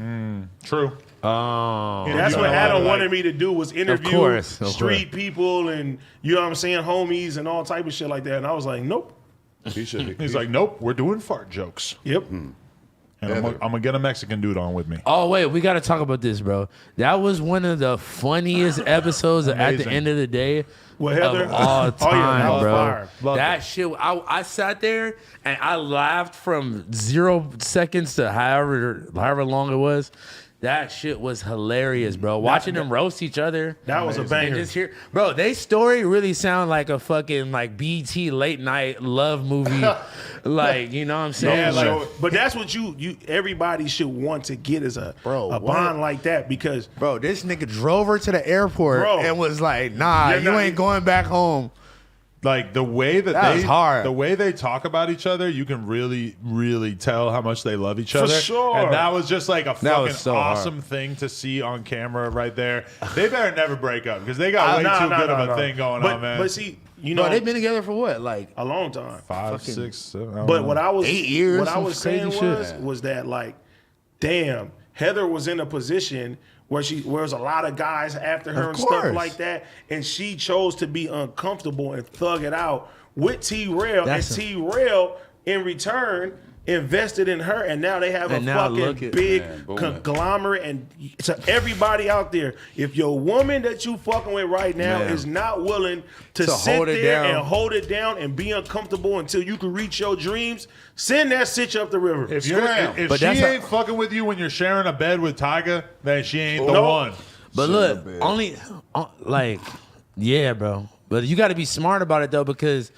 True. Oh, That's what Adam wanted me to do was interview Of street people and, you know what I'm saying, homies and all type of shit like that. And I was like, nope. He's like, nope, we're doing fart jokes. Yep. And I'm gonna get a Mexican dude on with me. Oh wait, we got to talk about this, bro. That was one of the funniest episodes at the end of the day Well, Heather, of all time, that was bro. fire. That shit, I sat there and I laughed from 0 seconds to however long it was. That shit was hilarious, bro. Watching them roast each other. That was a banger. And just hear, bro, they story really sound like a fucking like BT late night love movie. Like, you know what I'm saying? But that's what you everybody should want to get is a What? bond like that because Bro, this nigga drove her to the airport Bro. and was like, nah, You're you not- ain't going back home. Like the way that That was hard. the way they talk about each other, you can really, really tell how much they love each other. sure. And that was just like a was fucking so hard. awesome thing to see on camera right there. They better never break up because they got way too good of a thing going on, man. But see, you know, Bro, they've been together for what? Like, a long time. 5, 6, 7. I don't But know. what I was 8 years, what I some was saying crazy was that like, damn, Heather was in a position where there was a lot of guys after her and stuff course. like that, and she chose to be uncomfortable and thug it out with T-Rail, and T-Rail in return invested in her, and now they have a And now fucking look at- big Man, booming. conglomerate. And to everybody out there, if your woman that you fucking with right now Man. is not willing to To sit hold it there down. and hold it down and be uncomfortable until you can reach your dreams, send that sitch up the river. if Scram. But she that's ain't fucking with you when you're sharing a bed with Tyga, then she ain't the No. one. but Shit, look, man. only like, yeah, bro. But you got to be smart about it though, because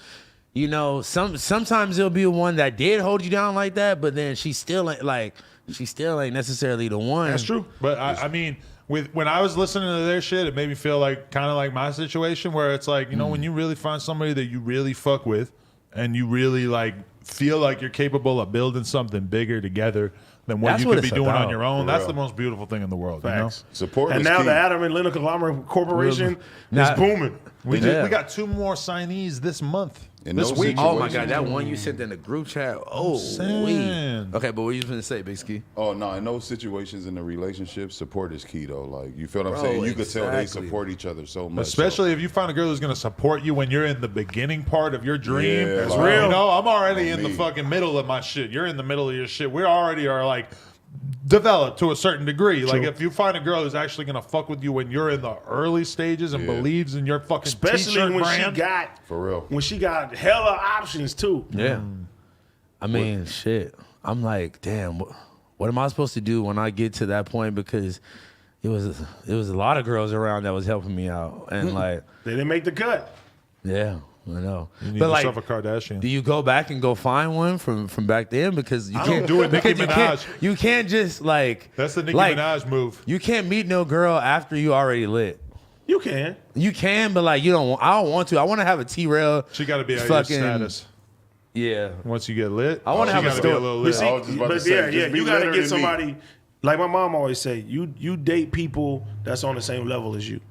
you know sometimes there'll be one that did hold you down like that, but then she still ain't necessarily the one. That's true. But I mean, when I was listening to their shit, it made me feel like kind of like my situation where it's like, you know, when you really find somebody that you really fuck with and you really like feel like you're capable of building something bigger together than what That's you what could be it's doing on about, your own. for That's real. the most beautiful thing in the world. Facts. Support And is now key. the Adam and Linda Conglomerate Corporation Now- is booming. We Yeah. we got 2 more signees this month. In This those week. Oh my situations- god, that one you sent in the group chat. Oh, saying. wait. Okay, but what you gonna say, Big Ski? Oh no! In those situations in the relationship, support is key though. Like you feel what I'm Bro, saying? You could tell they exactly. support each other so much. Especially if you find a girl who's going to support you when you're in the beginning part of your dream. Yeah, That's like- real. You know, I'm already On in the me. fucking middle of my shit. You're in the middle of your shit. We already are like developed to a certain degree. Like if you find a girl who's actually going to fuck with you when you're in the early stages and Yeah. believes in your fucking Especially t-shirt when brand. For real. she got hella options too. Yeah. I mean, shit. I'm like, damn. What am I supposed to do when I get to that point? Because it was a lot of girls around that was helping me out, and like, They didn't make the cut. yeah, I know. You need But like, yourself a Kardashian. do you go back and go find one from back then? Because you I can't don't do it, Nicki because Minaj. You can't just like. That's the Nicki like, Minaj move. You can't meet no girl after you already lit. You can. You can, but like you don't. I don't want to. I want to have a T-Rail. She got to be at your fucking status. Yeah. Once you get lit, I wanna she have a gotta be story. a little But lit. see, I was just about to but say, yeah, just be you got to litter get than me. somebody. Like my mom always say, you date people that's on the same level as you.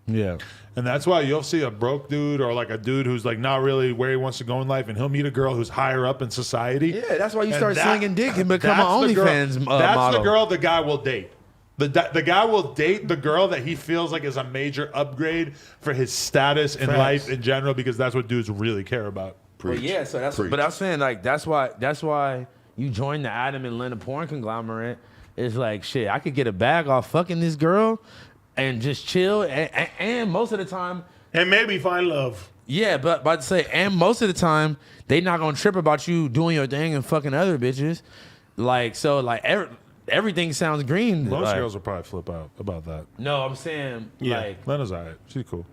Yeah. And that's why you'll see a broke dude or like a dude who's like not really where he wants to go in life, and he'll meet a girl who's higher up in society. Yeah, that's why you And start slinging dick and become that's an the girl- OnlyFans That's model. the girl the guy will date. The guy will date the girl that he feels like is a major upgrade for his status in Facts. life in general, because that's what dudes really care about. Well, yeah, so that's. But I'm saying like that's why you join the Adam and Linda porn conglomerate. It's like shit. I could get a bag off fucking this girl, and just chill. And most of the time, And maybe find love. yeah. But about to say, and most of the time, they not gonna trip about you doing your thing and fucking other bitches. Like so, like everything sounds green. Most like, girls will probably flip out about that. No, I'm saying Yeah. like Lena's alright. She's cool.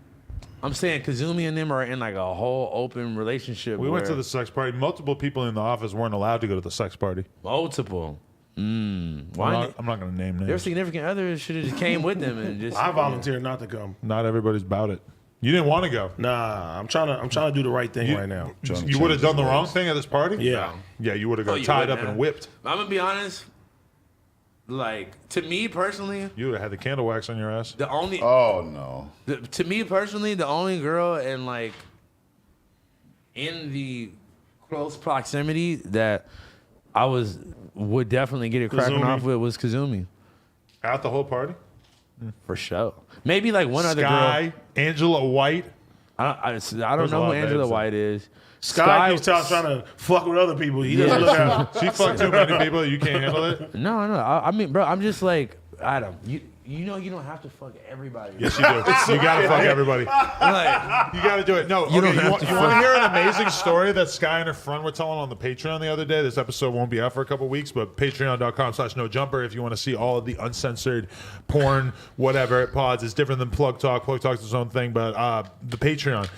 I'm saying Kazumi and them are in like a whole open relationship. We went to where- the sex party. Multiple people in the office weren't allowed to go to the sex party. multiple. Why? I'm not going to name Their names. significant others should have just came with them and just. I volunteer not to come. Not everybody's about it. You didn't want to go. Nah, I'm trying to do the right thing right now. You would have done the wrong thing at this party? Yeah. Yeah, you would have got you tied would, up man. and whipped. I'm gonna be honest. Like to me personally, You would have had the candle wax on your ass. the only Oh no. to me personally, the only girl and like in the close proximity that I would definitely get it cracking Kazumi. off with was Kazumi At the whole party? for sure. Maybe like one other girl. Sky, Angela White. I don't There's a know lot who of Angela babes. White is. Sky keeps trying to fuck with other people. He doesn't look out. She fucked too many people. You can't handle it. No. I mean, bro, I'm just like Adam. You know you don't have to fuck everybody. Yes, you do. You gotta fuck everybody. Like, You gotta do it. No, You okay, don't you have want to to hear an amazing story that Sky and her friend were telling on the Patreon the other day? This episode won't be out for a couple weeks, but patreon.com/nojumper if you want to see all of the uncensored porn, whatever, pods. It's different than Plug Talk. Plug Talk's its own thing, but the Patreon.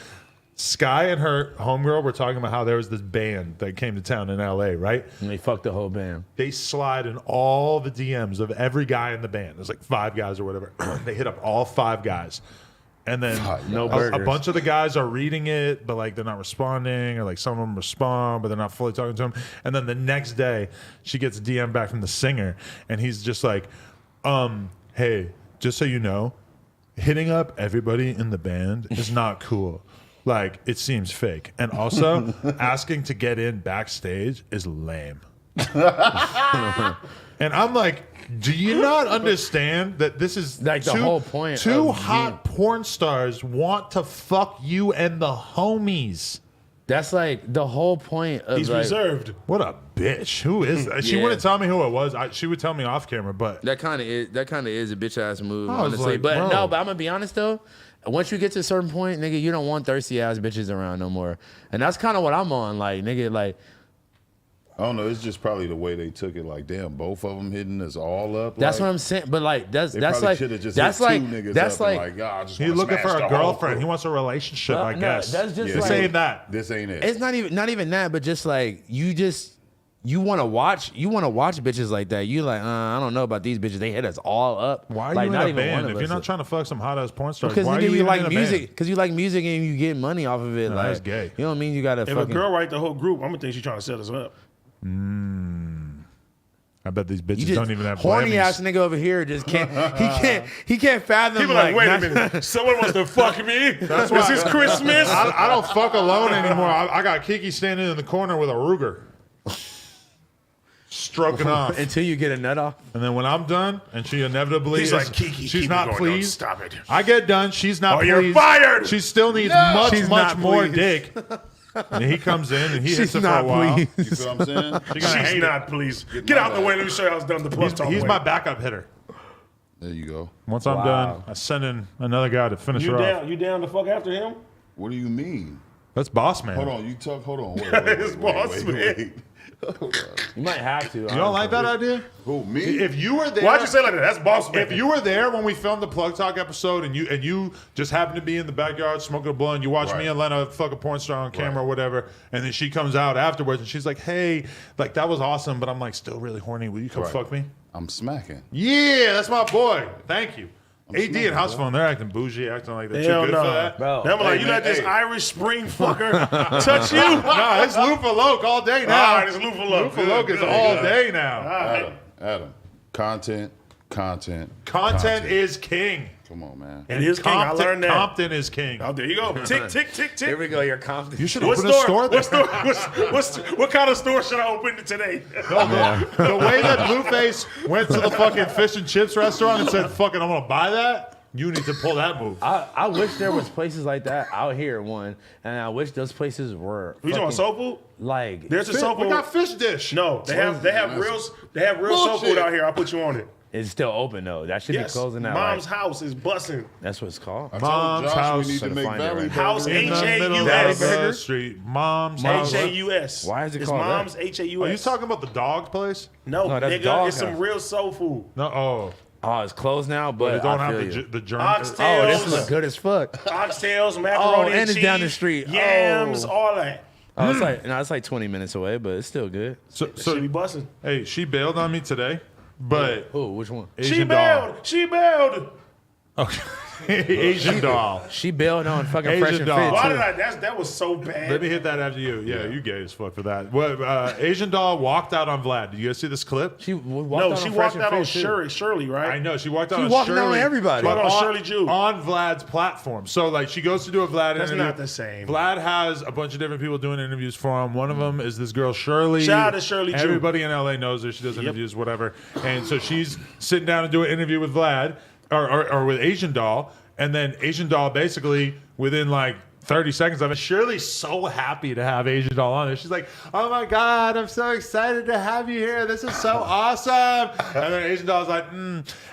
Sky and her homegirl were talking about how there was this band that came to town in LA, right? and they fucked the whole band. They slide in all the DMs of every guy in the band. There's like 5 guys or whatever. They hit up all 5 guys. And then No a burgers. bunch of the guys are reading it, but like they're not responding, or like some of them respond, but they're not fully talking to him. And then the next day, she gets a DM back from the singer, and he's just like, hey, just so you know, hitting up everybody in the band is not cool. Like, it seems fake. And also, asking to get in backstage is lame. And I'm like, do you not understand that this is Like the whole point Two of hot porn stars want to fuck you and the homies. That's like the whole point of He's like, reserved. What a bitch. Who is that? She Yeah. wouldn't tell me who it was. She would tell me off camera, but That kind of is a bitch ass move, I was honestly. like, but bro. no, but I'm gonna be honest though. Once you get to a certain point, nigga, you don't want thirsty ass bitches around no more. And that's kind of what I'm on. Like, nigga, like I don't know. It's just probably the way they took it. Like, damn, both of them hitting us all up. that's like, what I'm saying. But like that's They that's probably like shoulda just that's hit like two niggas that's up and like I just he's wanna looking for smash a the whole girlfriend. crew. He wants a relationship, I no, guess. that's just This like ain't that. This ain't it. it's not even that, but just like you want to watch bitches like that. You like I don't know about these bitches. They hit us all up. Why are like, you not in a even one band? of If you're us. not trying to fuck some hot ass porn stars, Because why are nigga, you you even like in a music. band? Because you like music and you get money off of it. No, like, that's gay. You know what I mean? You gotta If a fucking. girl write the whole group, I'm gonna think she's trying to set us up. I bet these bitches You just don't even have horny Grammys. ass nigga over here just can't. He can't fathom. People like, wait a not- minute, someone wants to fuck me. This why- is Christmas. I don't fuck alone anymore. I got Kiki standing in the corner with a Ruger, stroking off. until you get a nut off. And then when I'm done, and she inevitably He's is, like, Kiki, she's keep it not going. pleased. Don't stop it. I get done. She's not Oh, pleased. you're fired. She still needs She's much not more pleased. dick. And he comes in and he hits She's it for a not while. pleased. You feel what I'm saying? She gonna She's hate not pleased. Get out the way. Let me show you how it's done the plus it. talk He's way. my backup hitter. There you go. Once I'm done, I send in another guy to finish You her down? off. You down to fuck after him? What do you mean? That's boss man. Hold on. You talk. Hold on. Wait, His boss, man. You might have to. You don't like that idea? Who, me? If you were there, Why'd you say like that? That's boss man. If you were there when we filmed the Plug Talk episode and you just happened to be in the backyard smoking a blunt, you watch Right. me and Lena fuck a porn star on camera Right. or whatever, and then she comes out afterwards and she's like, hey, like that was awesome, but I'm like still really horny. Will you come Right. fuck me? I'm smacking. Yeah, that's my boy. Thank you. AD smacking, and House bro. Phone, they're acting bougie, acting like they're Hell too good no. for that. Bro. Then I'm like, you man, let this hey. Irish Spring fucker touch you? No, it's Lufa Loke all day now. All right, it's Lufa Loke. Lufa Loke is Good, all good. day now. Adam. Content. Content is king. Come on, man. It is king. I learned that. Compton is king. Oh, there you go. Tick, tick, tick, tick. Here we go. You're confident. You should What open a store there. What kind of store should I open today? The way that Blueface went to the fucking fish and chips restaurant and said, fucking, I'm going to buy that, you need to pull that move. I wish there was places like that out here. One, and I wish those places were. You talking fucking, soul food? Like There's a soul We food. got fish dish. No, they have real soul food Bullshit. out here. I'll put you on it. it's still open though. That should Yes, be closing out. Mom's Like, house is busting. that's what it's called. I Mom's told Josh house. we need to Gotta make find it Valley right. House Burger. In the H-A-U-S. middle of Daddy the Burger? street. Mom's house. H-A-U-S. Why is it It's called that? Mom's H-A-U-S. Are you talking about the dog place? No, No, that's nigga, dog it's some house. real soul food. No. Oh. Oh, it's closed now, but They don't I have feel you. the germ. Oxtail. Oh, this look good as fuck. Oxtails, macaroni and it's cheese, down the street. Yams, Oh. all that. Oh, it's like 20 minutes away, but it's still good. So, Should be busting. hey, she bailed on me today, but Who? Which one? She Asian bailed. dog. She bailed. Okay. Asian doll. She bailed on fucking Asian Fresh and doll. Fit Why too. did I? That was so bad. Let me hit that after you. Yeah, you gay as fuck for that. What? Asian doll walked out on Vlad. Did you guys see this clip? She walked no, out she on walked Fresh out and on Fit, too. Shirley, right? I know she walked out She on walking out on Shirley. everybody. but Walked on Shirley Jew. on Vlad's platform. So like she goes to do a Vlad That's interview. not the same. Vlad has a bunch of different people doing interviews for him. One of them is this girl Shirley. Shout out to Shirley Jew. Everybody in LA knows her. She does interviews, whatever. And so she's sitting down to do an interview with Vlad or with Asian doll, and then Asian doll basically within like 30 seconds of it, Shirley's so happy to have Asian doll on there. She's like, "Oh my God, I'm so excited to have you here. This is so awesome." And then Asian doll's like,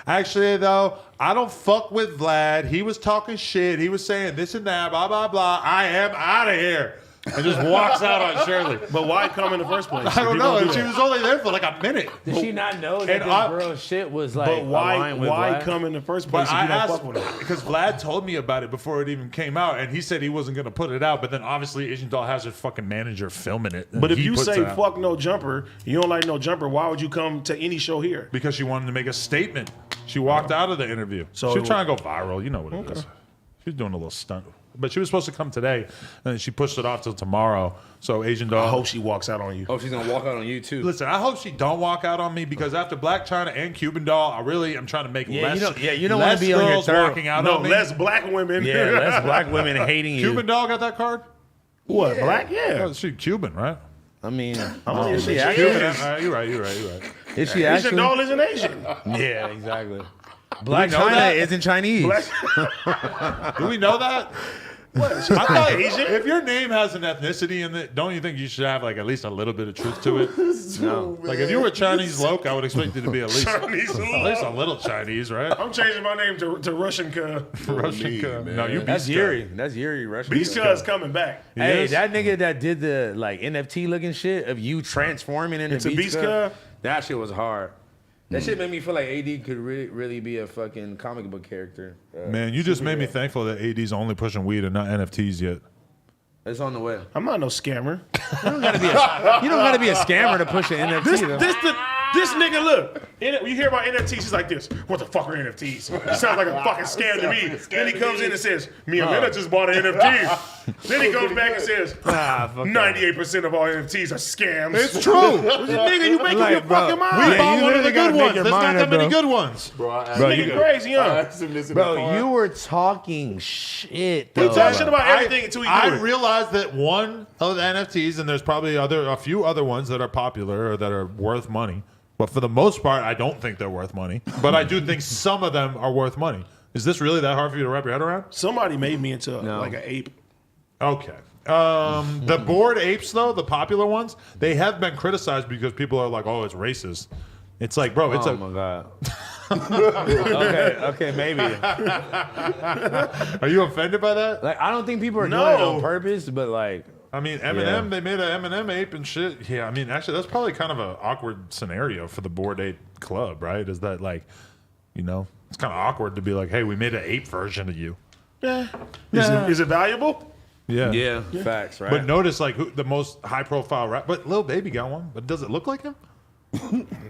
"Actually though, I don't fuck with Vlad. He was talking shit. He was saying this and that, blah, blah, blah. I am out of here." And just walks out on Shirley. But why come in the first place? I don't know. And she was only there for like a minute. Did she not know that And this girl's shit was like But why? aligned with Why Vlad? come in the first place But if I you don't asked fuck with her? because Vlad told me about it before it even came out, and he said he wasn't going to put it out. But then obviously Asian Doll has her fucking manager filming it. and But if he you puts say it out. fuck no jumper, you don't like no jumper. Why would you come to any show here? because she wanted to make a statement, she walked out of the interview. So- She was trying to go viral. You know what it is. She was doing a little stunt. But she was supposed to come today, and then she pushed it off till tomorrow. So Asian Doll. I hope she walks out on you. Oh, she's gonna walk out on you too. Listen, I hope she don't walk out on me because after Black China and Cuban Doll, I really am trying to make less. you don't wanna less be on your girls third- walking out No, on me. less black women. Yeah, less black women hating you. Cuban Doll got that card? What black? Yeah. Oh, she Cuban, right? I mean, only is she admit actually? You're right. You're right. Is she Asian actually? doll isn't Asian. Yeah, exactly. Black know China that? isn't Chinese. Do we know that? What? I thought Asian? if your name has an ethnicity in it, don't you think you should have like at least a little bit of truth to it? No. Like if you were Chinese loc, I would expect you to be at least Chinese a little Chinese, right? I'm changing my name to Russian cuz. Russian. me, man. No, you That's Beast Yuri. That's Yuri. Russian. Beast cuz coming back. Hey, Yes. that nigga that did the like NFT looking shit of you transforming into It's a Beast Beast Cub, Cub? that shit was hard. That shit made me feel like AD could really be a fucking comic book character. Man, you just made me thankful that AD's only pushing weed and not NFTs yet. It's on the way. I'm not no scammer. You don't gotta be a scammer to push an NFT. though. This nigga, look. You hear about NFTs, he's like this. What the fuck are NFTs? It sounds like a fucking scam to me. Then he comes in and says, me and Minna just bought an NFT. Then he comes back and says, 98% of all NFTs are scams. It's true. Nigga, you making your fucking mind. We bought you one of the literally gotta good make ones. your There's not mind that up, many bro. good ones. Bro, I asked, Nigga crazy, I huh? asked him this in Bro, the car. you were talking shit. He Though, talk shit about everything until he I do it. realized that one of the NFTs, and there's probably a few other ones that are popular or that are worth money. But for the most part, I don't think they're worth money. But I do think some of them are worth money. Is this really that hard for you to wrap your head around? Somebody made me into like an ape. Okay. The bored apes, though, the popular ones, they have been criticized because people are like, "Oh, it's racist." It's like, bro, it's Oh my god. okay, maybe. Are you offended by that? Like, I don't think people are No. doing it on purpose, but like, I mean, Eminem, they made an Eminem ape and shit. Yeah, I mean, actually, that's probably kind of an awkward scenario for the Bored Ape Club, right? Is that like, it's kind of awkward to be like, hey, we made an ape version of you. Is it valuable? Yeah. facts, right? But notice, like, the most high profile rap, but Lil Baby got one, but does it look like him?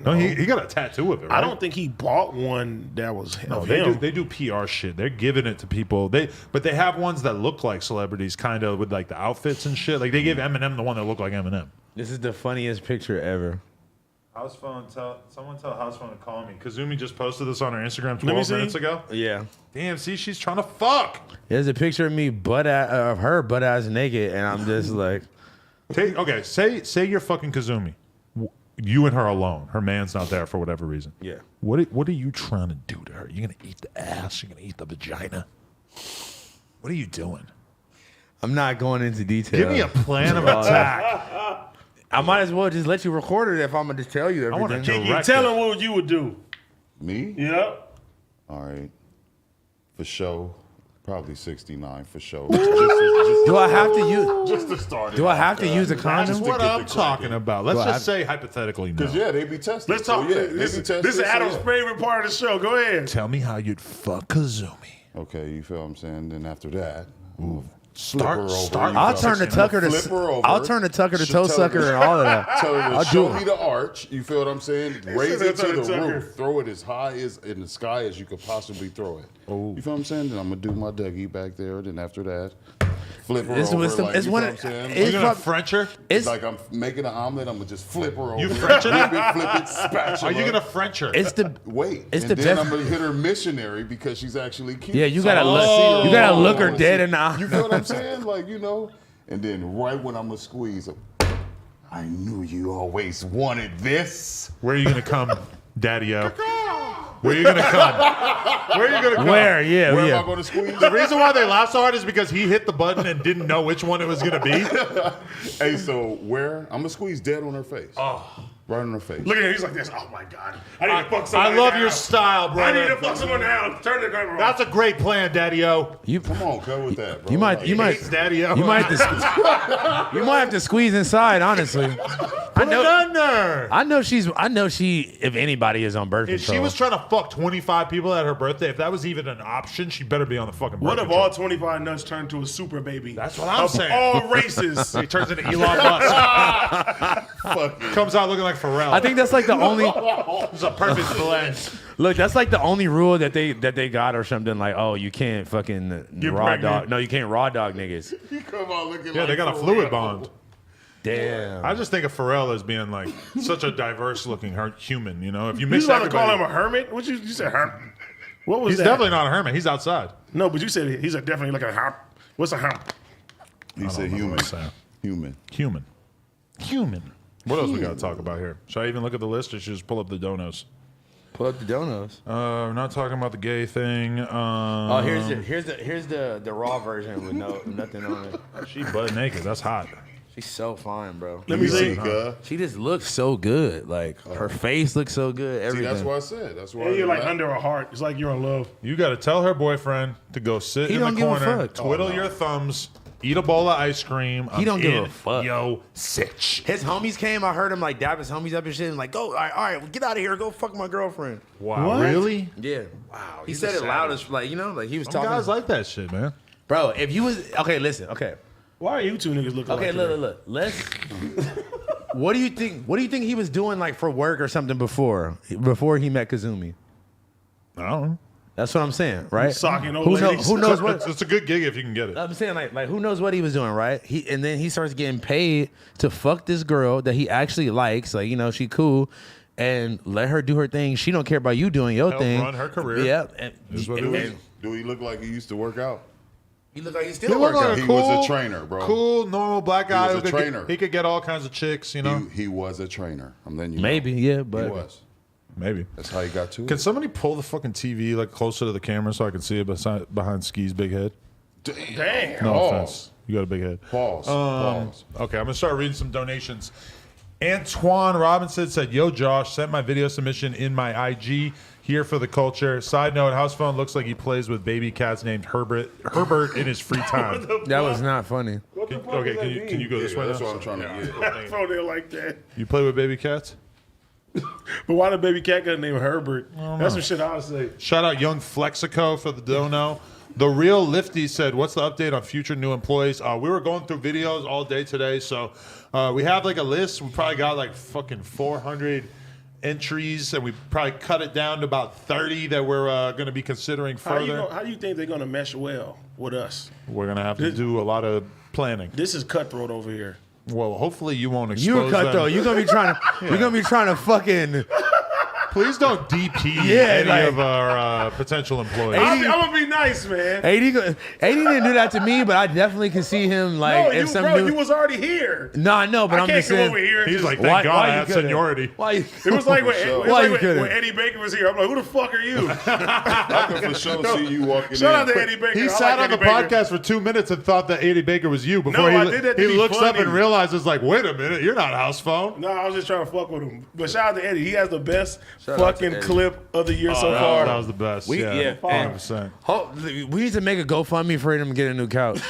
No, he got a tattoo of it, right? I don't think he bought one that was of They him. do PR shit. They're giving it to people. But they have ones that look like celebrities, kind of with like the outfits and shit. Like they gave Eminem the one that looked like Eminem. This is the funniest picture ever. House phone, someone tell house phone to call me. Kazumi just posted this on her Instagram me 12 see. minutes ago. Yeah. Damn, see, she's trying to fuck. There's a picture of me of her butt ass naked, and I'm just like, Say you're fucking Kazumi. You and her alone. Her man's not there for whatever reason. yeah. What are you trying to do to her? You're gonna eat the ass. You're gonna eat the vagina. What are you doing? I'm not going into detail. Give me a plan of attack. I might as well just let you record it if I'm gonna just tell you I want everything. to You tell him what you would do. Me? Yeah. All right. For show. Probably 69 for show. Do I have to use? Just to start it. Do I have off, to use a That's condom? what get I'm the talking crack in. about. Let's Well, just say hypothetically no. Because, yeah, they be tested. Let's talk. So, yeah, this they be is tested. Adam's so, yeah. favorite part of the show. Go ahead. Tell me how you'd fuck Kazumi. Okay, you feel what I'm saying? Then after that, Start. I'll turn the Tucker to Flip her over. I'll turn the Tucker to toe Tell her sucker to- and all of that. Tell her to I'll show do me it. the arch. You feel what I'm saying? Raise said it to Tucker, the Tucker. roof. Throw it as high as in the sky as you could possibly throw it. You feel what I'm saying? Then I'm gonna do my Dougie back there. Then after that, flip her It's over. wisdom- Like, it's you one know of- what I'm saying? it's You gonna prob- French her? It's Like I'm making an omelet, I'm gonna just flip her over. You Frenching flip her? it, flip it, spatula. Are you gonna French her? it's the wait? It's and the then def- I'm gonna hit her missionary because she's actually cute. yeah. You So gotta I wanna look. see her. You gotta I look her wanna dead see- in the eye. You feel what I'm saying? Like and then right when I'm gonna squeeze, I knew you always wanted this. Where are you gonna come, Daddy-O? Where are you gonna come? Where are you gonna come? Where? Yeah, Where yeah. am I gonna squeeze? The reason why they laugh so hard is because he hit the button and didn't know which one it was gonna be. Hey, so where? I'm gonna squeeze dead on her face. Oh. Right on her face. Look at him. He's like this. Oh my god. I need to fuck somebody. I love down. your style, bro. I need to fuck someone down. Turn the camera on. That's a great plan, Daddy-O. You Come on, go with that, bro. you might Like, you might Hates Daddy-O. you might have to you might have to squeeze inside. Honestly, Put it under. I know she. If anybody is on birth If control, she was trying to fuck 25 people at her birthday, if that was even an option, she better be on the fucking birth What if control. all 25 nuts turn to a super baby? That's what I'm of saying. all races. He turns into Elon Musk. fuck it. Comes out looking like Pharrell. I think that's like the only it's a perfect blend. look. That's like the only rule that they got or something. Like, oh, you can't fucking raw pregnant. dog. No, you can't raw dog niggas. You come out looking Yeah, like they got a Pharrell. fluid bond. Damn. I just think of Pharrell as being like such a diverse looking human. You know, if you You mix about to call everybody, him a hermit? What you said hermit? What was he's that? definitely not a hermit. He's outside. No, but you said he's definitely like a hermit. What's a hermit? He said know human. what I'm saying. Human. Human. What else we got to talk about here? Should I even look at the list, or should I just pull up the donos? Pull up the donuts. We're not talking about the gay thing. Oh, here's the raw version with nothing on it. She butt naked. That's hot. She's so fine, bro. Let me see. She just looks so good. Like her face looks so good. See, Everything. that's what I said. That's why And you're like laugh. under a heart. It's like you're in love. You got to tell her boyfriend to go sit He in don't the give a corner, fuck. twiddle your thumbs, eat a bowl of ice cream. He don't give a fuck. Yo, sitch. His homies came. I heard him like dab his homies up and shit. And like, go, all right, well, get out of here. Go fuck my girlfriend. Wow, What? really? Yeah. Wow. He he's said a it loud savage. as like like he was Some talking. guys like that shit, man. Bro, if you was okay, listen. Okay. Why are you two niggas looking Okay, like look. Let's. What do you think? What do you think he was doing like for work or something before he met Kazumi? I don't know. That's what I'm saying, right? Socking old who, ladies. who knows what? It's a good gig if you can get it. I'm saying like who knows what he was doing, right? And then he starts getting paid to fuck this girl that he actually likes, like she cool, and let her do her thing. She don't care about you doing your Help thing. run her career. Yeah, and, Is what it and- is. Do he look like he used to work out? he look like he He still looked working. like He cool, was a trainer, bro. Cool, normal black guy. was a who could get- trainer. he could get all kinds of chicks, you know. He was a trainer. I'm letting you Maybe, know. yeah, He but was. Maybe. That's how he got to Can it. somebody pull the fucking TV like closer to the camera so I can see it behind Ski's big head? Damn. No Pause. offense. You got a big head. Pause. Pause. Okay, I'm gonna start reading some donations. Antoine Robinson said, "Yo, Josh, sent my video submission in my IG here for the culture. Side note: House phone looks like he plays with baby cats named Herbert in his free time. that was not funny. Okay, can you go this Yeah, way? that's now? what I'm trying to get. That's phone there like that. You play with baby cats? But why the baby cat got named Herbert? That's some shit I would say. Shout out Young Flexico for the dono. The Real Lifty said, "What's the update on future new employees?" We were going through videos all day today, so we have like a list. We probably got like fucking 400 entries, and we probably cut it down to about 30 that we're going to be considering further. How do you think they're gonna mesh well with us? We're going to have to do a lot of planning. This is cutthroat over here. Well, hopefully you won't expose You a cutthroat. them. You're gonna be trying to. You're gonna be trying to fucking. Please don't DP Yeah, any like- of our potential employees. I'm gonna be nice, man. 80 didn't do that to me, but I definitely can see him like No, if you, some bro, new. you was already here. No, I know, but I I'm can't just come saying. over here. And He's just, like, thank God I you have couldn't? seniority. Why? You, it was like when, sure. it was Why like you when, couldn't? when Eddie Baker was here. I'm like, who the fuck are you? I can for sure see you walking Shout out in. to Eddie Baker. He I sat like on the Eddie Baker. podcast for 2 minutes and thought that Eddie Baker was you before No, I did that to he be looks up funny. and realizes like, wait a minute, you're not house phone. No, I was just trying to fuck with him. But shout out to Eddie. He has the best Shout out to fucking Eddie. clip of the year so that, far. that was the best. We- yeah, 100%. we need to make a GoFundMe for him to get a new couch.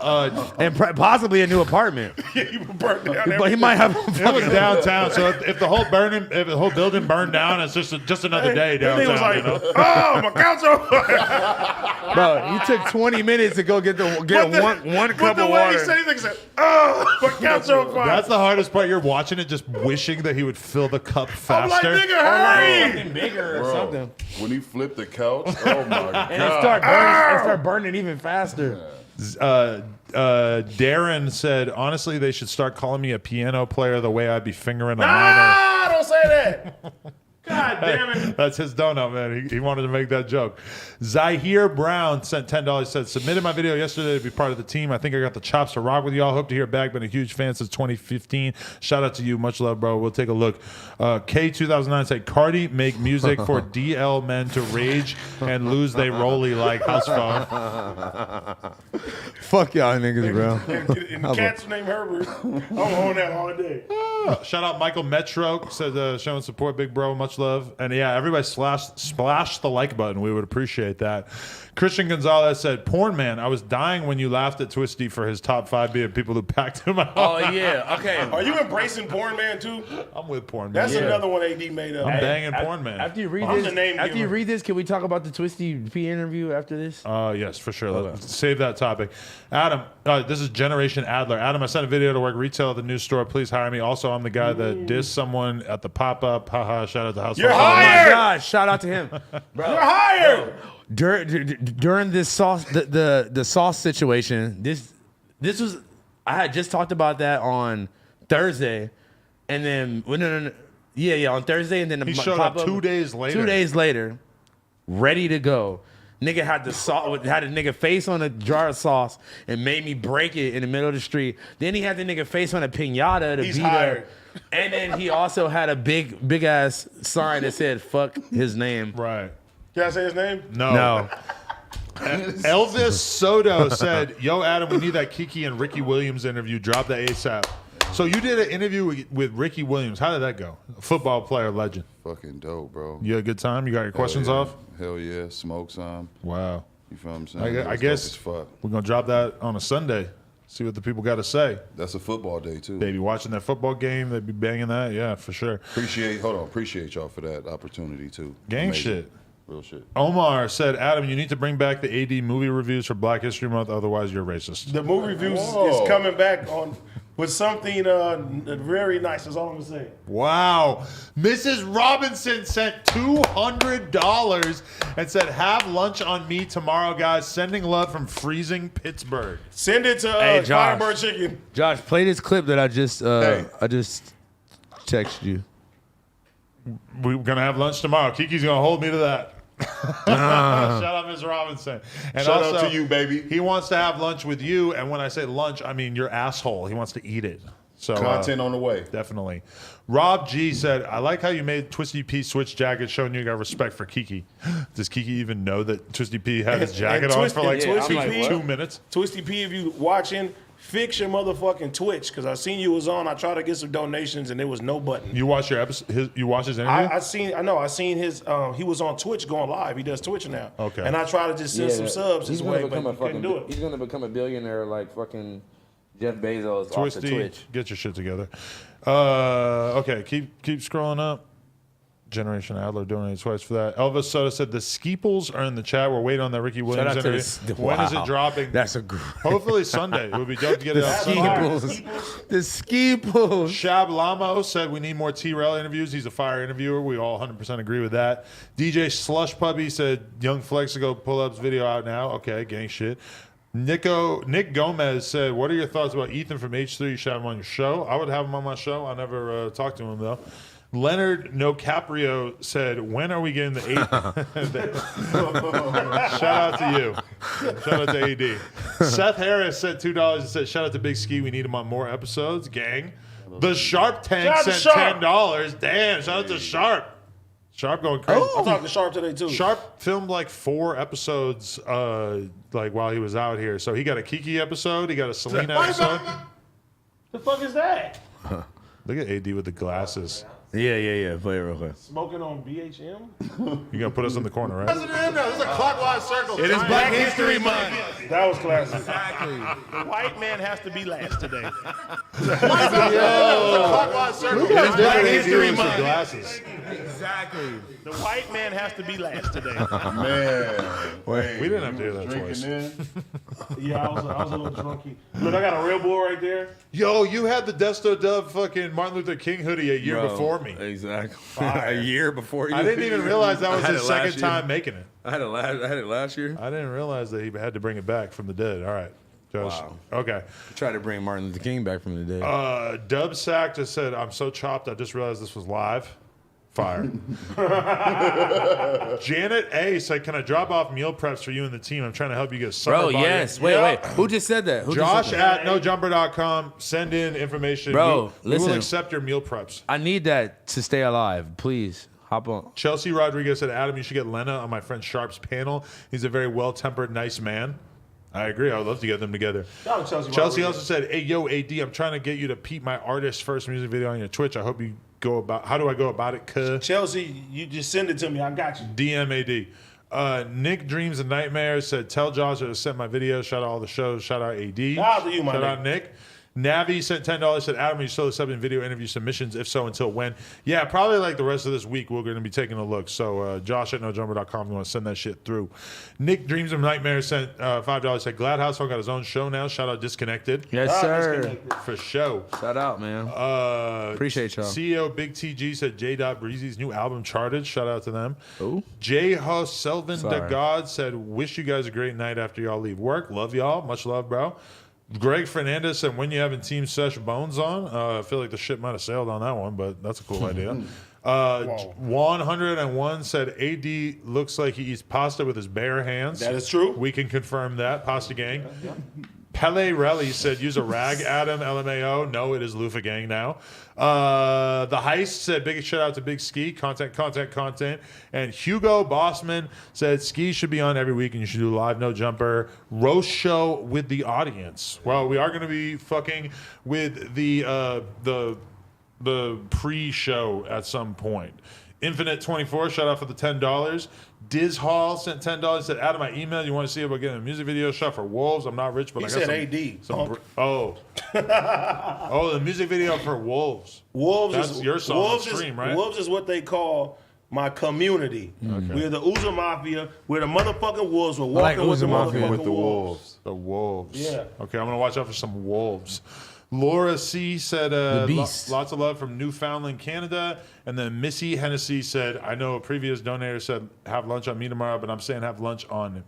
and possibly a new apartment. You burnt down But he might have. It was downtown, so if the whole building burned down, it's just another day He was downtown. like, You know? oh, my couch on fire. Bro, you took 20 minutes to go get one cup But the of way he water. said, he said, oh, my couch on fire. That's the hardest part. You're watching it, just wishing that he would fill the cup I'm like, faster. nigga, hurry. Something bigger or Bro, something. when he flipped the couch, oh my god! And it start burning even faster. Darren said, honestly, they should start calling me a piano player the way I'd be fingering a minor. Ah, don't say that. God damn it. That's his donut, man. He wanted to make that joke. Zahir Brown sent $10. Said, submitted my video yesterday to be part of the team. I think I got the chops to rock with y'all. Hope to hear back. Been a huge fan since 2015. Shout out to you. Much love, bro. We'll take a look. K2009 said, Cardi make music for DL men to rage and lose they rolly like house phone. Fuck y'all niggas, bro. And the cat's named Herbert. I'm on that all day. Shout out Michael Metro. Said, showing support, big bro. Much love. And yeah, everybody splash the like button. We would appreciate that. Christian Gonzalez said, porn man, I was dying when you laughed at Twisty for his top 5 being people who packed him out. Oh, yeah. Okay. Are you embracing Porn Man too? I'm with porn man. That's another one AD made up. I'm banging porn man. After you read I'm this, the name after you giver. read this, can we talk about the Twisty P interview after this? Yes, for sure. Let's save that topic. Adam, this is Generation Adler. Adam, I sent a video to work retail at the news store. Please hire me. Also, I'm the guy that dissed someone at the pop-up. Haha, shout out to House. You're Phone. Oh my hired. God! Shout out to him, bro. You're hired. During this sauce, the sauce situation, this was I had just talked about that on Thursday, and then on Thursday, and then He showed up 2 days later. 2 days later, ready to go. Nigga had the sauce, had a nigga face on a jar of sauce and made me break it in the middle of the street. Then he had the nigga face on a pinata to He's beat hired. up. And then he also had a big ass sign that said "fuck his name." Right. Can I say his name? No. Elvis Soto said, yo, Adam, we need that Kiki and Ricky Williams interview. Drop the ASAP. So you did an interview with Ricky Williams. How did that go? A football player, legend. Fucking dope, bro. You had a good time? You got your questions Hell yeah. off? Hell yeah, smoke some. Wow. You feel what I'm saying? I It was guess dope as fuck. we're going to drop that on a Sunday. See what the people got to say. That's a football day too. They be watching that football game. They be banging that. Yeah, for sure. Appreciate y'all for that opportunity too. Gang Amazing. shit. Real shit. Omar said, Adam, you need to bring back the AD movie reviews for Black History Month. Otherwise, you're racist. The movie reviews Whoa. is coming back on with something very nice. That's all I'm gonna say. Wow. Mrs. Robinson sent $200 and said, have lunch on me tomorrow, guys. Sending love from freezing Pittsburgh. Send it to Hey, Josh. Firebird Chicken. Josh, play this clip that I just texted you. We're going to have lunch tomorrow. Kiki's going to hold me to that. Shout out Ms. Robinson. And Shout also, out to you, baby. He wants to have lunch with you. And when I say lunch, I mean your asshole. He wants to eat it. So Content on the way. Definitely. Rob G said, I like how you made Twisty P switch jacket, showing you got respect for Kiki. Does Kiki even know that Twisty P had his jacket on for like Twisty P, 2 minutes? Twisty P, if you watching, fix your motherfucking Twitch because I seen you was on. I tried to get some donations and there was no button. You watched your episode? You watched his interview? I seen his. He was on Twitch going live. He does Twitch now. Okay. And I tried to just send some subs his way, but he couldn't do it. He's gonna become a billionaire like fucking Jeff Bezos off the Twisty, Twitch. get your shit together. Okay, keep scrolling up. Generation Adler donated twice for that. Elvis Soto said the Skeeples are in the chat. We're waiting on that Ricky Williams Shout out to interview. the- When is it wow. dropping? That's a great. Hopefully Sunday. It would be dope to get it out Sunday. Skeeples. The Skeeples. Shab Lamo said we need more T-Rail interviews. He's a fire interviewer. We all 100% agree with that. DJ Slush Puppy said Young Flexico pull-ups video out now. Okay, gang shit. Nick Gomez said, what are your thoughts about Ethan from H3? You should have him on your show. I would have him on my show. I never talked to him, though. Leonard NoCaprio said, when are we getting the 8? Shout out to you. Shout out to AD. Seth Harris said $2 and said, shout out to Big Ski. We need him on more episodes. Gang. The Sharp Tank Shout out to sent Sharp. $10. Damn. Shout out to Sharp. Sharp going crazy. I talked to Sharp today too. Sharp filmed like 4 episodes like while he was out here. So he got a Kiki episode. He got a Selena episode. The fuck is that? Look at AD with the glasses. Yeah. Play it real quick. Smoking on BHM? You gonna put us in the corner, right? This is a clockwise circle. It is Black History Month. That was classic. Exactly. The white man has to be last today. Clockwise circle. It is Black History With Month. glasses. Exactly. The white man has to be last today. Man. Wait, We didn't have to hear that drinking twice. in. Yeah, I was a little drunky. Look, I got a real bull right there. Yo, you had the Desto Dub fucking Martin Luther King hoodie a year before me. Exactly. A year before you. I didn't even realize that was I had his it last second year. time making it. I had it last year. I didn't realize that he had to bring it back from the dead. All right, Josh. Wow. Okay. Try to bring Martin Luther King back from the dead. Dub Sack just said, "I'm so chopped. I just realized this was live." Fire. Janet A said, "Can I drop off meal preps for you and the team? I'm trying to help you get summer Bro, body." yes. Wait. Who just said that? Who just Josh said that? at nojumper.com. Send in information. Bro, we will listen. accept your meal preps. I need that to stay alive. Please hop on. Chelsea Rodriguez said, "Adam, you should get Lena on my friend Sharp's panel. He's a very well-tempered, nice man." I agree. I would love to get them together. Shout out to Chelsea also said, "Hey, yo, AD, I'm trying to get you to peep my artist's first music video on your Twitch. I hope you go about. How do I go about it? Chelsea, you just send it to me. I got you. DMAD." Nick Dreams and Nightmares said, "Tell Josh to send my video. Shout out all the shows. Shout out AD. Shout out to you, my Shout nigga. out Nick." Navi sent $10. Said, "Adam, are you still accepting video interview submissions? If so, until when?" Yeah, probably like the rest of this week. We're going to be taking a look. So Josh at nojumper.com. If you want to send that shit through. Nick Dreams and Nightmares sent $5. Said, "Glad Household got his own show now. Shout out Disconnected Yes, sir. for show." Shout out, man. Appreciate y'all. CEO Big TG said J. Breezy's new album charted. Shout out to them. Ooh. J. Huss Selvin Sorry. the God said, "Wish you guys a great night after y'all leave work. Love y'all. Much love, bro." Greg Fernandez said, "When you having Team Sesh Bones on?" I feel like the ship might have sailed on that one, but that's a cool idea. 101 said, "AD looks like he eats pasta with his bare hands." That is true. We can confirm that. Pasta Gang. Pele Relly said, "Use a rag, Adam, LMAO." No, it is Lufa Gang now. The Heist said, "Big shout out to Big Ski. Content. And Hugo Bossman said, "Ski should be on every week and you should do live no jumper roast show with the audience." Well, we are going to be fucking with the pre-show at some point. Infinite 24, shout out for the $10. Diz Hall sent $10. Said, "Adam, I emailed you. Want to see about getting a music video shot for Wolves? I'm not rich, but He I got said some, AD. some oh, the music video for Wolves. Wolves That's is your song Wolves on stream, is, right? Wolves is what they call my community. We're the Uzo Mafia. We're the motherfucking Wolves. We're like walking with the Uzo Mafia. motherfucking With the Wolves. wolves. The Wolves. Yeah. Okay, I'm gonna watch out for some Wolves. Laura C said, beast. "Lots of love from Newfoundland, Canada." And then Missy Hennessy said, "I know a previous donator said have lunch on me tomorrow, but I'm saying have lunch on me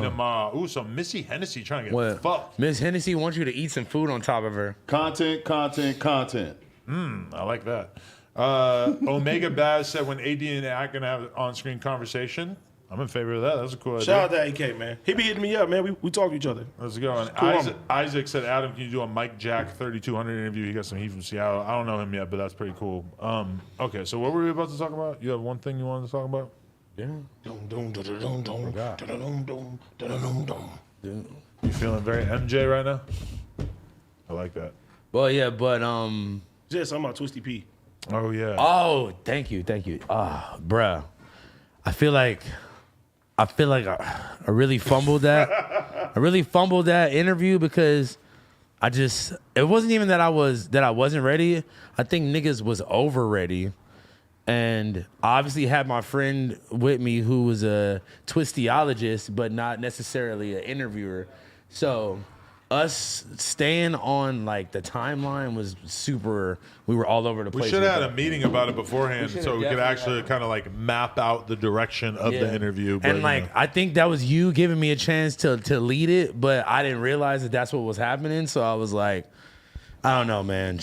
tomorrow." Ooh, so Missy Hennessy trying to get What? fucked. Miss Hennessy wants you to eat some food on top of her. Content. I like that. Omega Baz said, "When AD and I gonna have an on-screen conversation." I'm in favor of that. That's a cool idea. Shout out to AK, man. He be hitting me up, man. We talk to each other. Let's go. And Cool. Isaac said, "Adam, can you do a Mike Jack 3200 interview? He got some heat from Seattle." I don't know him yet, but that's pretty cool. Okay, so what were we about to talk about? You have one thing you wanted to talk about? Yeah. You feeling very MJ right now? I like that. Well, yeah, but Just I'm about Twisty P. Oh yeah. oh, thank you. Bruh. I feel like I really fumbled that. I really fumbled that interview because it wasn't even that I wasn't ready. I think niggas was over ready. And I obviously had my friend with me who was a twistiologist, but not necessarily an interviewer. So us staying on like the timeline was super. We were all over the we place. should have with had that. a meeting about it beforehand should've so we could definitely actually kind of like map out the direction of the Yeah. interview. But, And like I think that was you giving me a chance to lead it, but I didn't realize that that's what was happening. So I was like, I don't know, man.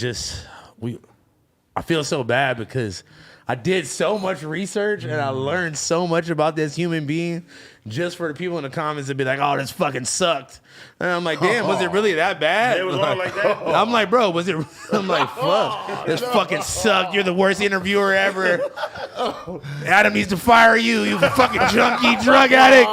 I feel so bad because I did so much research and I learned so much about this human being just for the people in the comments to be like, "Oh, this fucking sucked." And I'm like, damn, was it really that bad? It was all like that. I'm like, bro, was it? I'm like, fuck, this fucking sucked. You're the worst interviewer ever. Adam needs to fire you, you fucking junkie, drug addict.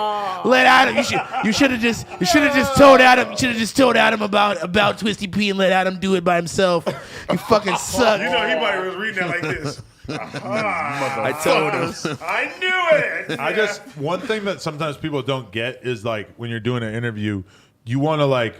Let Adam. You should have just told Adam. You should have just told Adam about Twisty P and let Adam do it by himself. You fucking suck. You know he probably was reading that like this. I told him. I knew it. I just one thing that sometimes people don't get is like when you're doing an interview, you want to like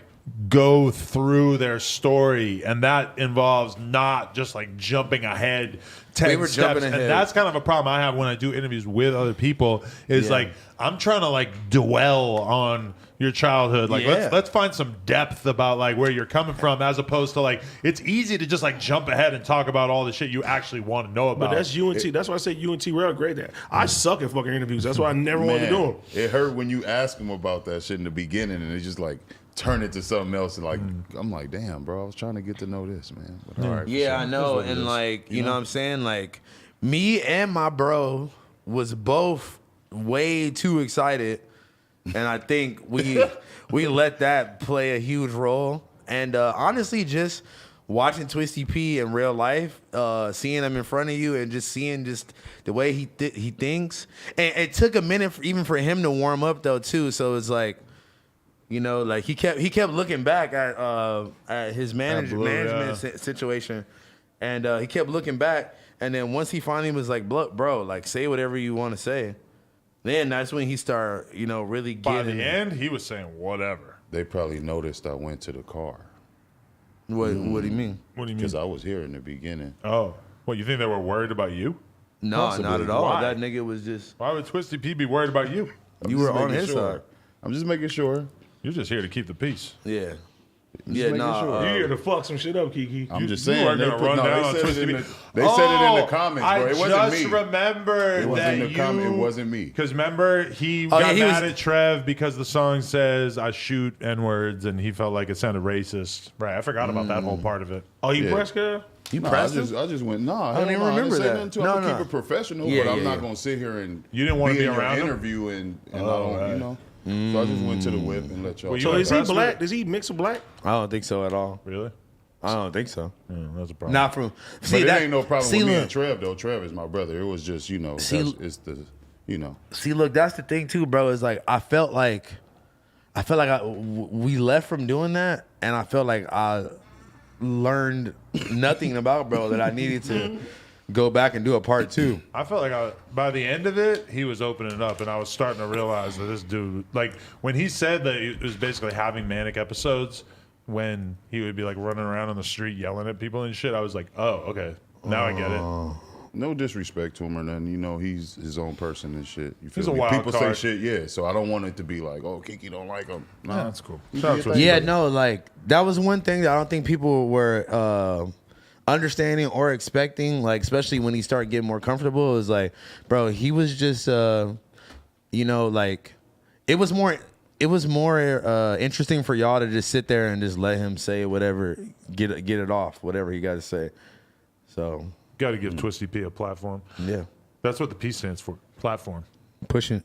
go through their story, and that involves not just like jumping ahead 10 were steps. jumping ahead. And that's kind of a problem I have when I do interviews with other people. Is like I'm trying to like dwell on your childhood. Like let's find some depth about like where you're coming from, as opposed to like it's easy to just like jump ahead and talk about all the shit you actually want to know about. But that's UNT. That's why I say UNT real great at. I suck at fucking interviews. That's why I never wanted to do them. It hurt when you ask them about that shit in the beginning, and it's just like turn it to something else. And like I'm like, damn, bro, I was trying to get to know this, man. But all right, Yeah, so I that's know. what it And is. like, you know what I'm saying? Like, me and my bro was both way too excited. And I think we let that play a huge role. And honestly, just watching Twisty P in real life, seeing him in front of you and just seeing just the way he thinks. And it took a minute even for him to warm up though too. So it's like, you know, like he kept looking back at his management situation, and he kept looking back. And then once he finally was like, bro, like say whatever you want to say, then that's when he started, you know, really By getting. the end, he was saying whatever. They probably noticed I went to the car What do you mean? What do you mean? because I was here in the beginning. Oh, what, you think they were worried about you? No, Possibly. not at all. Why? That nigga was just. Why would Twisty P be worried about you? I'm You just were on making his sure. side. I'm just making sure. You're just here to keep the peace. Yeah. making sure. You here to fuck some shit up, Kiki. I'm just you saying. weren't They, gonna put, run no, down on they, said Twisty it in P. the, they said it in the comments, bro. It wasn't I me. just remembered It was that in the comment. It wasn't me. Because remember, he Oh, got yeah, he mad was- at Trev because the song says I shoot N-words, and he felt like it sounded racist. Right, I forgot about that whole part of it. Oh, you Yeah. pressed her? You No, pressed him? I just went, nah. I don't even hell no, remember I didn't say that. nothing to him. No, I'm gonna no. keep it professional, Yeah, but I'm yeah, not yeah. gonna sit here and You didn't wanna be in your around him? interview and I Oh, don't, right. you know. So I just went to the whip and let y'all. Well, you So were is he impressed black? with- Does he mix with black? I don't think so at all. Really? I don't think so. Yeah, that's a problem. Not from. But See it that ain't no problem see, with me look, and Trev though. Trev is my brother. It was just See, it's the you know. See, look, that's the thing too, bro. Is like I felt like we left from doing that, and I felt like I learned nothing about bro that I needed to go back and do a part two. I felt like by the end of it, he was opening it up, and I was starting to realize that this dude, like, when he said that he was basically having manic episodes, when he would be like running around on the street yelling at people and shit, I was like, oh, okay, now I get it. No disrespect to him or nothing. You know, he's his own person and shit. You feel He's a me? wild People card. say shit, yeah. So I don't want it to be like, oh, Kiki don't like him. No, Yeah, that's cool. You Shout out did to that. him. Yeah, no, like that was one thing that I don't think people were understanding or expecting. Like, especially when he started getting more comfortable, is like, bro, he was just, you know, like it was more interesting for y'all to just sit there and just let him say whatever, get it off, whatever he got to say. So Got to give Twisty P a platform. yeah, That's what the P stands for, platform. pushing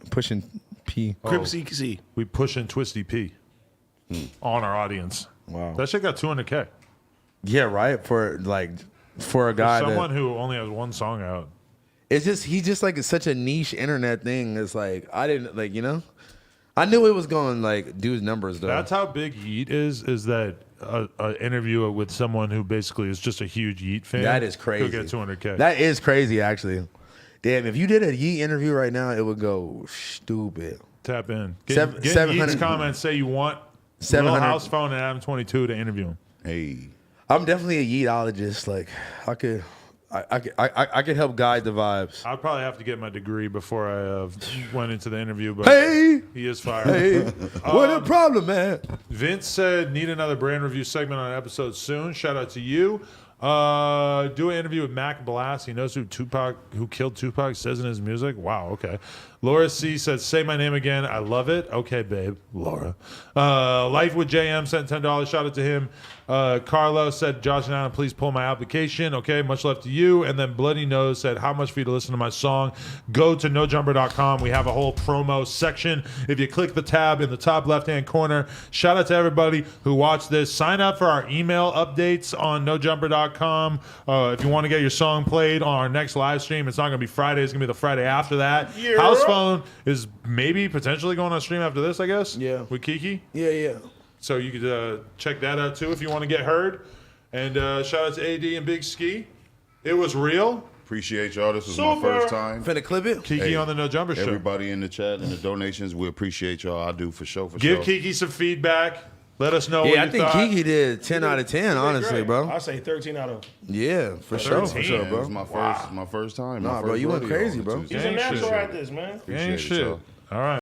P. Oh. Crip CC. We pushing Twisty P on our audience. Wow. That shit got 200K. Yeah, right. For a guy Someone that who only has one song out. it's just he's just like such a niche internet thing. It's like I didn't like, you know. I knew it was going like do his numbers though. That's how big Yeet is that an interview with someone who basically is just a huge Yeet fan. That is crazy. Could get 200K. That is crazy, actually. Damn, if you did a Yeet interview right now, it would go stupid. Tap in. Get, Seven- get 700 Yeet's comments. Say you want 700 Lil House Phone and Adam 22 to interview him. Hey, I'm definitely a Yeetologist. Like I could help guide the vibes. I'd probably have to get my degree before I went into the interview, but Hey, he is fired. hey, what a problem, man. Vince said, need another brand review segment on an episode soon. Shout out to you. Do an interview with Mac Blast. He knows who killed Tupac says in his music. Wow, okay. Laura C said, say my name again. I love it. Okay, babe. Laura. Life with JM sent $10. Shout out to him. Carlos said, Josh and Adam, please pull my application. Okay, much love to you. And then Bloody Nose said, how much for you to listen to my song? Go to nojumper.com. We have a whole promo section. If you click the tab in the top left-hand corner, shout out to everybody who watched this. Sign up for our email updates on nojumper.com. If you want to get your song played on our next live stream, it's not going to be Friday. It's going to be the Friday after that. House Phone Phone is maybe potentially going on stream after this, I guess. Yeah. With Kiki. Yeah. So you could check that out too if you want to get heard. And shout out to AD and Big Ski. It was real. Appreciate y'all. This was my Super. first time. Finna clip it. Kiki Hey, on the No Jumper Show. Everybody in the chat and the donations, we appreciate y'all. I do for sure. Give Kiki some feedback. Let us know what Yeah, I you think thought. Kiki did 10 out of 10, honestly, Great. bro. I say 13 out of. Yeah, for sure, 13. It was my first time. Nah, my bro, first you went rodeo crazy, on bro. Tuesday. He's a Gang natural shit. at this, man. Ain't Appreciate it, shit. y'all. All right.